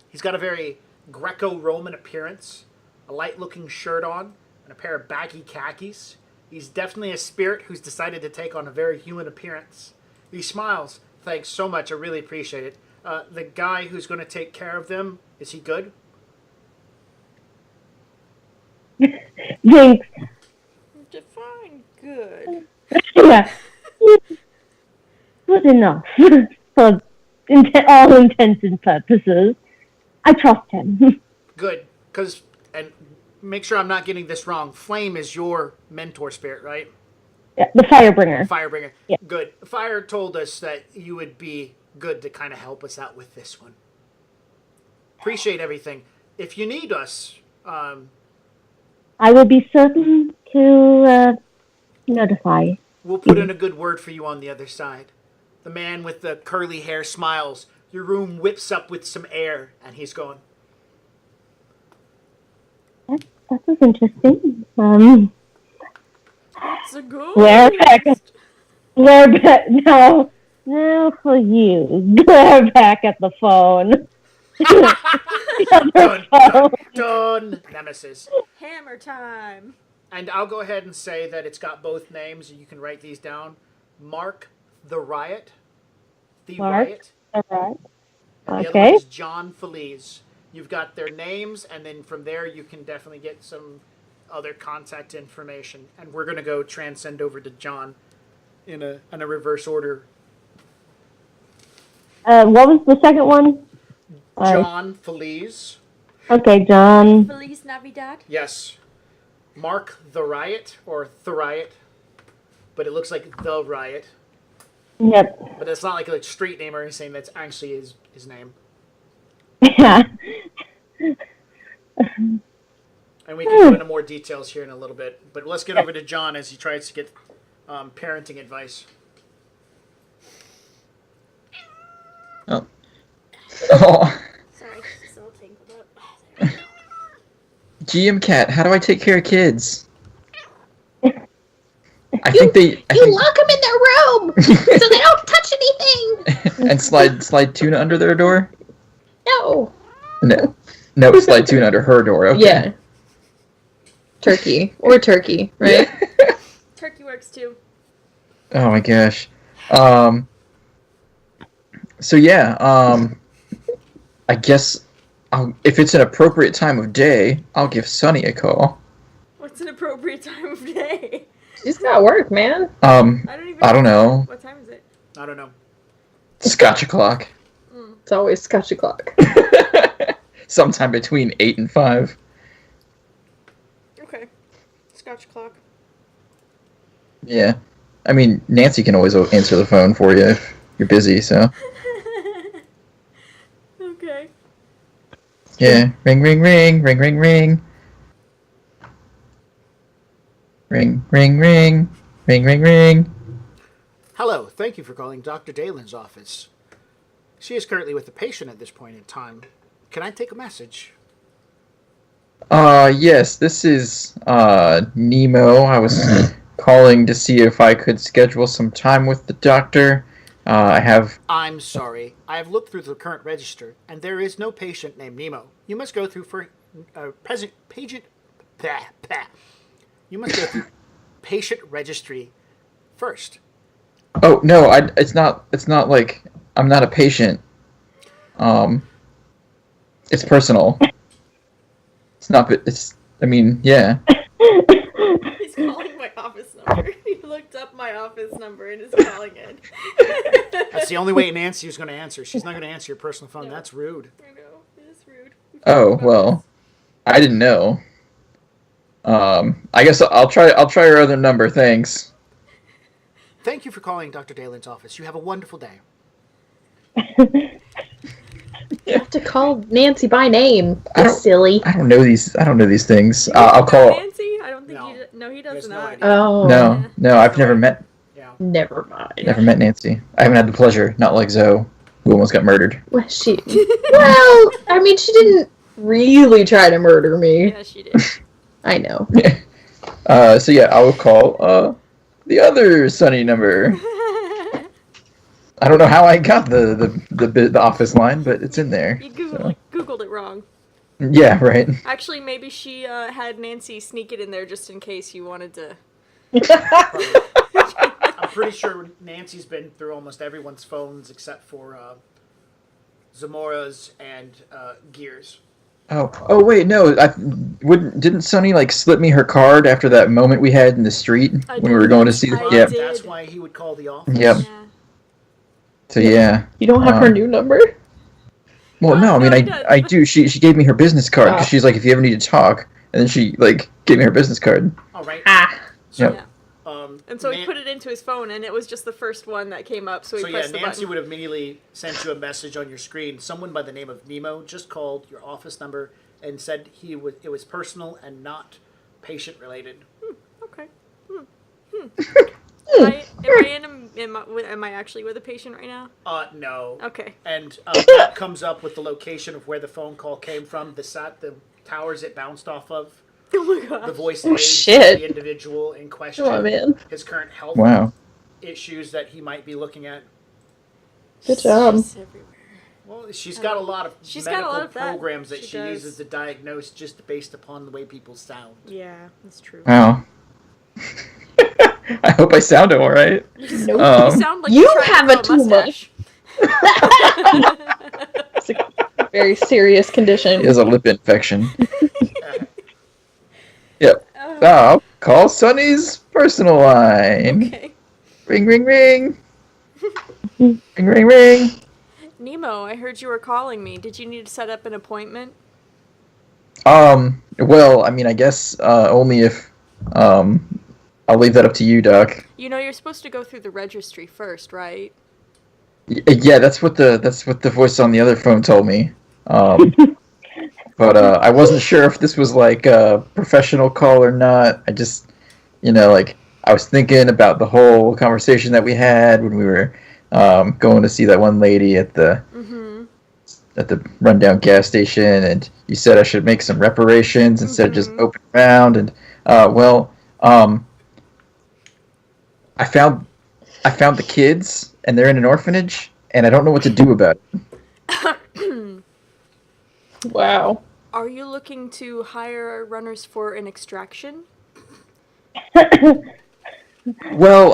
He's got a very Greco-Roman appearance, a light-looking shirt on, and a pair of baggy khakis. He's definitely a spirit who's decided to take on a very human appearance. He smiles. Thanks so much. I really appreciate it. The guy who's going to take care of them, is he good? Thanks. Define good. Yeah. Good enough for all intents and purposes. I trust him. Good. And make sure I'm not getting this wrong. Flame is your mentor spirit, right? Yeah, the Firebringer. Firebringer. Yeah. Good. Fire told us that you would be good to kind of help us out with this one. Appreciate everything. If you need us, I will be certain to notify. we'll put in a good word for you on the other side. The man with the curly hair smiles. Your room whips up with some air, and he's going, That was interesting. It's a good. We're back now for you. We're back at the phone. done. Nemesis. Hammer time. And I'll go ahead and say that it's got both names, and you can write these down. Mark the Riot. The Mark? Riot. All right. And the other Okay. one is John Feliz. You've got their names, and then from there you can definitely get some other contact information. And we're going to go transcend over to John in a reverse order. What was the second one? John Feliz. Okay, John. Feliz Navidad. Yes. Mark the Riot, or The Riot. But it looks like The Riot. Yep. But it's not like a street name or anything. That's actually his name. Yeah. And we can go into more details here in a little bit. But let's get over to John as he tries to get parenting advice. Oh. Oh. Sorry, it's all tangled up. There we go. GM Cat, how do I take care of kids? I think lock them in their room so they don't touch anything. and slide tuna under their door? No. No, slide tuna under her door. Okay. Yeah. Turkey right? Turkey works too. Oh my gosh. So yeah, I guess if it's an appropriate time of day, I'll give Sunny a call. What's an appropriate time of day? She's got work, man. I don't know. What time is it? I don't know. Scotch o'clock. It's always Scotch o'clock. Sometime between 8 and 5. Okay. Scotch clock. Yeah. I mean, Nancy can always answer the phone for you if you're busy, so. Okay. Yeah. Ring, ring, ring. Ring, ring, ring. Ring, ring, ring. Ring, ring, ring. Hello, thank you for calling Dr. Dalen's office. She is currently with a patient at this point in time. Can I take a message? Yes, this is, Nemo. I was calling to see if I could schedule some time with the doctor. I'm sorry. I have looked through the current register, and there is no patient named Nemo. You must go through You must go through patient registry first. Oh, no, it's not like, I'm not a patient. It's personal. Yeah. He's calling my office number. He looked up my office number and is calling it. That's the only way Nancy is going to answer. She's not going to answer your personal phone. No. That's rude. I know, it is rude. Oh, well, I didn't know. I guess I'll try your other number, thanks. Thank you for calling Dr. Dalen's office. You have a wonderful day. You have to call Nancy by name. I That's don't- silly. I don't know these things. You I'll know call. Nancy? I don't think No. he He does has no not. idea. Oh. No, I've never met Yeah. Never mind. never met Nancy. I haven't had the pleasure, not like Zoe, who almost got murdered. Well, well, I mean, she didn't really try to murder me. Yeah, she did. I know. So yeah, I will call the other Sunny number. I don't know how I got the office line, but it's in there. You So. Googled it wrong. Yeah, right. Actually, maybe she had Nancy sneak it in there just in case you wanted to. I'm pretty sure Nancy's been through almost everyone's phones except for Zamora's and Gears. Oh wait, no. Didn't Sunny like slip me her card after that moment we had in the street I when we were did. going to see the? I Yep. did. That's why he would call the office. Yep. Yeah. So yeah. You don't have her new number? Well, no, I mean, No, he does. I do. She gave me her business card because Oh. she's like, if you ever need to talk, and then she like gave me her business card. All right. Ah. So, Yep. And so he put it into his phone, and it was just the first one that came up. So he So yeah, pressed the Nancy button. would have immediately sent you a message on your screen. Someone by the name of Nemo just called your office number and said it was personal and not patient related. Okay. Am I actually with a patient right now? No. Okay. And that comes up with the location of where the phone call came from, the towers it bounced off of, Oh my god. the voice Oh, aids shit. of the individual in question, Come on, man. his current health Wow. issues that he might be looking at. Good job. She's everywhere. Well, she's got a lot of She's got a medical lot of that. programs that She she does. uses to diagnose just based upon the way people sound. Yeah, that's true. Wow. I hope I sound all right. Nope. Um, You sound like You you're trying have to a grow tumor. mustache. It's a very serious condition. He has a lip infection. Yep. Oh, I'll call Sunny's personal line. okay. Ring, ring, ring. Ring, ring, ring. Nemo, I heard you were calling me. Did you need to set up an appointment? Well, I mean, I guess only if I'll leave that up to you, Doc. You know you're supposed to go through the registry first, right? Yeah, that's what the voice on the other phone told me. But I wasn't sure if this was like a professional call or not. I just, like I was thinking about the whole conversation that we had when we were going to see that one lady at the rundown gas station, and you said I should make some reparations instead of just open around. And I found the kids, and they're in an orphanage, and I don't know what to do about it. Wow. Are you looking to hire runners for an extraction? Well,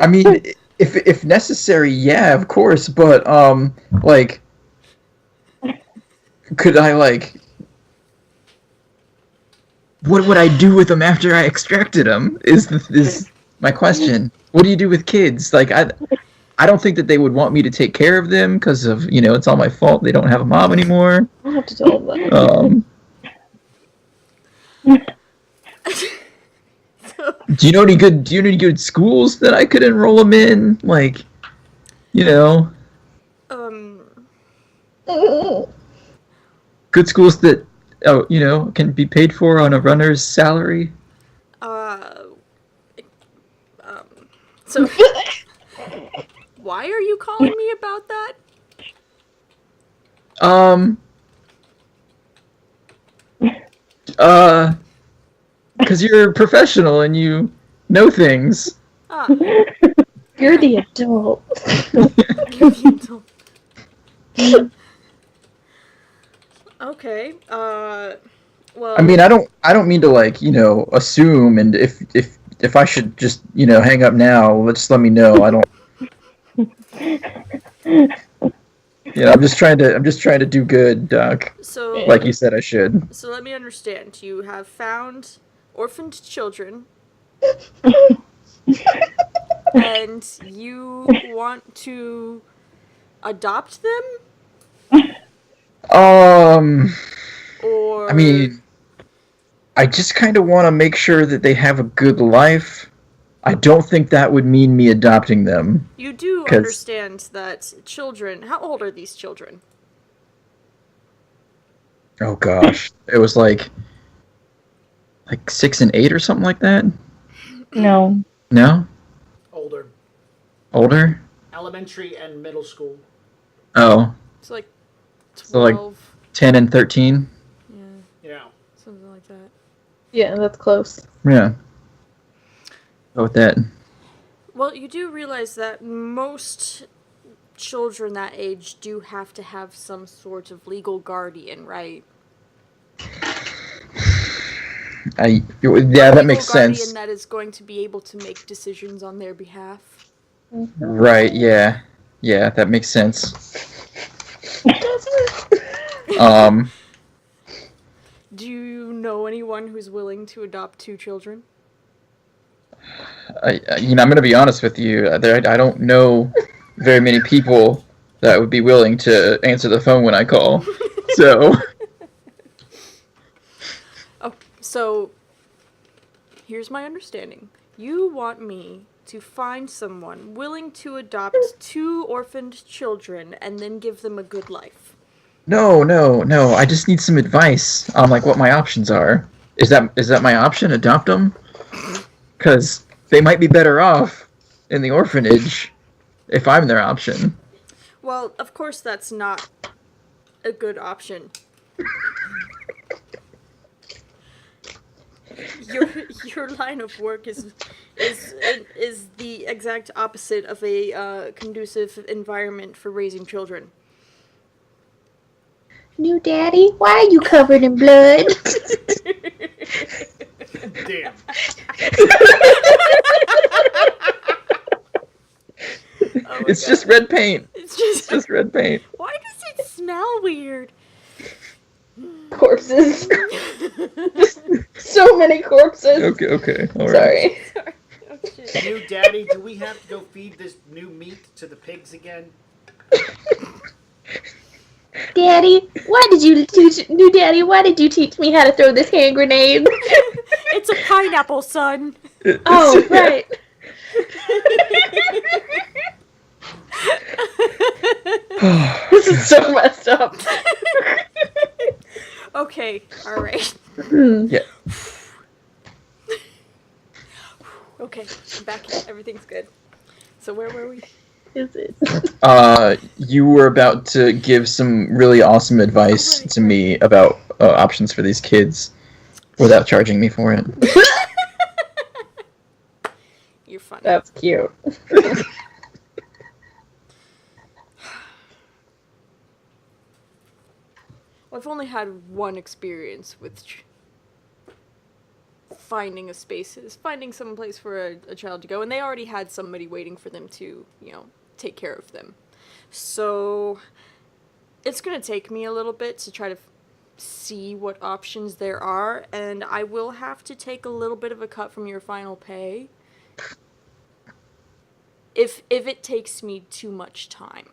I mean, if necessary, yeah, of course. But like, could I what would I do with them after I extracted them? Is my question. What do you do with kids? Like, I don't think that they would want me to take care of them because of it's all my fault. They don't have a mom anymore. I'll have to tell them that. Do you know any good schools that I could enroll them in? Like, good schools that can be paid for on a runner's salary. So why are you calling me about that? Because you're a professional and you know things. Ah, You're the adult. okay. Well. I mean, I don't mean to assume, and if I should just hang up now, just let me know. I don't. I'm just trying to do good, Doc. So. Like you said I should. So let me understand. You have found orphaned children. and you want to adopt them? Or I mean, I just kind of want to make sure that they have a good life. I don't think that would mean me adopting them. you do 'Cause- understand that children. How old are these children? Oh gosh, it was like 6 and 8 or something like that. No. No, Older. older. Elementary and middle school. Oh, It's like 12. So, like, 10 and 13. Yeah, Yeah. something like that. Yeah, that's close. Yeah. Go with that. Well, you do realize that most children that age do have to have some sort of legal guardian, right? Yeah, that Legal makes guardian sense. that is going to be able to make decisions on their behalf. Right? Yeah. Yeah, that makes sense. Do you know anyone who's willing to adopt 2 children? I'm gonna be honest with you. I don't know very many people that would be willing to answer the phone when I call. So. Oh, so here's my understanding. You want me to find someone willing to adopt 2 orphaned children and then give them a good life. No. I just need some advice on like what my options are. Is that my option? Adopt them? Because they might be better off in the orphanage if I'm their option. Well, of course that's not a good option. Your line of work is the exact opposite of a conducive environment for raising children. New daddy, why are you covered in blood? Damn. Oh my It's God. just red paint. It's It's just red paint. Why does it smell weird? Corpses. So many corpses. Okay. All right. Sorry. Sorry. Oh, shit. New daddy, do we have to go feed this new meat to the pigs again? Daddy, why did you teach new daddy? Why did you teach me how to throw this hand grenade? It's a pineapple, son. Oh, right. This is so messed up. Okay, alright. Yeah. Okay, I'm back. Everything's good. So where were we? Is it? You were about to give some really awesome advice to me about options for these kids without charging me for it. You're funny. That's cute. Well, I've only had one experience with finding finding some place for a child to go, and they already had somebody waiting for them to, take care of them. So it's gonna take me a little bit to try to see what options there are, and I will have to take a little bit of a cut from your final pay if it takes me too much time.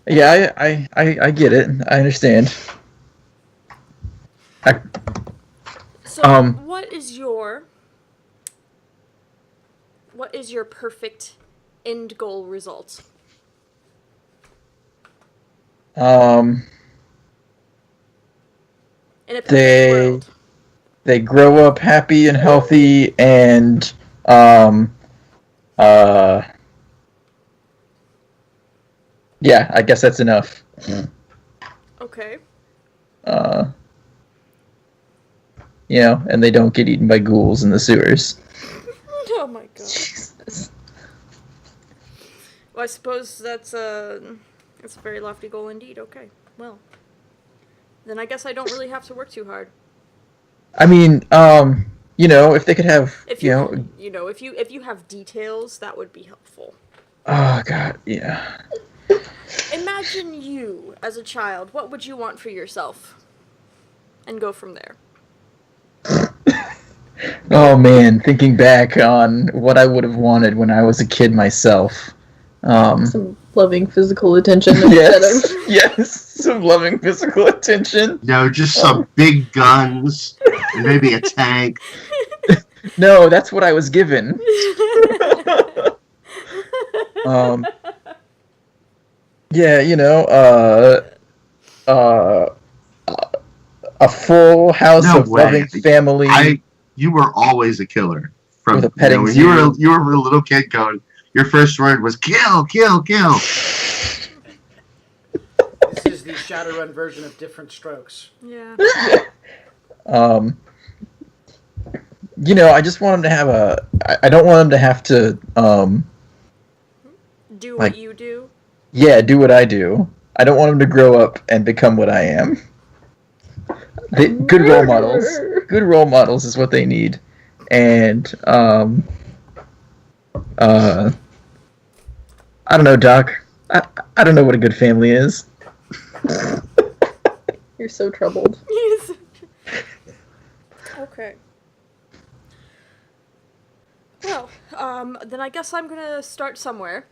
Yeah, I get it. I understand. So, what is your perfect end goal result? Um, In a perfect They- world. they grow up happy and healthy, and yeah, I guess that's enough. Okay. And they don't get eaten by ghouls in the sewers. Oh my god. Jesus. Well, I suppose that's a very lofty goal indeed. Okay. Well, then I guess I don't really have to work too hard. I mean, if they could have, If if you have details, that would be helpful. oh god, yeah. Imagine you as a child. What would you want for yourself? And go from there. Oh man, thinking back on what I would have wanted when I was a kid myself. Some loving physical attention instead Yes, of. yes, some loving physical attention. No, just some big guns and maybe a tank. No, that's what I was given. Um, yeah, a full house No of way. loving family. You were always a killer. From With a petting when zoo. you were a little kid going, your first word was kill, kill, kill. This is the Shadowrun version of Different Strokes. Yeah. I just want him to have I don't want him to have to, Do like- what you do. do what I do. I don't want him to grow up and become what I am. Good role models. Good role models is what they need. And, I don't know, Doc. I don't know what a good family is. You're so troubled. Yes. Okay. Well, then I guess I'm gonna start somewhere,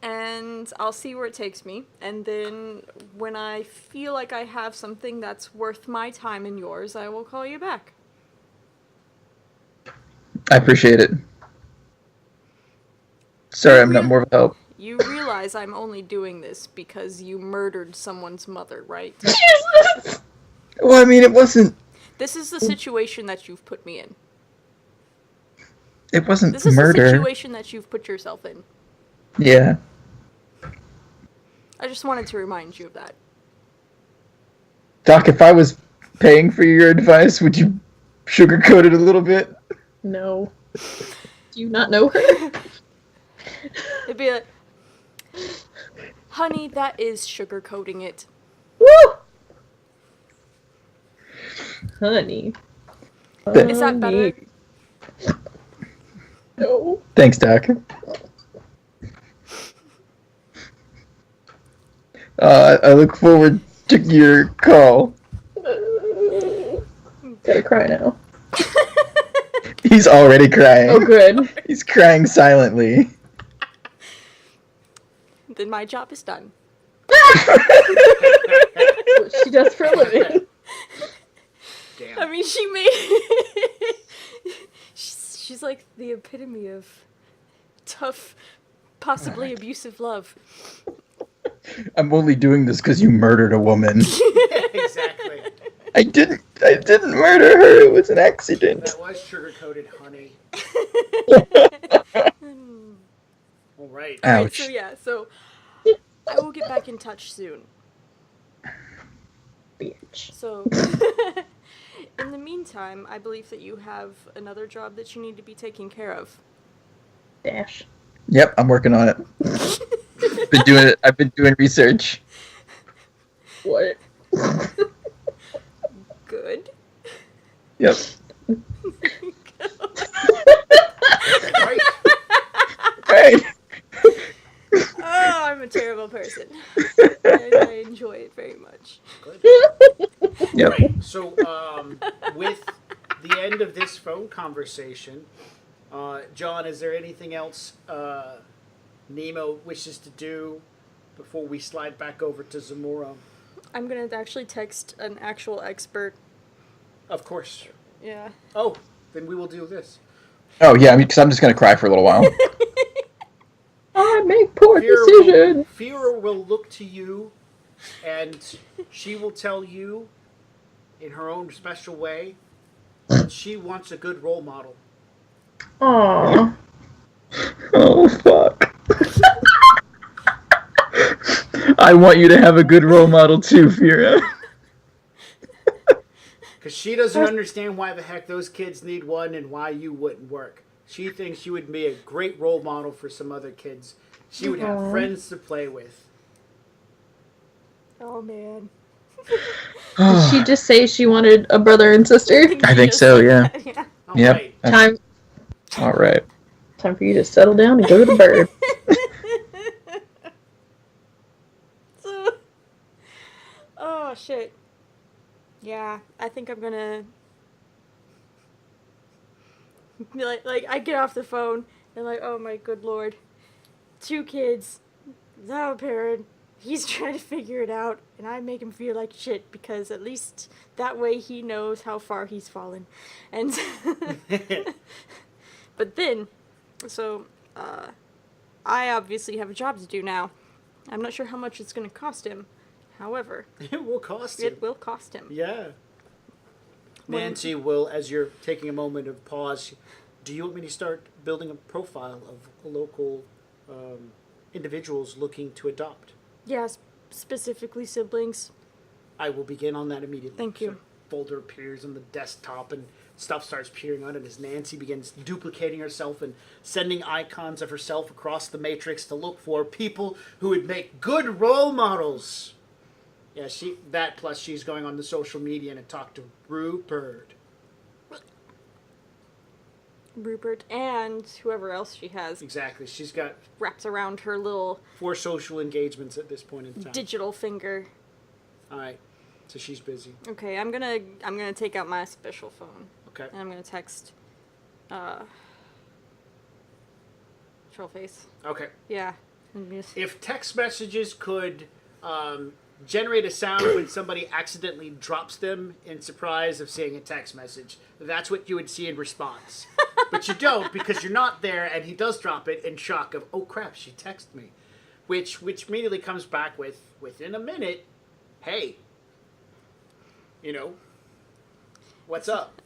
and I'll see where it takes me, and then when I feel like I have something that's worth my time and yours, I will call you back. I appreciate it. Sorry, I'm not more of a help. You realize I'm only doing this because you murdered someone's mother, right? Well, I mean, it wasn't This is the situation that you've put me in. It wasn't This is murder. the situation that you've put yourself in. Yeah. I just wanted to remind you of that. Doc, if I was paying for your advice, would you sugarcoat it a little bit? No. Do you not know her? It'd be like, honey, that is sugarcoating it. Woo! Honey. Is that better? No. Thanks, Doc. I look forward to your call. Gotta cry now. He's already crying. Oh, good. He's crying silently. Then my job is done. What she does for a living. Damn. I mean, she made... she's like the epitome of tough, possibly abusive love. I'm only doing this because you murdered a woman. Exactly. I didn't murder her. It was an accident. That was sugar-coated, honey. All right. Alright, Ouch. so yeah, so I will get back in touch soon. Bitch. So, in the meantime, I believe that you have another job that you need to be taking care of. Dash. Yep, I'm working on it. Been doing it. I've been doing research. What? Good. Yep. Right. Right. Oh, I'm a terrible person. I enjoy it very much. Yep. Right. So, with the end of this phone conversation, John, is there anything else Nemo wishes to do before we slide back over to Zamora? I'm gonna actually text an actual expert. Of course. Yeah. Oh, then we will do this. Oh yeah, I mean, because I'm just gonna cry for a little while. I make poor Fira decisions. will look to you, and she will tell you, in her own special way, that she wants a good role model. Aww. Oh fuck. I want you to have a good role model too, Fira. Because she doesn't understand why the heck those kids need one and why you wouldn't work. She thinks you would be a great role model for some other kids. She would have friends to play with. Oh man. Did she just say she wanted a brother and sister? I think so, yeah. Yeah. All Yep. right. Time All right. time for you to settle down and go to bed. So, oh shit. Yeah, I think I'm gonna. like I get off the phone and like, oh my good lord, 2 kids, without a parent. He's trying to figure it out, and I make him feel like shit because at least that way he knows how far he's fallen. And but then, so I obviously have a job to do now. I'm not sure how much it's going to cost him. However, It will cost you. it will cost him. Yeah. Nancy will, as you're taking a moment of pause, do you want me to start building a profile of local individuals looking to adopt? Yes, specifically siblings. I will begin on that immediately. Thank you. So folder appears on the desktop and stuff starts appearing on it as Nancy begins duplicating herself and sending icons of herself across the matrix to look for people who would make good role models. Yeah, plus she's going on the social media and talk to Rupert. Rupert and whoever else she has Exactly. She's got wraps around her little 4 social engagements at this point in time. digital finger. All right. So she's busy. Okay, I'm gonna take out my special phone Okay. and I'm gonna text Trollface. Okay. Yeah. I'm just- If text messages could generate a sound when somebody accidentally drops them in surprise of seeing a text message, that's what you would see in response. But you don't because you're not there, and he does drop it in shock of, oh crap, she texted me, which immediately comes back with, within a minute, hey, what's up?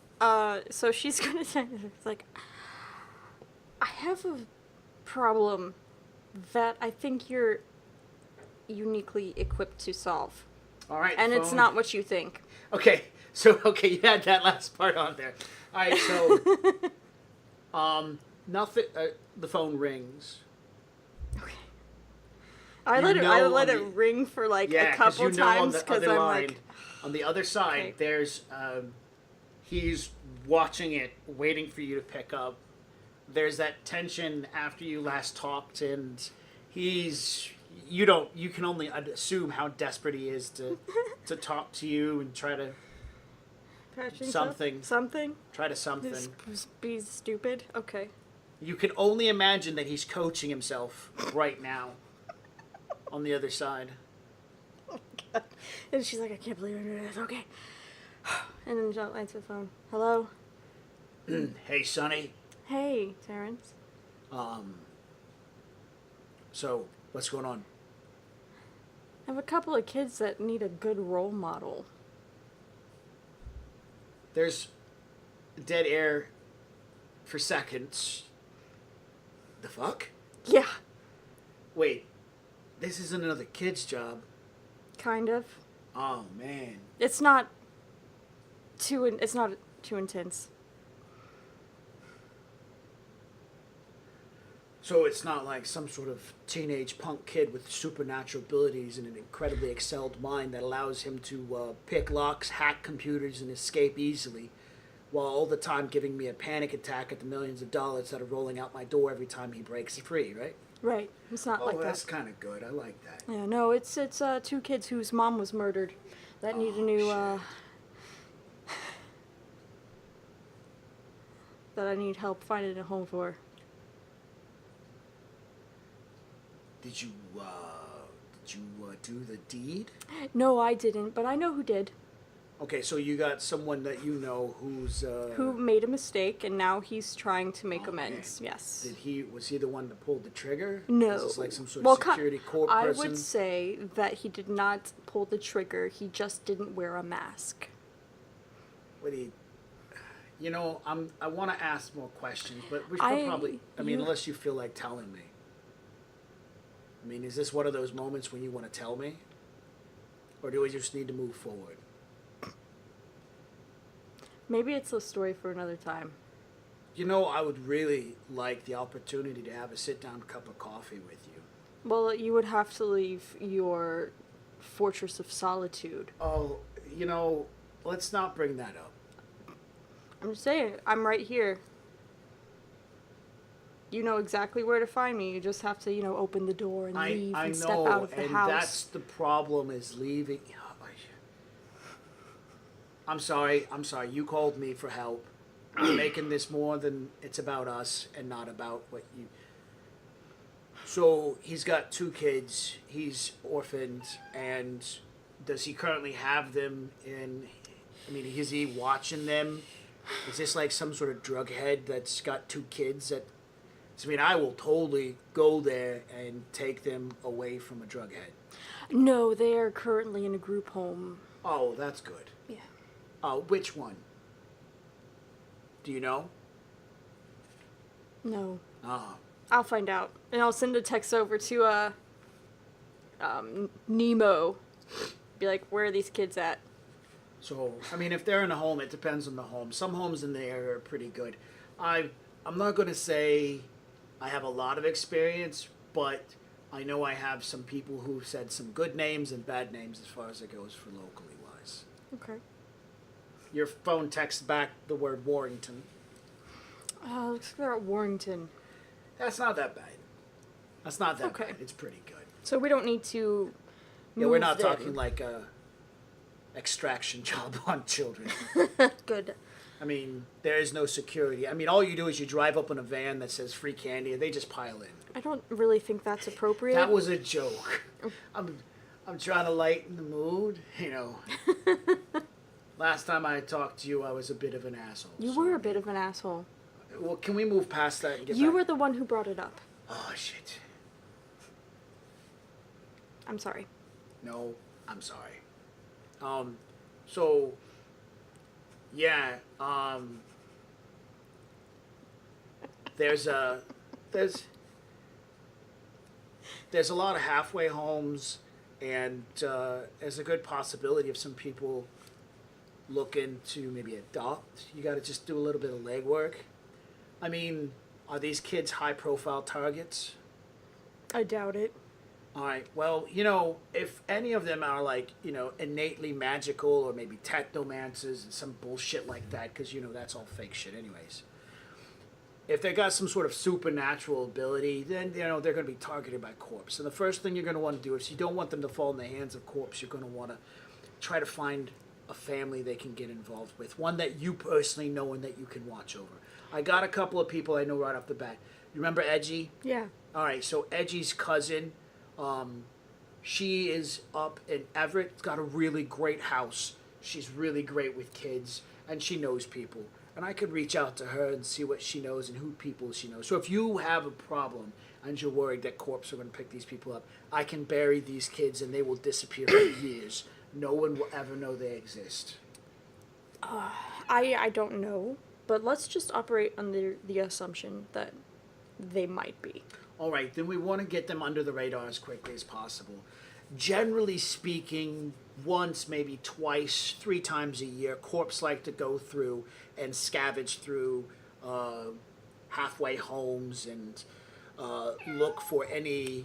So she's gonna say, it's like, I have a problem that I think you're uniquely equipped to solve. All right, And it's phone. not what you think. Okay, you had that last part on there. All right, so, nothing. The phone rings. I You let it know on ring for like Yeah, a couple you know on times the because other I'm line, like, on the other side, Okay. there's he's watching it, waiting for you to pick up. There's that tension after you last talked, and you can only assume how desperate he is to talk to you and try to patching something. something. try to something. Be stupid. Okay. You can only imagine that he's coaching himself right now on the other side. And she's like, I can't believe I did this. Okay. And then she'll answer the phone. Hello. Hey, Sonny. Hey, Terrence. So what's going on? I have a couple of kids that need a good role model. There's dead air for seconds. The fuck? Yeah, Wait, this isn't another kid's job. kind of. Oh man. It's not too intense. So it's not like some sort of teenage punk kid with supernatural abilities and an incredibly excelled mind that allows him to pick locks, hack computers, and escape easily, while all the time giving me a panic attack at the millions of dollars that are rolling out my door every time he breaks free, right? Right. It's not like that's that. kind of good. I like that. Yeah, no, it's 2 kids whose mom was murdered that need a new that I need help finding a home for. Did you do the deed? No, I didn't, but I know who did. Okay, so you got someone that you know who's Who made a mistake and now he's trying to make Oh, amends. man. Yes. was he the one that pulled the trigger? No. Is this like some sort Well, of security corps I person? would say that he did not pull the trigger. He just didn't wear a mask. What do you? I want to ask more questions, but we should I- probably. you- Unless you feel like telling me. Is this one of those moments when you want to tell me, or do we just need to move forward? Maybe it's a story for another time. I would really like the opportunity to have a sit-down cup of coffee with you. Well, you would have to leave your fortress of solitude. Oh, let's not bring that up. I'm just saying, I'm right here. You know exactly where to find me. You just have to, open the door and leave I and know, step out of the and house. that's the problem is leaving. I'm sorry. You called me for help. making this more than it's about us and not about what you. So he's got 2 kids. He's orphaned, and does he currently have them in? I mean, is he watching them? Is this like some sort of drug head that's got 2 kids that? I mean, I will totally go there and take them away from a drug head. No, they are currently in a group home. Oh, that's good. Yeah. Which one? Do you know? No. Oh. I'll find out. And I'll send a text over to, Nemo. Be like, where are these kids at? So, I mean, if they're in a home, it depends on the home. Some homes in the area are pretty good. I'm not going to say I have a lot of experience, but I know I have some people who've said some good names and bad names as far as it goes for locally wise. Okay. Your phone texts back the word Warrington. Looks like they're at Warrington. That's not that bad. That's not that Okay. bad. It's pretty good. So we don't need to Yeah, we're move not them. talking like a extraction job on children. Good. I mean, there is no security. I mean, all you do is you drive up in a van that says free candy, and they just pile in. I don't really think that's appropriate. That was a joke. I'm trying to lighten the mood, you know. Last time I talked to you, I was a bit of an asshole. You so- were a bit of an asshole. Well, can we move past that and get You back? were the one who brought it up. Oh, shit. I'm sorry. No, I'm sorry. So, yeah, there's a lot of halfway homes, and there's a good possibility of some people looking to maybe adopt. You got to just do a little bit of legwork. I mean, are these kids high-profile targets? I doubt it. All right. Well, you know, if any of them are like, you know, innately magical or maybe technomancers and some bullshit like that, because, you know, that's all fake shit anyways. If they got some sort of supernatural ability, then, you know, they're going to be targeted by corpse. And the first thing you're going to want to do, if you don't want them to fall in the hands of corpse, you're going to want to try to find a family they can get involved with. One that you personally know and that you can watch over. I got a couple of people I know right off the bat. You remember Edgy? Yeah. All right, so Edgy's cousin, she is up in Everett, got a really great house. She's really great with kids, and she knows people. And I could reach out to her and see what she knows and who people she knows. So if you have a problem and you're worried that corpse are going to pick these people up, I can bury these kids and they will disappear for years. No one will ever know they exist. I don't know, but let's just operate under the assumption that they might be. All right, then we want to get them under the radar as quickly as possible. Generally speaking, once, maybe twice, 3 times a year, corps like to go through and scavenge through halfway homes and look for any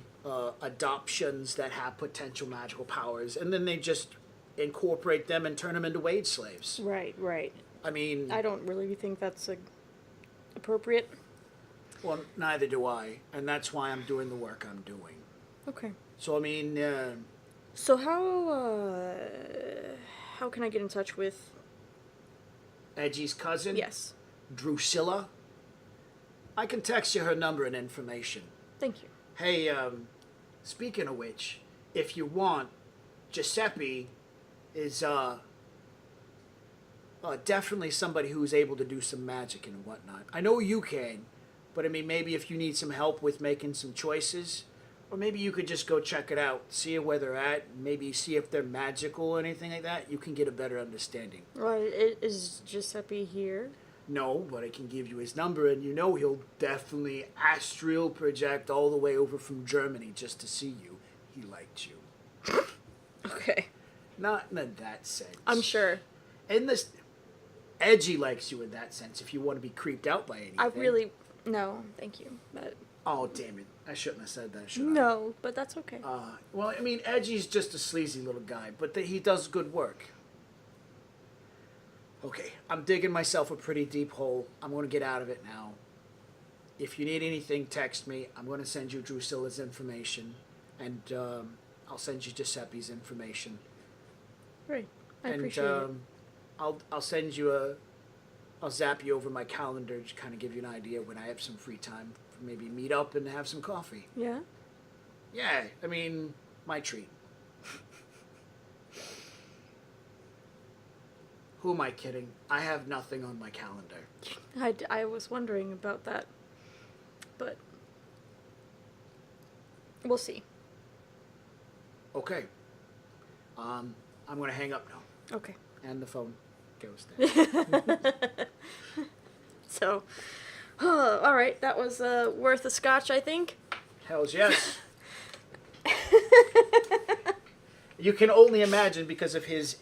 adoptions that have potential magical powers, and then they just incorporate them and turn them into wage slaves. Right, right. I mean, I don't really think that's appropriate. well, neither do I, and that's why I'm doing the work I'm doing. Okay. So, I mean, So how can I get in touch with? Edgy's cousin? Yes. Drusilla? I can text you her number and information. Thank you. Hey, speaking of which, if you want, Giuseppe is, definitely somebody who's able to do some magic and whatnot. I know you can, but I mean, maybe if you need some help with making some choices, or maybe you could just go check it out, see where they're at, maybe see if they're magical or anything like that. You can get a better understanding. Well, is Giuseppe here? No, but I can give you his number, and you know he'll definitely astral project all the way over from Germany just to see you. He liked you. Okay. Not in that sense. I'm sure. In this, Edgy likes you in that sense. If you want to be creeped out by anything. I really no, thank you. But Oh damn it! I shouldn't have said that. Should no, but that's okay. I? Well, I mean, Edgy's just a sleazy little guy, but he does good work. Okay, I'm digging myself a pretty deep hole. I'm going to get out of it now. If you need anything, text me. I'm going to send you Drusilla's information, and I'll send you Giuseppe's information. Great. I And appreciate it. I'll send you I'll zap you over my calendar to kind of give you an idea when I have some free time. Maybe meet up and have some coffee. Yeah. Yeah, I mean, my treat. Who am I kidding? I have nothing on my calendar. I was wondering about that, but we'll see. Okay. I'm gonna hang up now. Okay. And the phone goes there. So, all right, that was worth a scotch, I think. Hells yes. You can only imagine because of his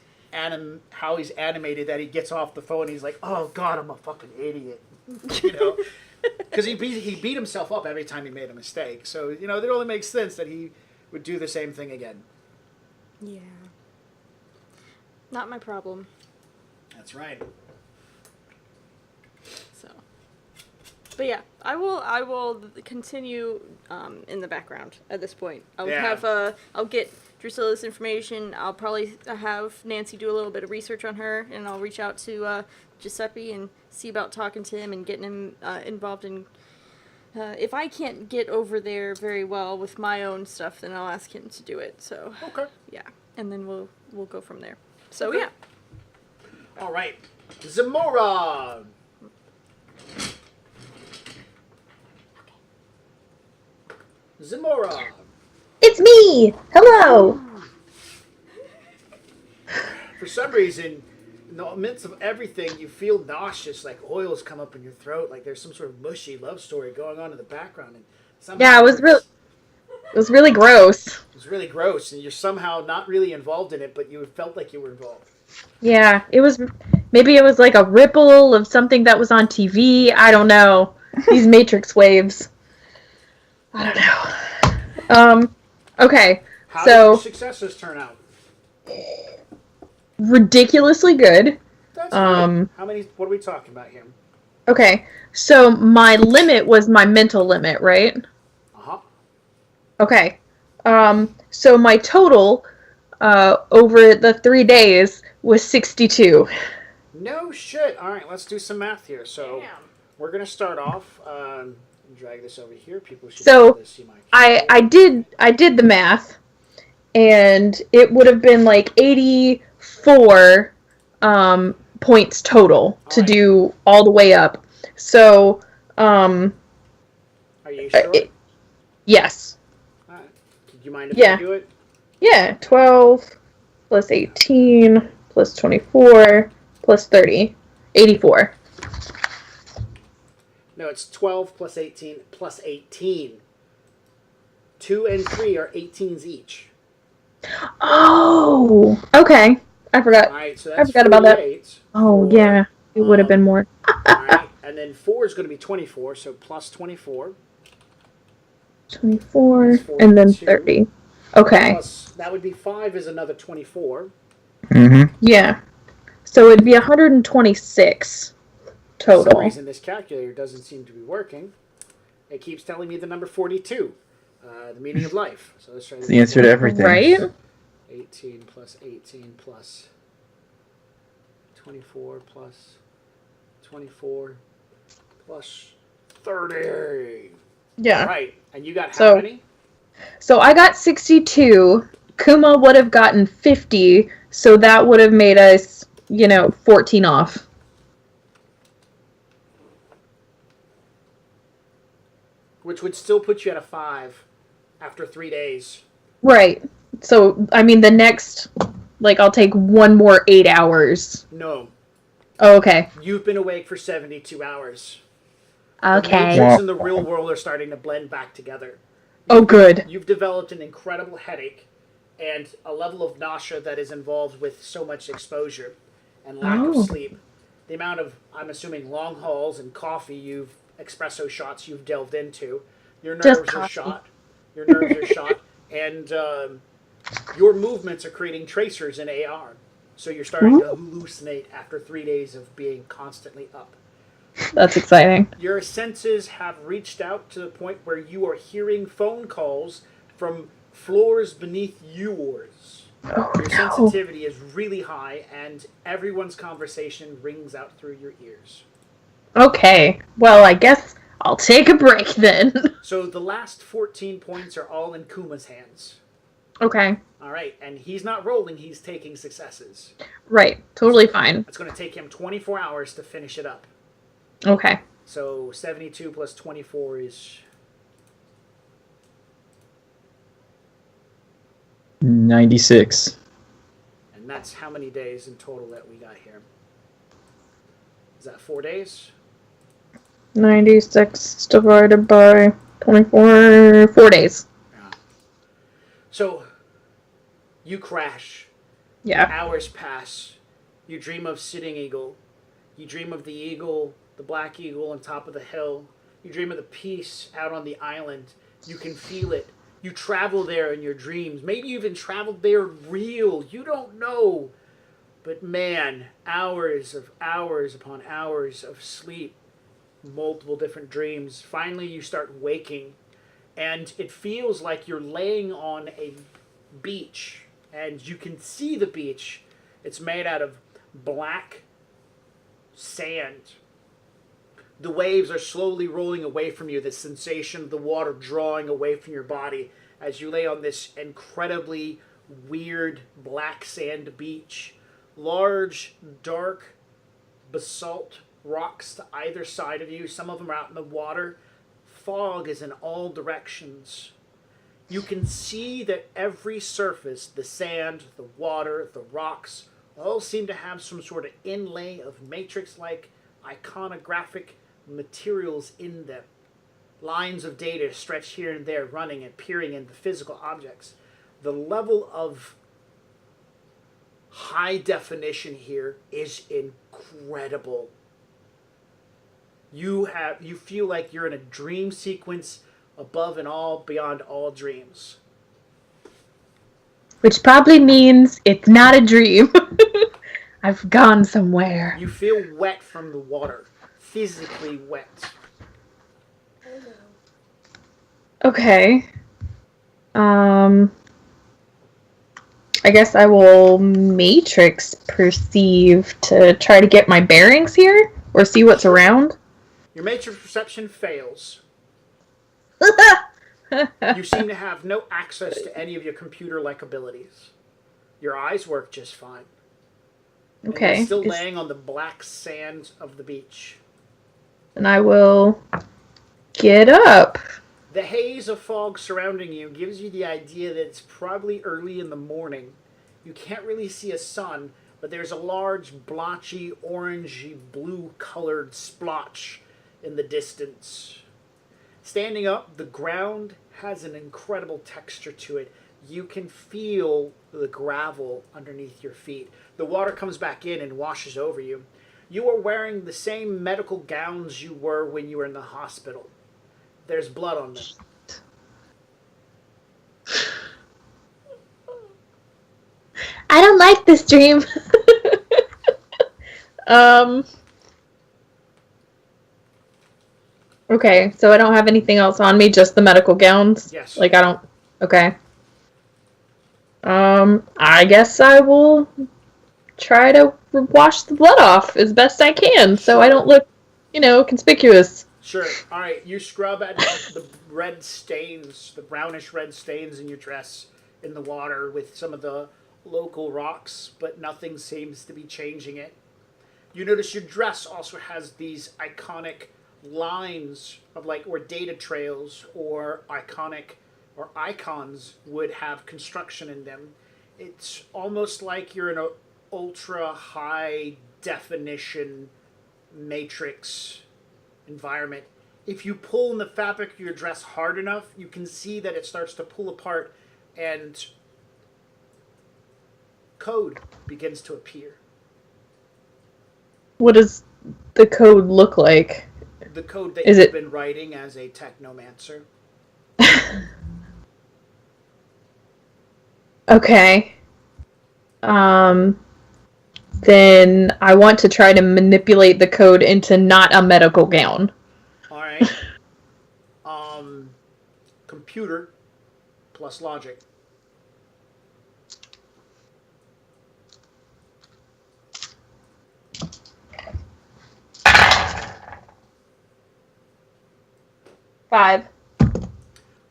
how he's animated that he gets off the phone and he's like, oh god, I'm a fucking idiot. You know? Because he beat himself up every time he made a mistake. So, you know, it only makes sense that he would do the same thing again. Yeah. Not my problem. That's right. So, but yeah, I will continue in the background at this point. I'll get Drusilla's information. I'll probably have Nancy do a little bit of research on her, and I'll reach out to Giuseppe and see about talking to him and getting him involved in. If I can't get over there very well with my own stuff, then I'll ask him to do it. So Okay. yeah, and then we'll go from there. So Okay. yeah. All right. Zamora. Zamora. It's me! Hello! For some reason, in the midst of everything, you feel nauseous, like oils come up in your throat, like there's some sort of mushy love story going on in the background. And somehow Yeah, it was really gross. It was really gross, and you're somehow not really involved in it, but you felt like you were involved. Yeah, maybe it was like a ripple of something that was on TV. I don't know. These Matrix waves. I don't know. Okay. How did your successes turn out? Ridiculously good. That's good. How many? What are we talking about here? Okay. So my limit was my mental limit, right? Uh-huh. Okay. So my total over the 3 days was 62. No shit. All right, let's do some math here. So we're gonna start off. Drag this over here. People should be able to see my I did the math, and it would have been like 84 points total to do all the way up. So are you sure? Yes. All right. Do you mind if I do it? Yeah, 12 plus 18 plus 24 plus 30. 84. No, it's 12 plus 18 plus 18. 2 and 3 are 18s each. Oh, okay. I forgot. All right, so that's I forgot about that. 48. Oh, yeah. It would have been more. All right, and then 4 is going to be 24, so plus 24. 24, and then 30. Okay. Plus, that would be 5 is another 24. Mm-hmm. Yeah. So it'd be 126 total. For some reason, this calculator doesn't seem to be working. It keeps telling me the number 42, the meaning of life. So let's try this. It's the answer to everything. Right? 18 plus 18 plus 24 plus 24 plus 30. Yeah. Right. And you got how many? So I got 62. Kuma would have gotten 50, so that would have made us, 14 off. Which would still put you at a 5 after 3 days. Right. So, I mean, the next, I'll take one more 8 hours. No. Oh, okay. You've been awake for 72 hours. Okay. The Matrix and the real world are starting to blend back together. Oh, good. You've developed an incredible headache and a level of nausea that is involved with so much exposure and lack of sleep. The amount of, I'm assuming, long hauls and coffee espresso shots you've delved into. Your nerves are shot. Your nerves are shot. And your movements are creating tracers in AR. So you're starting to hallucinate after 3 days of being constantly up. That's exciting. Your senses have reached out to the point where you are hearing phone calls from floors beneath yours. Oh, Your no. sensitivity is really high, and everyone's conversation rings out through your ears. Okay. Well, I guess I'll take a break then. So the last 14 points are all in Kuma's hands. Okay. All right, and he's not rolling, he's taking successes. Right. Totally fine. It's going to take him 24 hours to finish it up. Okay. So 72 plus 24 is 96. and that's how many days in total that we got here. Is that 4 days? 96 divided by 24. 4 days. Yeah. So you crash. Yeah. Hours pass. You dream of Sitting Eagle. You dream of the eagle, the black eagle on top of the hill. You dream of the peace out on the island. You can feel it. You travel there in your dreams. Maybe you even traveled there real. You don't know. But man, hours upon hours of sleep, multiple different dreams. Finally, you start waking, and it feels like you're laying on a beach, and you can see the beach. It's made out of black sand. The waves are slowly rolling away from you, the sensation of the water drawing away from your body as you lay on this incredibly weird black sand beach. Large, dark basalt rocks to either side of you. Some of them are out in the water. Fog is in all directions. You can see that every surface, the sand, the water, the rocks, all seem to have some sort of inlay of matrix-like iconographic materials in them. Lines of data stretched here and there, running and peering into physical objects. The level of high definition here is incredible. You feel like you're in a dream sequence above and all beyond all dreams. Which probably means it's not a dream. I've gone somewhere. You feel wet from the water. Physically wet. Okay. I guess I will matrix perceive to try to get my bearings here or see what's around. Your matrix perception fails. You seem to have no access to any of your computer-like abilities. Your eyes work just fine. And Okay. you're still laying on the black sand of the beach. And I will get up. The haze of fog surrounding you gives you the idea that it's probably early in the morning. You can't really see a sun, but there's a large, blotchy, orangey, blue-colored splotch in the distance. Standing up, the ground has an incredible texture to it. You can feel the gravel underneath your feet. The water comes back in and washes over you. You are wearing the same medical gowns you were when you were in the hospital. There's blood on them. I don't like this dream. Okay, so I don't have anything else on me, just the medical gowns? Yes. Like, I don't... Okay. I guess I will try to wash the blood off as best I can, so I don't look, conspicuous. Sure. All right. You scrub at the red stains, the brownish red stains in your dress in the water with some of the local rocks, but nothing seems to be changing it. You notice your dress also has these iconic lines of where data trails or icons would have construction in them. It's almost like you're in an ultra high definition matrix environment. If you pull in the fabric of your dress hard enough, you can see that it starts to pull apart and code begins to appear. What does the code look like? The code that Is you've it- been writing as a technomancer. Okay. Then I want to try to manipulate the code into not a medical gown. All right. Computer plus logic. 5.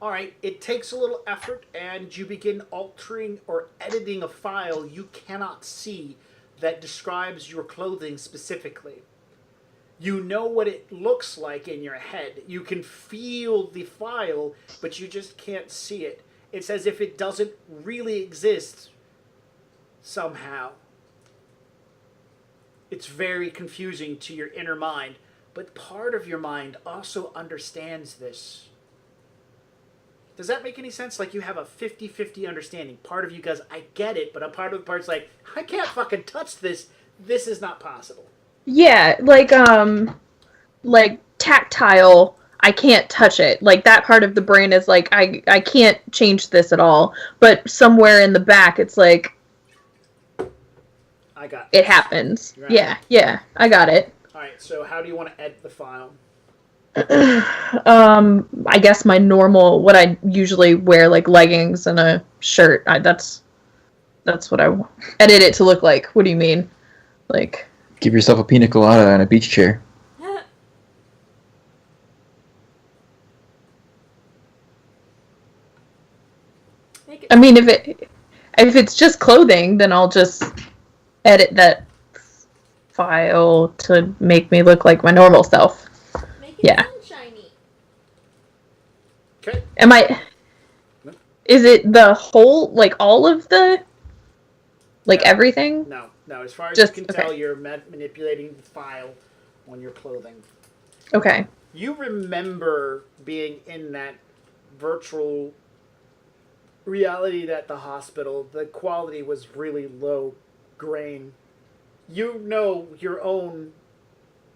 All right, it takes a little effort, and you begin altering or editing a file you cannot see that describes your clothing specifically. You know what it looks like in your head. You can feel the file, but you just can't see it. It's as if it doesn't really exist somehow. It's very confusing to your inner mind, but part of your mind also understands this. Does that make any sense? Like you have a 50-50 understanding. Part of you goes, I get it, but a part of the part's like, I can't fucking touch this. This is not possible. Yeah, like tactile, I can't touch it. Like that part of the brain is like, I can't change this at all. But somewhere in the back, it's like, I got it happens. Right. Yeah, I got it. All right, so how do you want to edit the file? I guess my normal, what I usually wear, like leggings and a shirt. That's what I edit it to look like. What do you mean? Like, Give yourself a pina colada and a beach chair. I mean, if it's just clothing, then I'll just edit that file to make me look like my normal self. Make it Yeah. sunshiny. Okay. Am I? Is it the whole, like all of the, like No. everything? No. As far as Just- you can tell, you're manipulating the file on your clothing. Okay. You remember being in that virtual reality at the hospital. The quality was really low grain. You know your own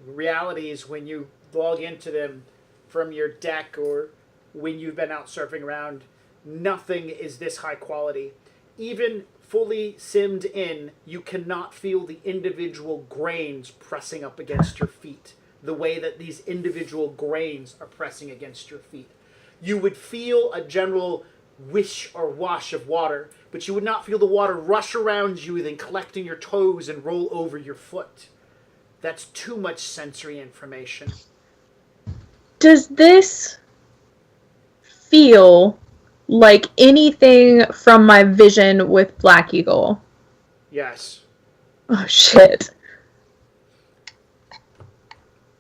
realities when you log into them from your deck or when you've been out surfing around. Nothing is this high quality. Even fully simmed in, you cannot feel the individual grains pressing up against your feet the way that these individual grains are pressing against your feet. You would feel a general wish or wash of water, but you would not feel the water rush around you, then collecting your toes and roll over your foot. That's too much sensory information. Does this feel like anything from my vision with Black Eagle? Yes. Oh shit.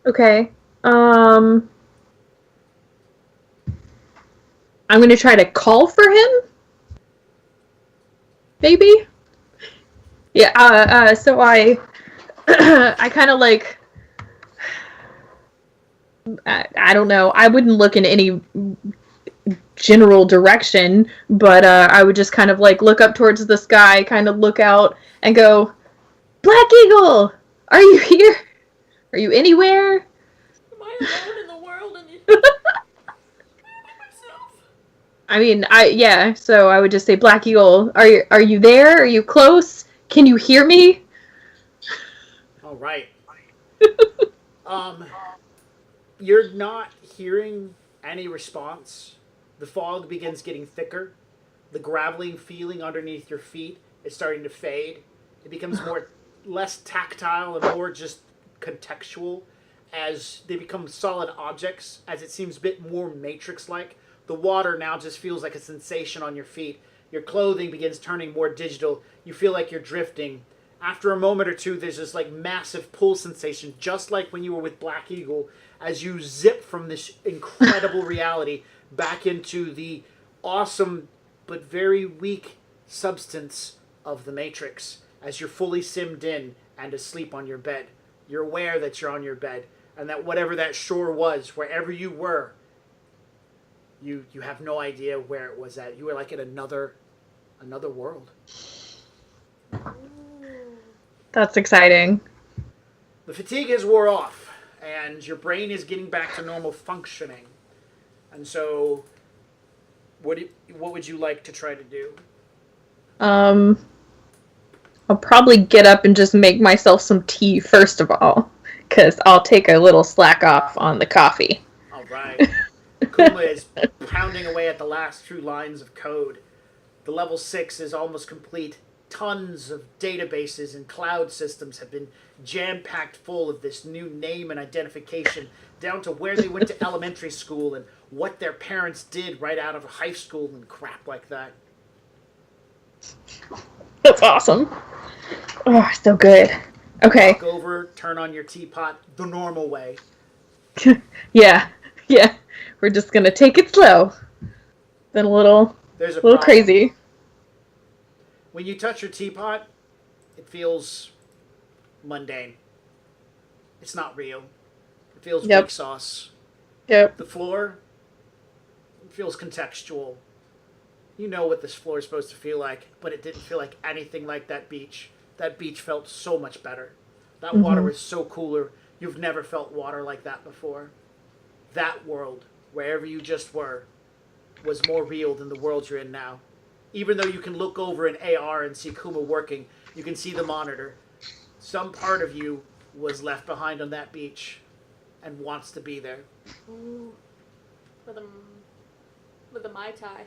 Okay. I'm gonna try to call for him. Maybe. Yeah. So I, I kind of like. I don't know. I wouldn't look in any general direction, but I would just kind of like look up towards the sky, kind of look out, and go, "Black Eagle, are you here? Are you anywhere?" Am I alone in the world and myself? I mean, so I would just say, "Black Eagle, are you there? Are you close? Can you hear me?" All right. You're not hearing any response. The fog begins getting thicker. The graveling feeling underneath your feet is starting to fade. It becomes less tactile and more just contextual as they become solid objects, as it seems a bit more Matrix-like. The water now just feels like a sensation on your feet. Your clothing begins turning more digital. You feel like you're drifting. After a moment or two, there's this like massive pull sensation, just like when you were with Black Eagle, as you zip from this incredible reality back into the awesome but very weak substance of the Matrix, as you're fully simmed in and asleep on your bed. You're aware that you're on your bed, and that whatever that shore was, wherever you were, you have no idea where it was at. You were like in another world. That's exciting. The fatigue has wore off, and your brain is getting back to normal functioning. And so, what would you like to try to do? I'll probably get up and just make myself some tea first of all, because I'll take a little slack off on the coffee. All right. Kuma is pounding away at the last few lines of code. The level 6 is almost complete. tons of databases and cloud systems have been jam-packed full of this new name and identification, down to where they went to elementary school and what their parents did right out of high school and crap like that. That's awesome. Oh, so good. Okay. Walk over, turn on your teapot the normal way. Yeah. We're just gonna take it slow. Then a little There's a little problem. crazy. When you touch your teapot, it feels mundane. It's not real. It feels Yep. weak sauce. Yep. The floor, it feels contextual. You know what this floor is supposed to feel like, but it didn't feel like anything like that beach. That beach felt so much better. That water was so cooler. You've never felt water like that before. That world, wherever you just were, was more real than the world you're in now. Even though you can look over an AR and see Kuma working, you can see the monitor. Some part of you was left behind on that beach and wants to be there. Ooh. With a Mai Tai.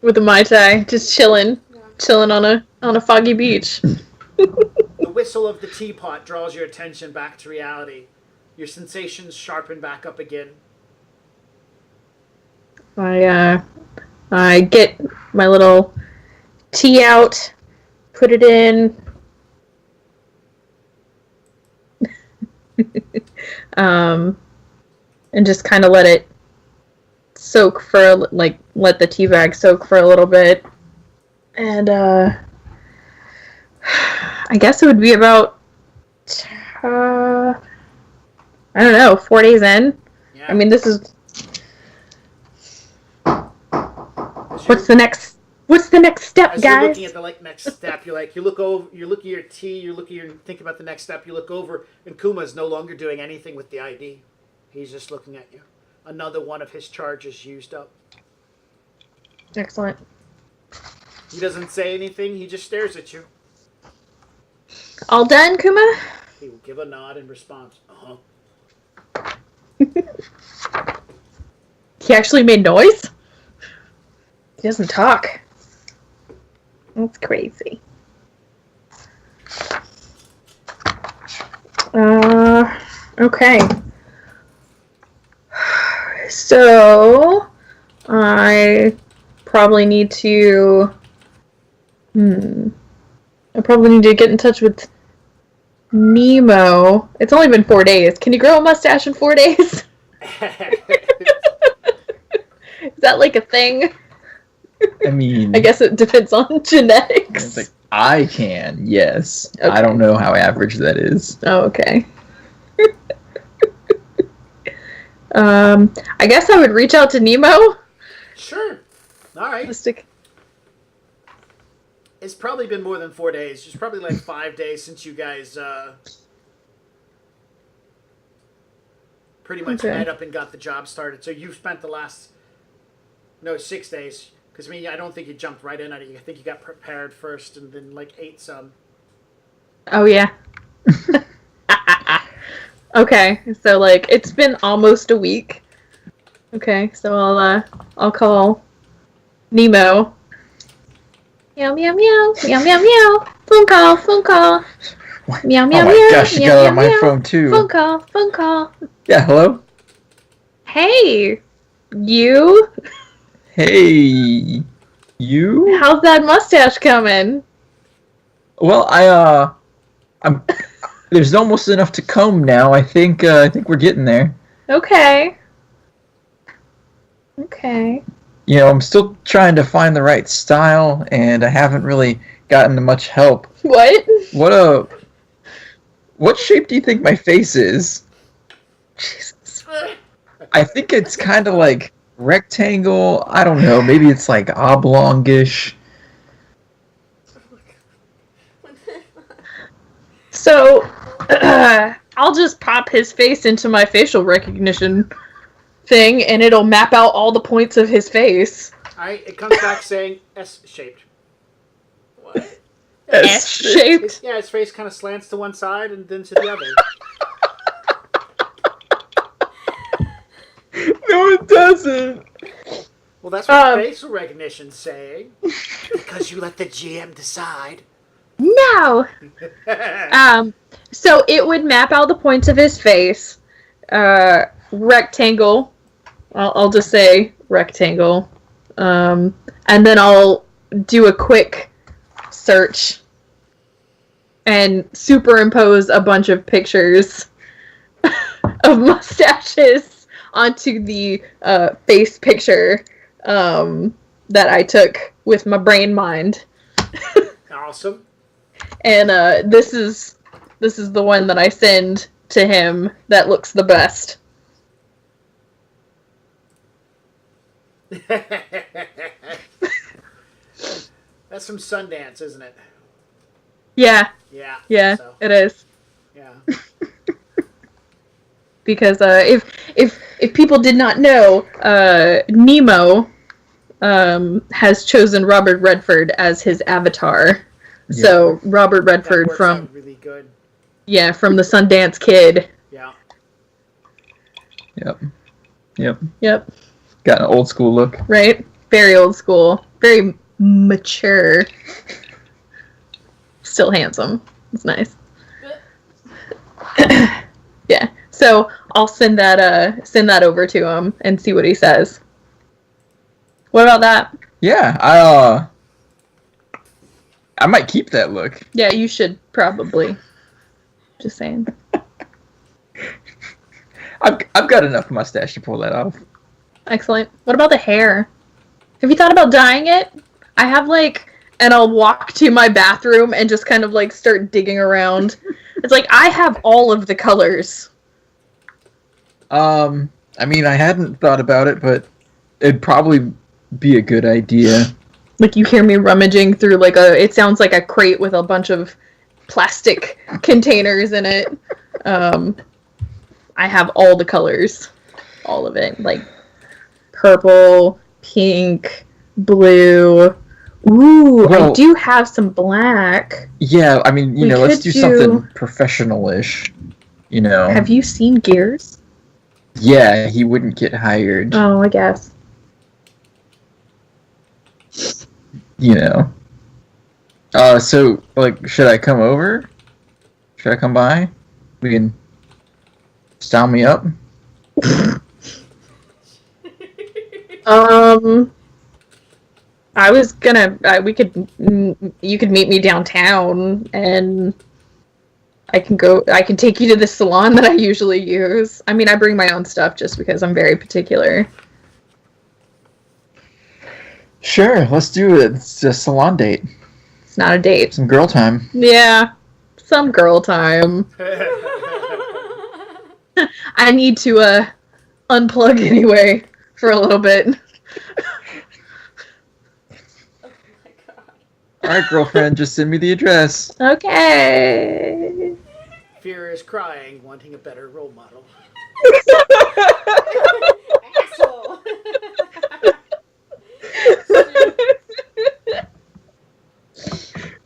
With a Mai Tai, just chilling on a foggy beach. The whistle of the teapot draws your attention back to reality. Your sensations sharpen back up again. I get my little tea out, put it in, and just kind of let it soak for, like, let the tea bag soak for a little bit. And, I guess it would be about, I don't know, 4 days in. Yeah. I mean, this is... What's the next step, As you're guys? looking at the next step, you look over, you look at your tea, you think about the next step, you look over, and Kuma's no longer doing anything with the ID. He's just looking at you. Another one of his charges used up. Excellent. He doesn't say anything, he just stares at you. All done, Kuma? He will give a nod in response. He actually made noise? He doesn't talk. That's crazy. Okay. So, I probably need to... I probably need to get in touch with Nemo. It's only been 4 days. Can you grow a mustache in 4 days? Is that like a thing? I mean, I guess it depends on genetics. it's like, I can, yes. Okay. I don't know how average that is. Oh, okay. I guess I would reach out to Nemo. Sure. Alright. Mystic. It's probably been more than 4 days. It's probably like 5 days since you guys pretty much Okay. met up and got the job started. So you've spent the last 6 days. Because I don't think you jumped right in on it. I think you got prepared first and then ate some. Oh, yeah. Okay, so it's been almost a week. Okay, so I'll call Nemo. Meow meow meow meow meow meow. Phone call, phone call. Meow meow Oh my meow. gosh, you meow, got it meow, on my meow. phone too. Phone call, phone call. Yeah, hello? Hey, you? Hey, you? How's that mustache coming? Well, I'm. There's almost enough to comb now. I think we're getting there. Okay. Okay. You know, I'm still trying to find the right style, and I haven't really gotten much help. What? What shape do you think my face is? Jesus. I think it's kind of like rectangle. I don't know. Maybe it's like oblongish. So, I'll just pop his face into my facial recognition thing, and it'll map out all the points of his face. Alright, it comes back saying S-shaped. What? S-shaped? His face kind of slants to one side and then to the other. No, it doesn't. Well, that's what facial recognition's saying. because you let the GM decide. No. So it would map out the points of his face. Rectangle. I'll just say rectangle. And then I'll do a quick search and superimpose a bunch of pictures of mustaches onto the face picture that I took with my brain mind. Awesome. And this is the one that I send to him that looks the best. That's from Sundance, isn't it? Yeah, Yeah. So, it is. yeah. Because if people did not know, Nemo has chosen Robert Redford as his avatar. Yeah. So Robert Redford That works from out really good. from the Sundance Kid. Yeah. Yep. Got an old school look. Right? Very old school. Very mature. Still handsome. It's nice. Yeah. So I'll send that over to him and see what he says. What about that? Yeah, I might keep that look. Yeah, you should probably. Just saying. I've got enough mustache to pull that off. Excellent. What about the hair? Have you thought about dyeing it? I have and I'll walk to my bathroom and just kind of start digging around. It's I have all of the colors. I mean, I hadn't thought about it, but it'd probably be a good idea. You hear me rummaging through it sounds like a crate with a bunch of plastic containers in it. I have all the colors. All of it. Purple, pink, blue. Ooh, Well, I do have some black. Yeah, I mean, let's could do do- something professional-ish. Have you seen Gears? Yeah, he wouldn't get hired. Oh, I guess. So, should I come over? Should I come by? We can style me up? I was gonna. You could meet me downtown, and I can take you to the salon that I usually use. I mean, I bring my own stuff just because I'm very particular. Sure, let's do it. It's a salon date. It's not a date. Some girl time. Yeah, some girl time. I need to unplug anyway for a little bit. Alright, girlfriend, just send me the address. Okay. Fear is crying, wanting a better role model. Asshole.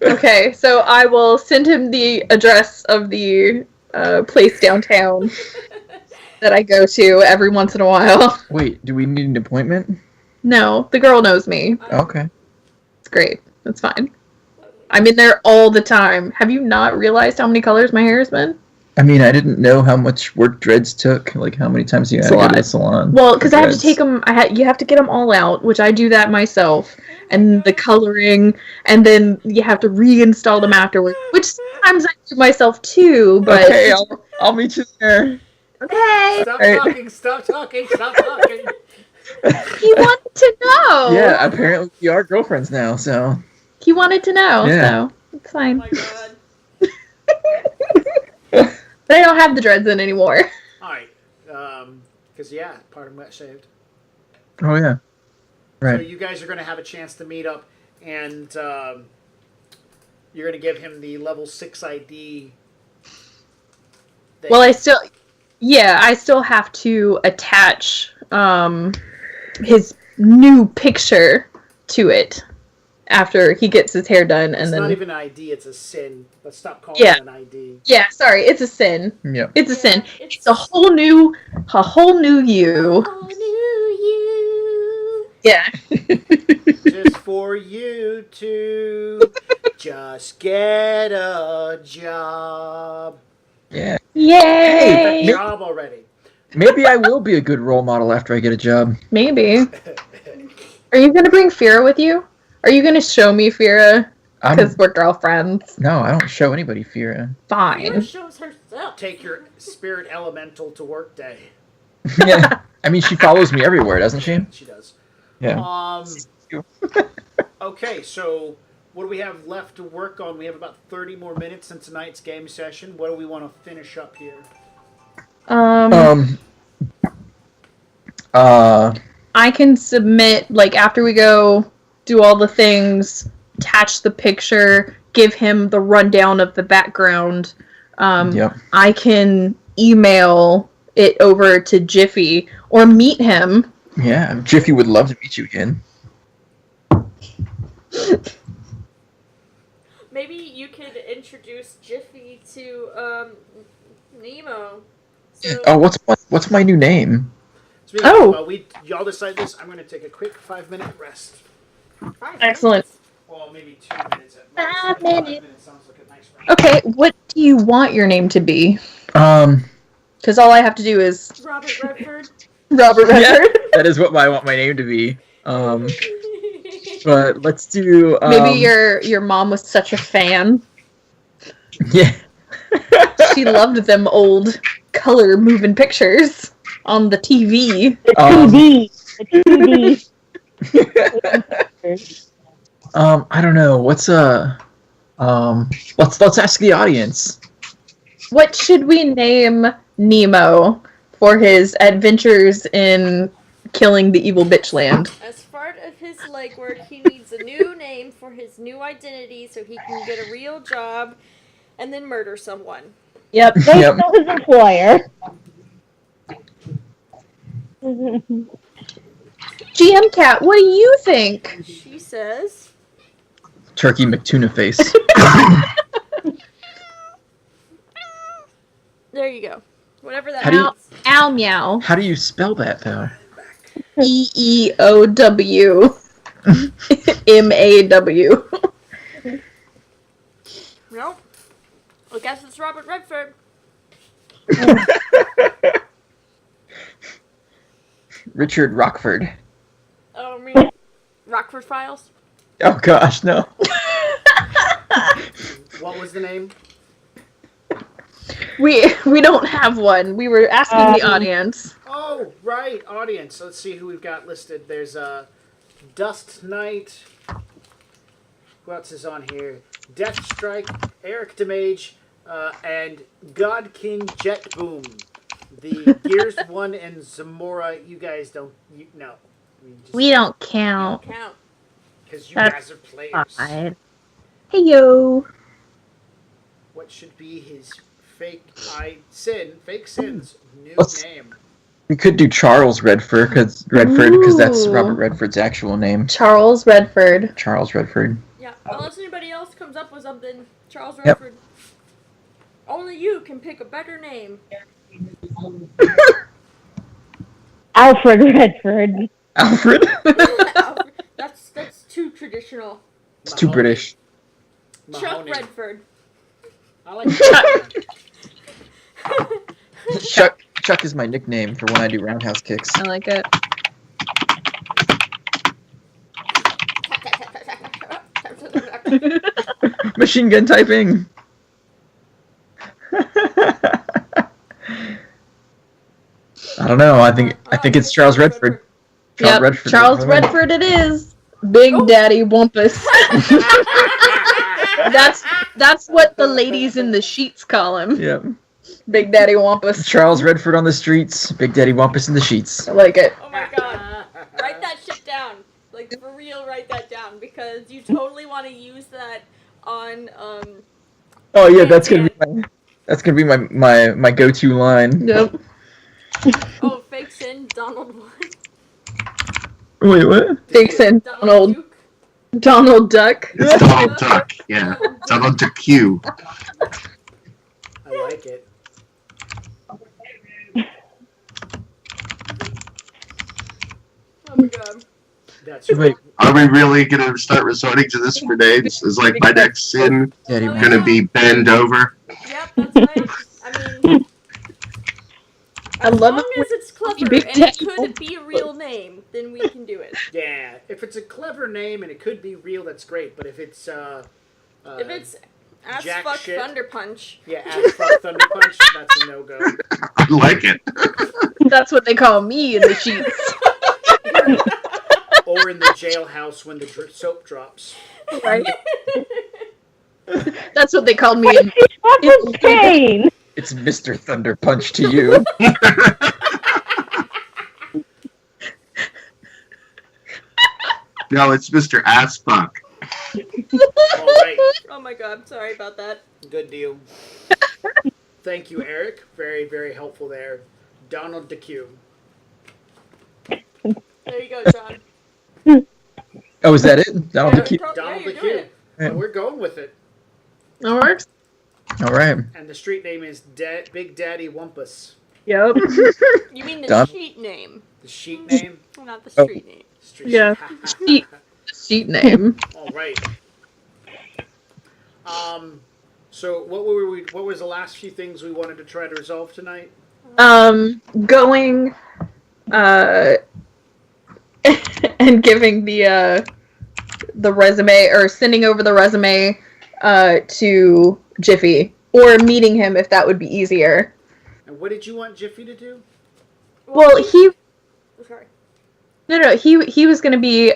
Okay, so I will send him the address of the place downtown that I go to every once in a while. Wait, do we need an appointment? No, the girl knows me. Okay. It's great. That's fine. I'm in there all the time. Have you not realized how many colors my hair has been? I mean, I didn't know how much work dreads took. How many times you had to go to the salon? Well, because for I have to dreads. take them. You have to get them all out, which I do that myself, and the coloring, and then you have to reinstall them afterwards, which sometimes I do myself too. But Okay, I'll meet you there. okay, Stop Hey. talking, stop talking, stop talking. he wanted to know. Yeah, apparently we are girlfriends now, so. He wanted to know, Yeah. so it's Oh fine. my god. But I don't have the dreads in anymore. Alright, because, part of them got shaved. Oh, yeah. So Right. you guys are going to have a chance to meet up, and you're going to give him the level 6 ID. Well, I still have to attach his new picture to it after he gets his hair done, and It's then not even an ID, it's a sin. Let's stop calling Yeah. it an ID. yeah, sorry, it's a sin. Yep. It's a Yeah, sin. It's a whole new you. Oh, knew you. Yeah. Just for you to just get a job. Yeah. Yay! Get a job already. Maybe I will be a good role model after I get a job. Maybe. Are you gonna bring Fira with you? Are you gonna show me Fira? Because we're girlfriends. No, I don't show anybody Fira. Fine. Fira shows herself. Take your spirit elemental to work day. Yeah. I mean, she follows me everywhere, doesn't she? She does. Yeah. Okay, so what do we have left to work on? We have about 30 more minutes in tonight's game session. What do we want to finish up here? I can submit, like, after we go do all the things, attach the picture, give him the rundown of the background. Yep. I can email it over to Jiffy or meet him. Yeah, Jiffy would love to meet you again. Maybe you could introduce Jiffy to Nemo. So, Oh, what's my new name? Speaking Oh. of, y'all decide this. I'm going to take a quick 5-minute rest. 5 Excellent. Well, maybe 2 minutes at most. 5 5 minutes. minutes sounds like a nice rest. Okay, what do you want your name to be? Um, Because all I have to do is Robert Redford. Robert Redford. that is what I want my name to be. But let's do. Maybe your mom was such a fan. Yeah. She loved them old color moving pictures on the TV. The 2D. The 2D. I don't know. Let's ask the audience. What should we name Nemo for his adventures in killing the evil bitch land? As part of his legwork, he needs a new name for his new identity so he can get a real job and then murder someone. Yep. Don't Yep. tell his employer. GM Cat, what do you think? She says, Turkey McTuna face. there you go. Whatever that How do you- means. Ow meow. How do you spell that though? EEOW. MAW. Nope. I guess it's Robert Redford. Richard Rockford. Oh, I mean, Rockford Files. Oh gosh, no. What was the name? We don't have one. We were asking the audience. Oh, right, audience. Let's see who we've got listed. There's Dust Knight. Who else is on here? Deathstrike, Eric Demage, and God King Jet Boom. The Gears 1 and Zamora, you guys don't... no. We don't count. Count. Because you That's guys are players. Fine. Hey yo. What should be his fake Sin's new Let's- name? We could do Charles Redford because that's Ooh. Robert Redford's actual name. Charles Redford. Charles Redford. Yeah, unless anybody else comes up with something, Charles Yep. Redford. Only you can pick a better name. Alfred Redford. Alfred. Alfred. That's too traditional. It's too British. Chuck Mahoney. Redford. I like that. Chuck is my nickname for when I do roundhouse kicks. I like it. Machine gun typing. I don't know. I think it's Charles Redford. Yep, Redford. Charles Redford it is. Big Daddy Wumpus. That's what the ladies in the sheets call him. Yep. Big Daddy Wumpus. Charles Redford on the streets. Big Daddy Wampus in the sheets. I like it. Oh my god. Write that shit down. Like, for real, write that down. Because you totally want to use that on, Oh yeah, that's gonna be my go-to line. Yep. oh, fake sin, Donald what? Wait, what? Dixon. Donald. Duke. Donald Duck. It's Donald Duck, yeah. Donald Duck Q. I like it. Oh my god. That's Wait. right. Are we really gonna start resorting to this for names? Is like my next sin Daddy, Oh, man. gonna be bend over? Yep, that's right. I mean, I as love long it as it's clever Big and it Daddy could be a real name, then we can do it. Yeah, if it's a clever name and it could be real, that's great. But if it's If it's ass jack fuck shit. Thunder Punch, yeah, ass fuck Thunder Punch, that's a no go. I like it. That's what they call me in the sheets. Or in the jailhouse when the soap drops. Right? That's what they called me in. What was pain? It's Mr. Thunder Punch to you. No, it's Mr. Assfuck. All right, oh my god, sorry about that. good deal. Thank you, Eric. Very, very helpful there. Donald DeQ. There you go, John. Oh, is that it? That'll Yeah, keep. Donald you're DeQ. doing it. And we're going with it. That works. All right. And the street name is Big Daddy Wumpus. Yep. You mean the Done. sheet name, The sheet name. not the Oh. street name. Street. Yeah. Sheet. Sheet name. All right. So what was the last few things we wanted to try to resolve tonight? Going, and giving the resume, or sending over the resume, to Jiffy, or meeting him if that would be easier. And what did you want Jiffy to do? Well, he Sorry. no, he was going to be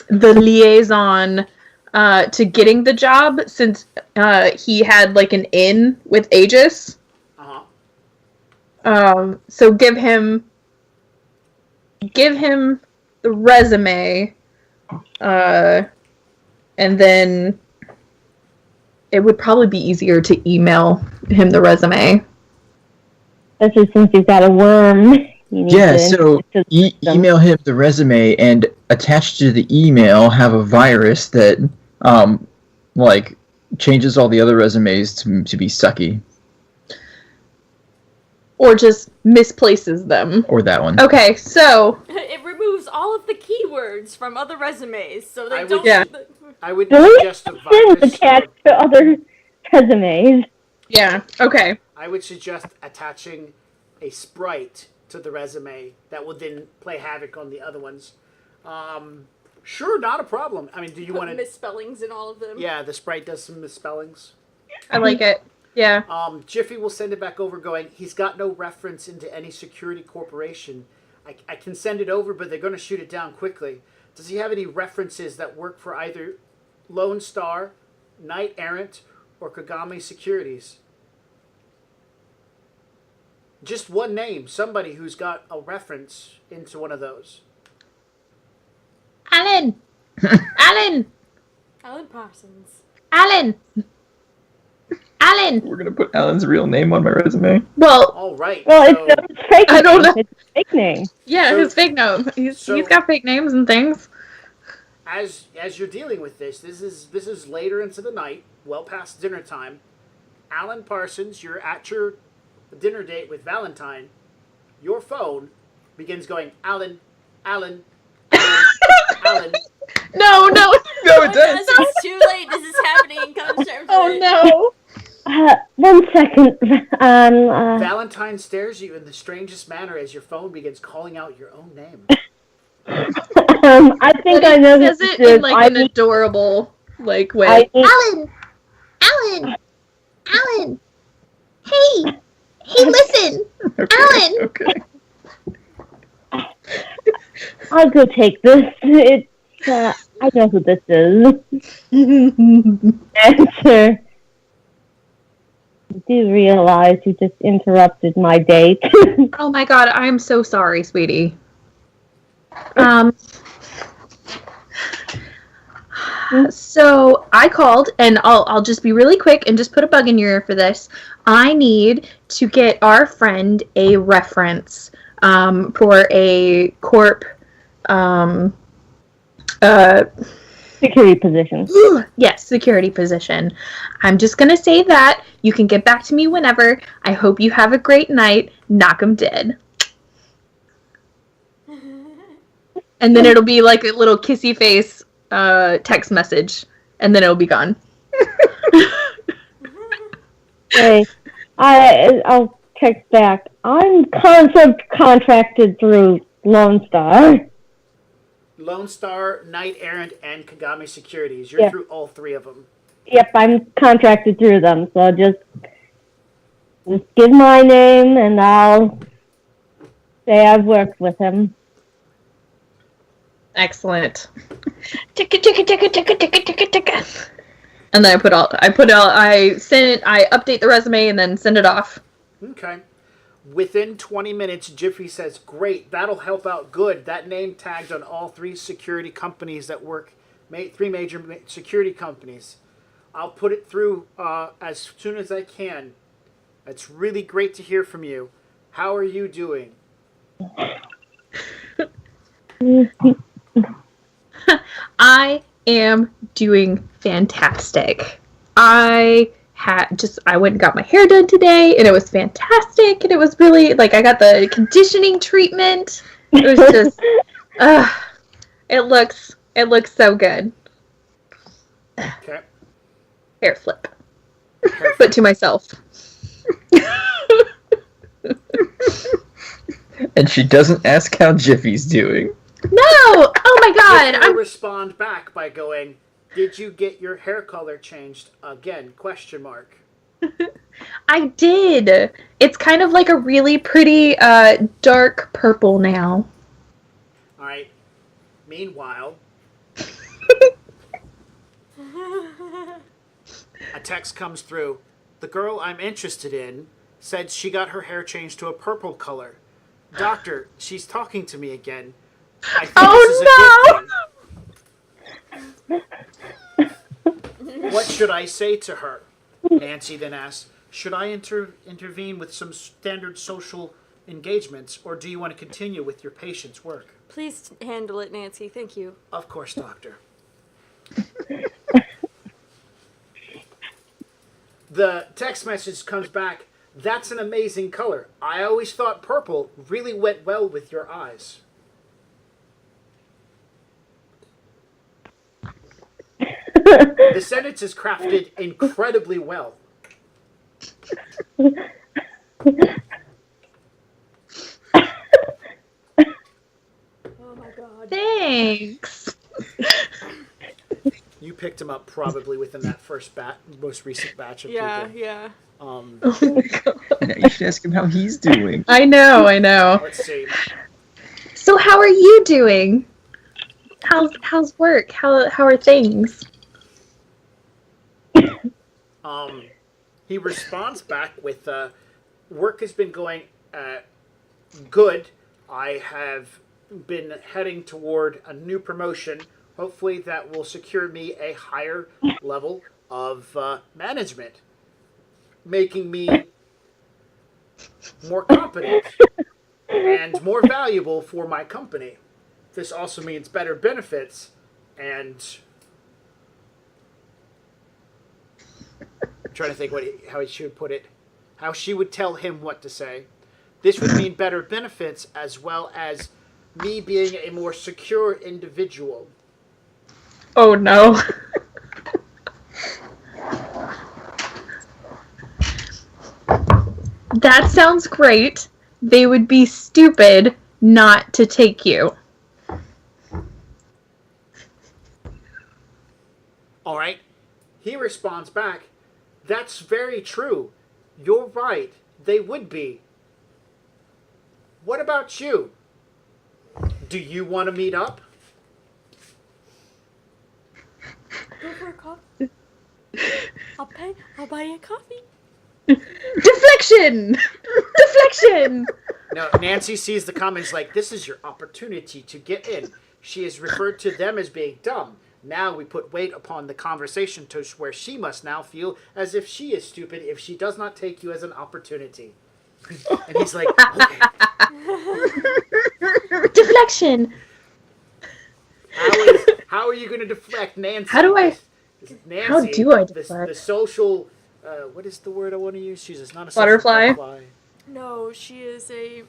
the liaison to getting the job, since he had like an in with Aegis. So give him the resume, and then it would probably be easier to email him the resume. Especially since you've got a worm. You need Yeah, to- so email him the resume, and attached to the email have a virus that, like, changes all the other resumes to be sucky. Or just misplaces them. Or that one. Okay, so It removes all of the keywords from other resumes, so they I would- don't. Yeah. I would Delete suggest a Sins virus. attached to other resumes. yeah, okay. I would suggest attaching a sprite to the resume that would then play havoc on the other ones. Sure, not a problem. I mean, do you Put want to? misspellings in all of them. Yeah, the sprite does some misspellings. I like it. Yeah. Jiffy will send it back over going, he's got no reference into any security corporation. I can send it over, but they're going to shoot it down quickly. Does he have any references that work for either Lone Star, Knight Errant, or Kagami Securities? Just one name, somebody who's got a reference into one of those. Alan! Alan! Alan Parsons. Alan! Alan! We're gonna put Alan's real name on my resume. Well, All right. Well, so, it's fake I don't name. know. It's a fake name. yeah, So- his fake name. He's so- got fake names and things. as you're dealing with this is later into the night, well past dinner time. Alan Parsons, you're at your dinner date with Valentine. Your phone begins going, Alan, Alan, Alan, Alan. No, no! No, it does. It's too late. This is happening. Come to terms Oh with it. no! 1 second. Valentine stares at you in the strangest manner as your phone begins calling out your own name. I think But I he know says this it is. in like an adorable like way. I- Alan! Alan! Hey! Hey, listen! Okay, Alan! Okay. I'll go take this. It's, I know who this is. Answer. I do realize you just interrupted my date. Oh my god, I'm so sorry, sweetie. So I called, and I'll just be really quick and just put a bug in your ear for this. I need to get our friend a reference for a corp Security position. yes, security position. I'm just gonna say that. You can get back to me whenever. I hope you have a great night. Knock 'em dead. and then it'll be like a little kissy face text message, and then it'll be gone. Hey, I'll text back. I'm contracted through Lone Star. Lone Star, Knight Errant, and Kagami Securities. You're Yeah. through all three of them. Yep, I'm contracted through them, so just give my name and I'll say I've worked with him. Excellent. Ticka ticka ticka ticka ticka ticka ticka. And then I update the resume and then send it off. Okay. Within 20 minutes, Jiffy says, "Great, that'll help out good. That name tagged on all three security companies that work, three major security companies. I'll put it through as soon as I can. It's really great to hear from you. How are you doing?" I am doing fantastic. I went and got my hair done today, and it was fantastic, and it was really, like, I got the conditioning treatment. It was just, it looks so good. Okay. Hair flip. But to myself. And she doesn't ask how Jiffy's doing. No! Oh my god! Jiffy will respond back by going, "Did you get your hair color changed again? Question mark. I did. It's kind of like a really pretty dark purple now. All right. Meanwhile, a text comes through. "The girl I'm interested in said she got her hair changed to a purple color. Doctor, she's talking to me again. I think this is a good thing. What should I say to her?" Nancy then asks, "Should I intervene with some standard social engagements, or do you want to continue with your patient's work?" Please handle it, Nancy. Thank you. "Of course, doctor." The text message comes back. "That's an amazing color. I always thought purple really went well with your eyes." The sentence is crafted incredibly well. Oh my god. Thanks. You picked him up probably within that most recent batch of Yeah, people. yeah. Oh my god. You should ask him how he's doing. I know. Let's see. So how are you doing? How's work? How are things? He responds back with, "Work has been going good. I have been heading toward a new promotion. Hopefully that will secure me a higher level of management, making me more competent and more valuable for my company. This also means better benefits and..." I'm trying to think how she would put it. How she would tell him what to say. "This would mean better benefits as well as me being a more secure individual." Oh no. That sounds great. They would be stupid not to take you. All right. He responds back, "That's very true. You're right. They would be. What about you? Do you want to meet up?" Go for a coffee. I'll buy you a coffee. Deflection! Deflection! Now, Nancy sees the comments like, "This is your opportunity to get in." She is referred to them as being dumb. Now we put weight upon the conversation to where she must now feel as if she is stupid if she does not take you as an opportunity. And he's like, "Okay, Deflection! how are you going to deflect, Nancy?" How do I deflect? The social, what is the word I want to use? She's not a social Butterfly? butterfly. No, she is a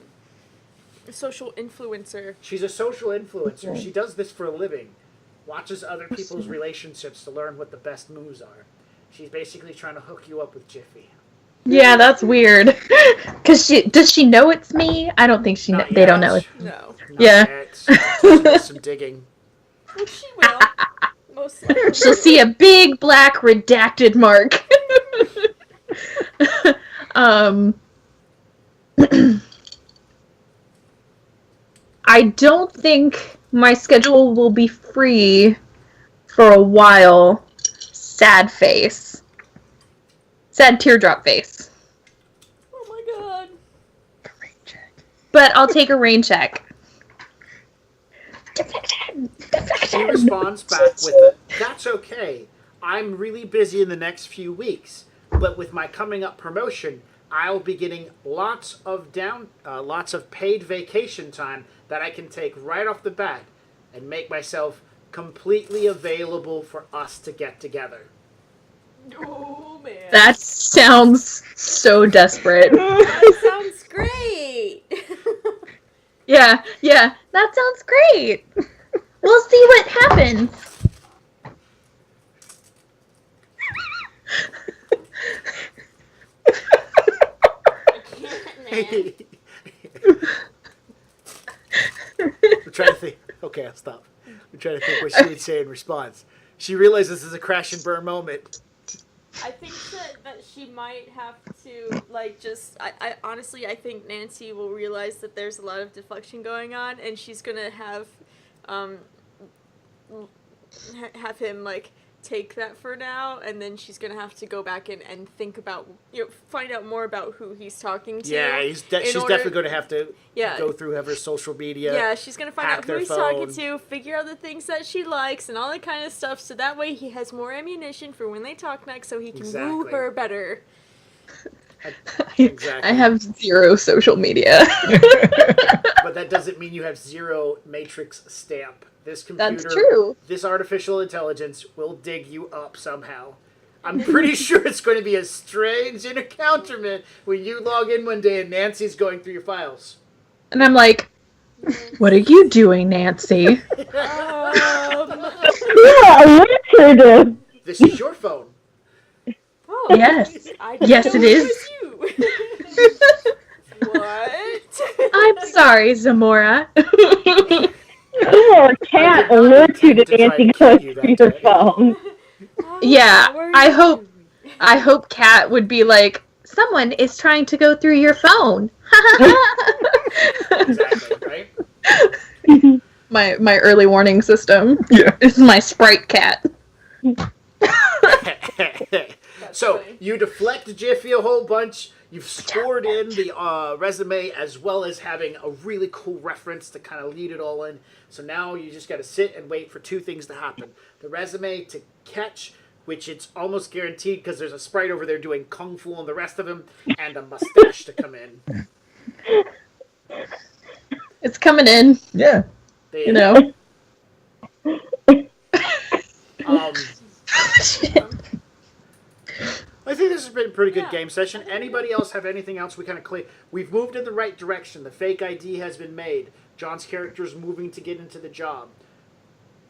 social influencer. She's a social influencer. She does this for a living. Watches other people's relationships to learn what the best moves are. She's basically trying to hook you up with Jiffy. Yeah, that's weird. Cause does she know it's me? I don't think Not they yet. don't know it. No. Not Yeah. yet. She does some digging. Which she will. Most likely. She'll see a big black redacted mark. I don't think my schedule will be free for a while. Sad face. Sad teardrop face. Oh my god. Rain check. But I'll take a rain check. She responds back with a, "That's okay. I'm really busy in the next few weeks, but with my coming up promotion, I'll be getting lots of paid vacation time that I can take right off the bat and make myself completely available for us to get together." Oh man. That sounds so desperate. That sounds great. Yeah, that sounds great. We'll see what happens. I'm trying to think. Okay, I'll stop. I'm trying to think what she would say in response. She realizes this is a crash and burn moment. I think that she might have to, like, just... I honestly, I think Nancy will realize that there's a lot of deflection going on, and she's gonna have him, like, take that for now, and then she's gonna have to go back in and think about, find out more about who he's talking to. Yeah, she's definitely going to have to go through her social media. Yeah, she's gonna find hack out who their he's phone. talking to, figure out the things that she likes, and all that kind of stuff, so that way he has more ammunition for when they talk next, so he can woo Exactly. her better. Exactly. I have 0 social media. But that doesn't mean you have 0 Matrix stamp. This computer, That's true. this artificial intelligence will dig you up somehow. I'm pretty sure it's going to be a strange encounterment when you log in one day and Nancy's going through your files. And I'm like, what are you doing, Nancy? Yeah, Richard. This is your phone. Oh, Yes. I didn't Yes, know it is. was you. What? I'm sorry, Zamora. Oh, a cat alerts you to To try Nancy and kill goes you to that your day. phone. Yeah, What are I you hope- doing? I hope Kat would be like, someone is trying to go through your phone. Exactly, right? my early warning system. Yeah. Is my sprite cat. So, funny. you deflect Jiffy a whole bunch. You've scored in the resume as well as having a really cool reference to kind of lead it all in. So now you just got to sit and wait for 2 things to happen. The resume to catch, which it's almost guaranteed because there's a sprite over there doing kung fu on the rest of him, and a mustache to come in. It's coming in, Yeah. you know. I think this has been a pretty good Yeah. game session. Anybody else have anything else we kind of clear? We've moved in the right direction. The fake ID has been made. John's character is moving to get into the job.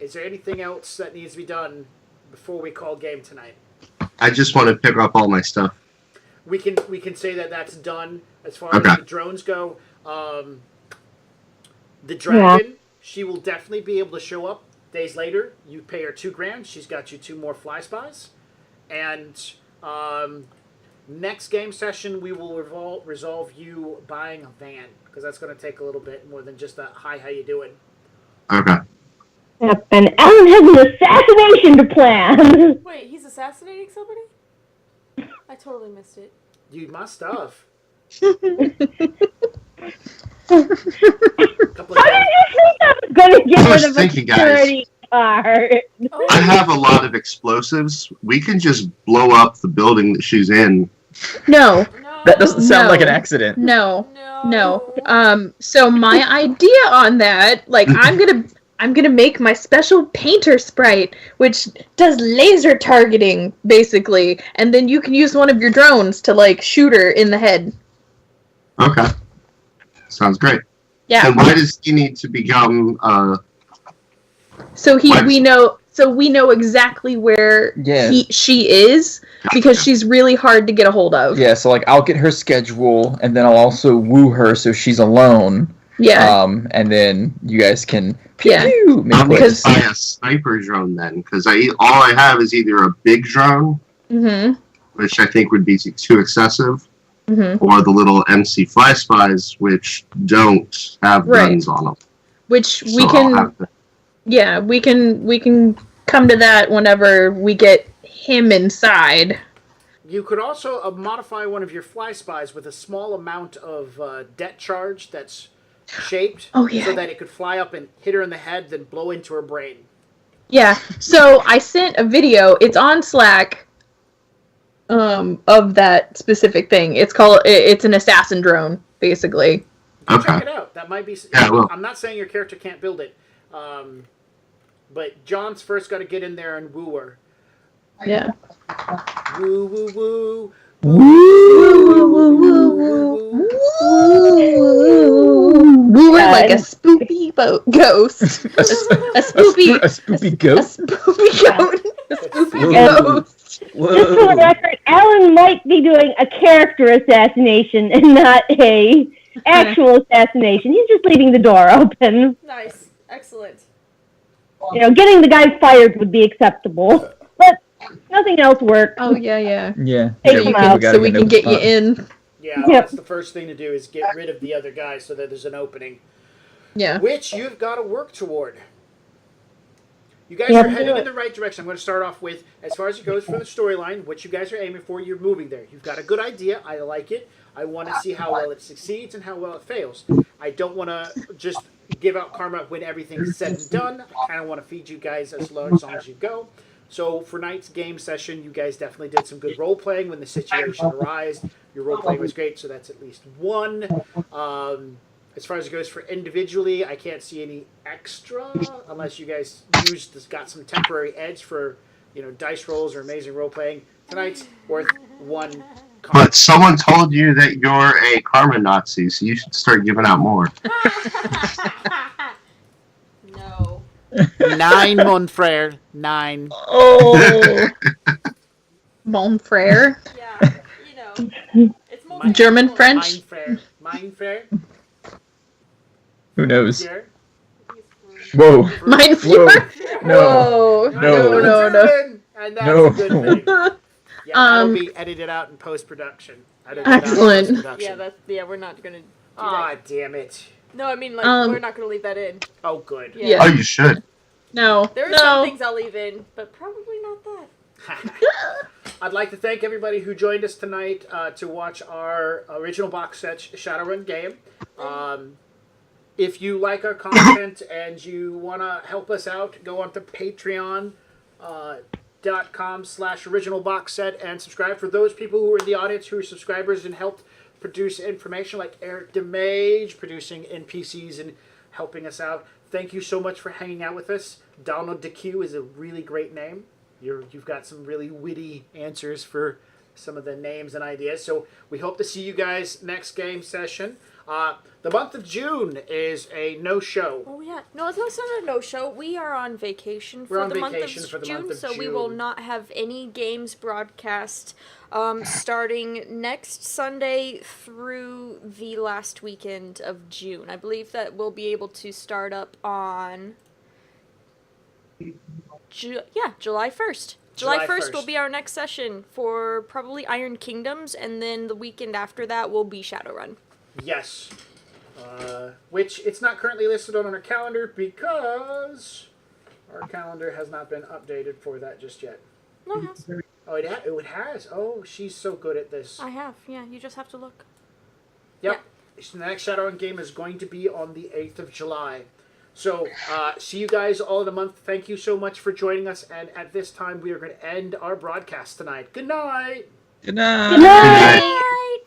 Is there anything else that needs to be done before we call game tonight? I just want to pick up all my stuff. We can say that that's done as far Okay. as the drones go. The dragon, she will definitely be able to show up days later. You pay her $2,000. She's got you 2 more fly spies, and next game session we will resolve you buying a van because that's going to take a little bit more than just a hi, how you doing? Okay. Yep, and Alan has an assassination to plan. Wait, he's assassinating somebody? I totally missed it. You must have. How Couple of did you think I was going to get I was rid of a thinking, guys. security guard? Oh, I have a lot of explosives. We can just blow up the building that she's in. No, no. That doesn't sound No. like an accident. no, No. no. So my idea on that, like, I'm gonna make my special painter sprite, which does laser targeting, basically, and then you can use one of your drones to, like, shoot her in the head. Okay. Sounds great. Yeah. And why does he need to become? So What? we know exactly where Yeah. she is because she's really hard to get a hold of. Yeah, so like I'll get her schedule, and then I'll also woo her so she's alone. Yeah. And then you guys can pew Yeah. pew make I'm going plays. to buy a sniper drone then, because all I have is either a big drone, Mhm. which I think would be too excessive, Mhm. or the little MC fly spies, which don't have Right. guns on them. Which we So I'll can. have to- Yeah, we can come to that whenever we get him inside. You could also modify one of your fly spies with a small amount of debt charge that's shaped Oh, yeah. so that it could fly up and hit her in the head, then blow into her brain. Yeah. So I sent a video. It's on Slack. Of that specific thing. It's an assassin drone, basically. Go check Okay. it out. That might be. Yeah, well. I'm not saying your character can't build it, but John's first got to get in there and woo her. Yeah. Woo woo woo. Woo her like a spoopy ghost. A spoopy. A spoopy A goat. spoopy goat. A spoopy Whoa. ghost. Just for the record, Alan might be doing a character assassination and not a actual assassination. He's just leaving the door open. Nice. Excellent. You know, getting the guy fired would be acceptable, but nothing else works. Oh yeah, yeah. Yeah. Take So, him you out. can, so we can get you in. Yeah, Yep. that's the first thing to do is get rid of the other guy so that there's an opening, Yeah. which you've got to work toward. You guys Yep. are heading in the right direction. I'm going to start off with, as far as it goes for the storyline, what you guys are aiming for, you're moving there. You've got a good idea. I like it. I want to see how well it succeeds and how well it fails. I don't want to just give out karma when everything's said and done. I kind of want to feed you guys as long as you go. So for tonight's game session, you guys definitely did some good role-playing when the situation arose. Your role-playing was great, so that's at least one. As far as it goes for individually, I can't see any extra unless you guys got some temporary edge for, dice rolls or amazing role-playing. Tonight's worth one karma. But someone told you that you're a karma Nazi, so you should start giving out more. No. 9, mon frere. 9. Oh. Mon frere. Yeah. It's mostly German, cool. French. Mein frere. Who knows? Frere. Whoa. Mein Whoa. Führer. No. Whoa. No. German, and that's No. a good thing. Yeah, that'll be edited out in post-production. Excellent. Yeah, we're not gonna do Ah, that. damn it. No, I mean we're not gonna leave that in. Oh, good. Yeah. Oh, you should. No. There are No. some things I'll leave in, but probably not that. I'd like to thank everybody who joined us tonight to watch our original box set Shadowrun game. If you like our content and you want to help us out, go on to patreon.com/original box set and subscribe. For those people who are in the audience who are subscribers and helped produce information like Eric DeMage, producing NPCs and helping us out, thank you so much for hanging out with us. Donald DeQ is a really great name. You've got some really witty answers for some of the names and ideas. So we hope to see you guys next game session. The month of June is a no-show. Oh yeah, no, it's not a no-show. We are on vacation We're for on the month vacation of for the June, month of so we will June. not have any games broadcast starting next Sunday through the last weekend of June. I believe that we'll be able to start up on July 1st. July 1st will be our next session for probably Iron Kingdoms, and then the weekend after that will be Shadowrun. Yes. Which it's not currently listed on our calendar because our calendar has not been updated for that just yet. No, it has. Oh, it has. Oh, she's so good at this. I have, yeah, you just have to look. Yep. The next Shadowrun game is going to be on the 8th of July. So, see you guys all in a month. Thank you so much for joining us. And at this time, we are going to end our broadcast tonight. Good night. Good night. Good night. Bye!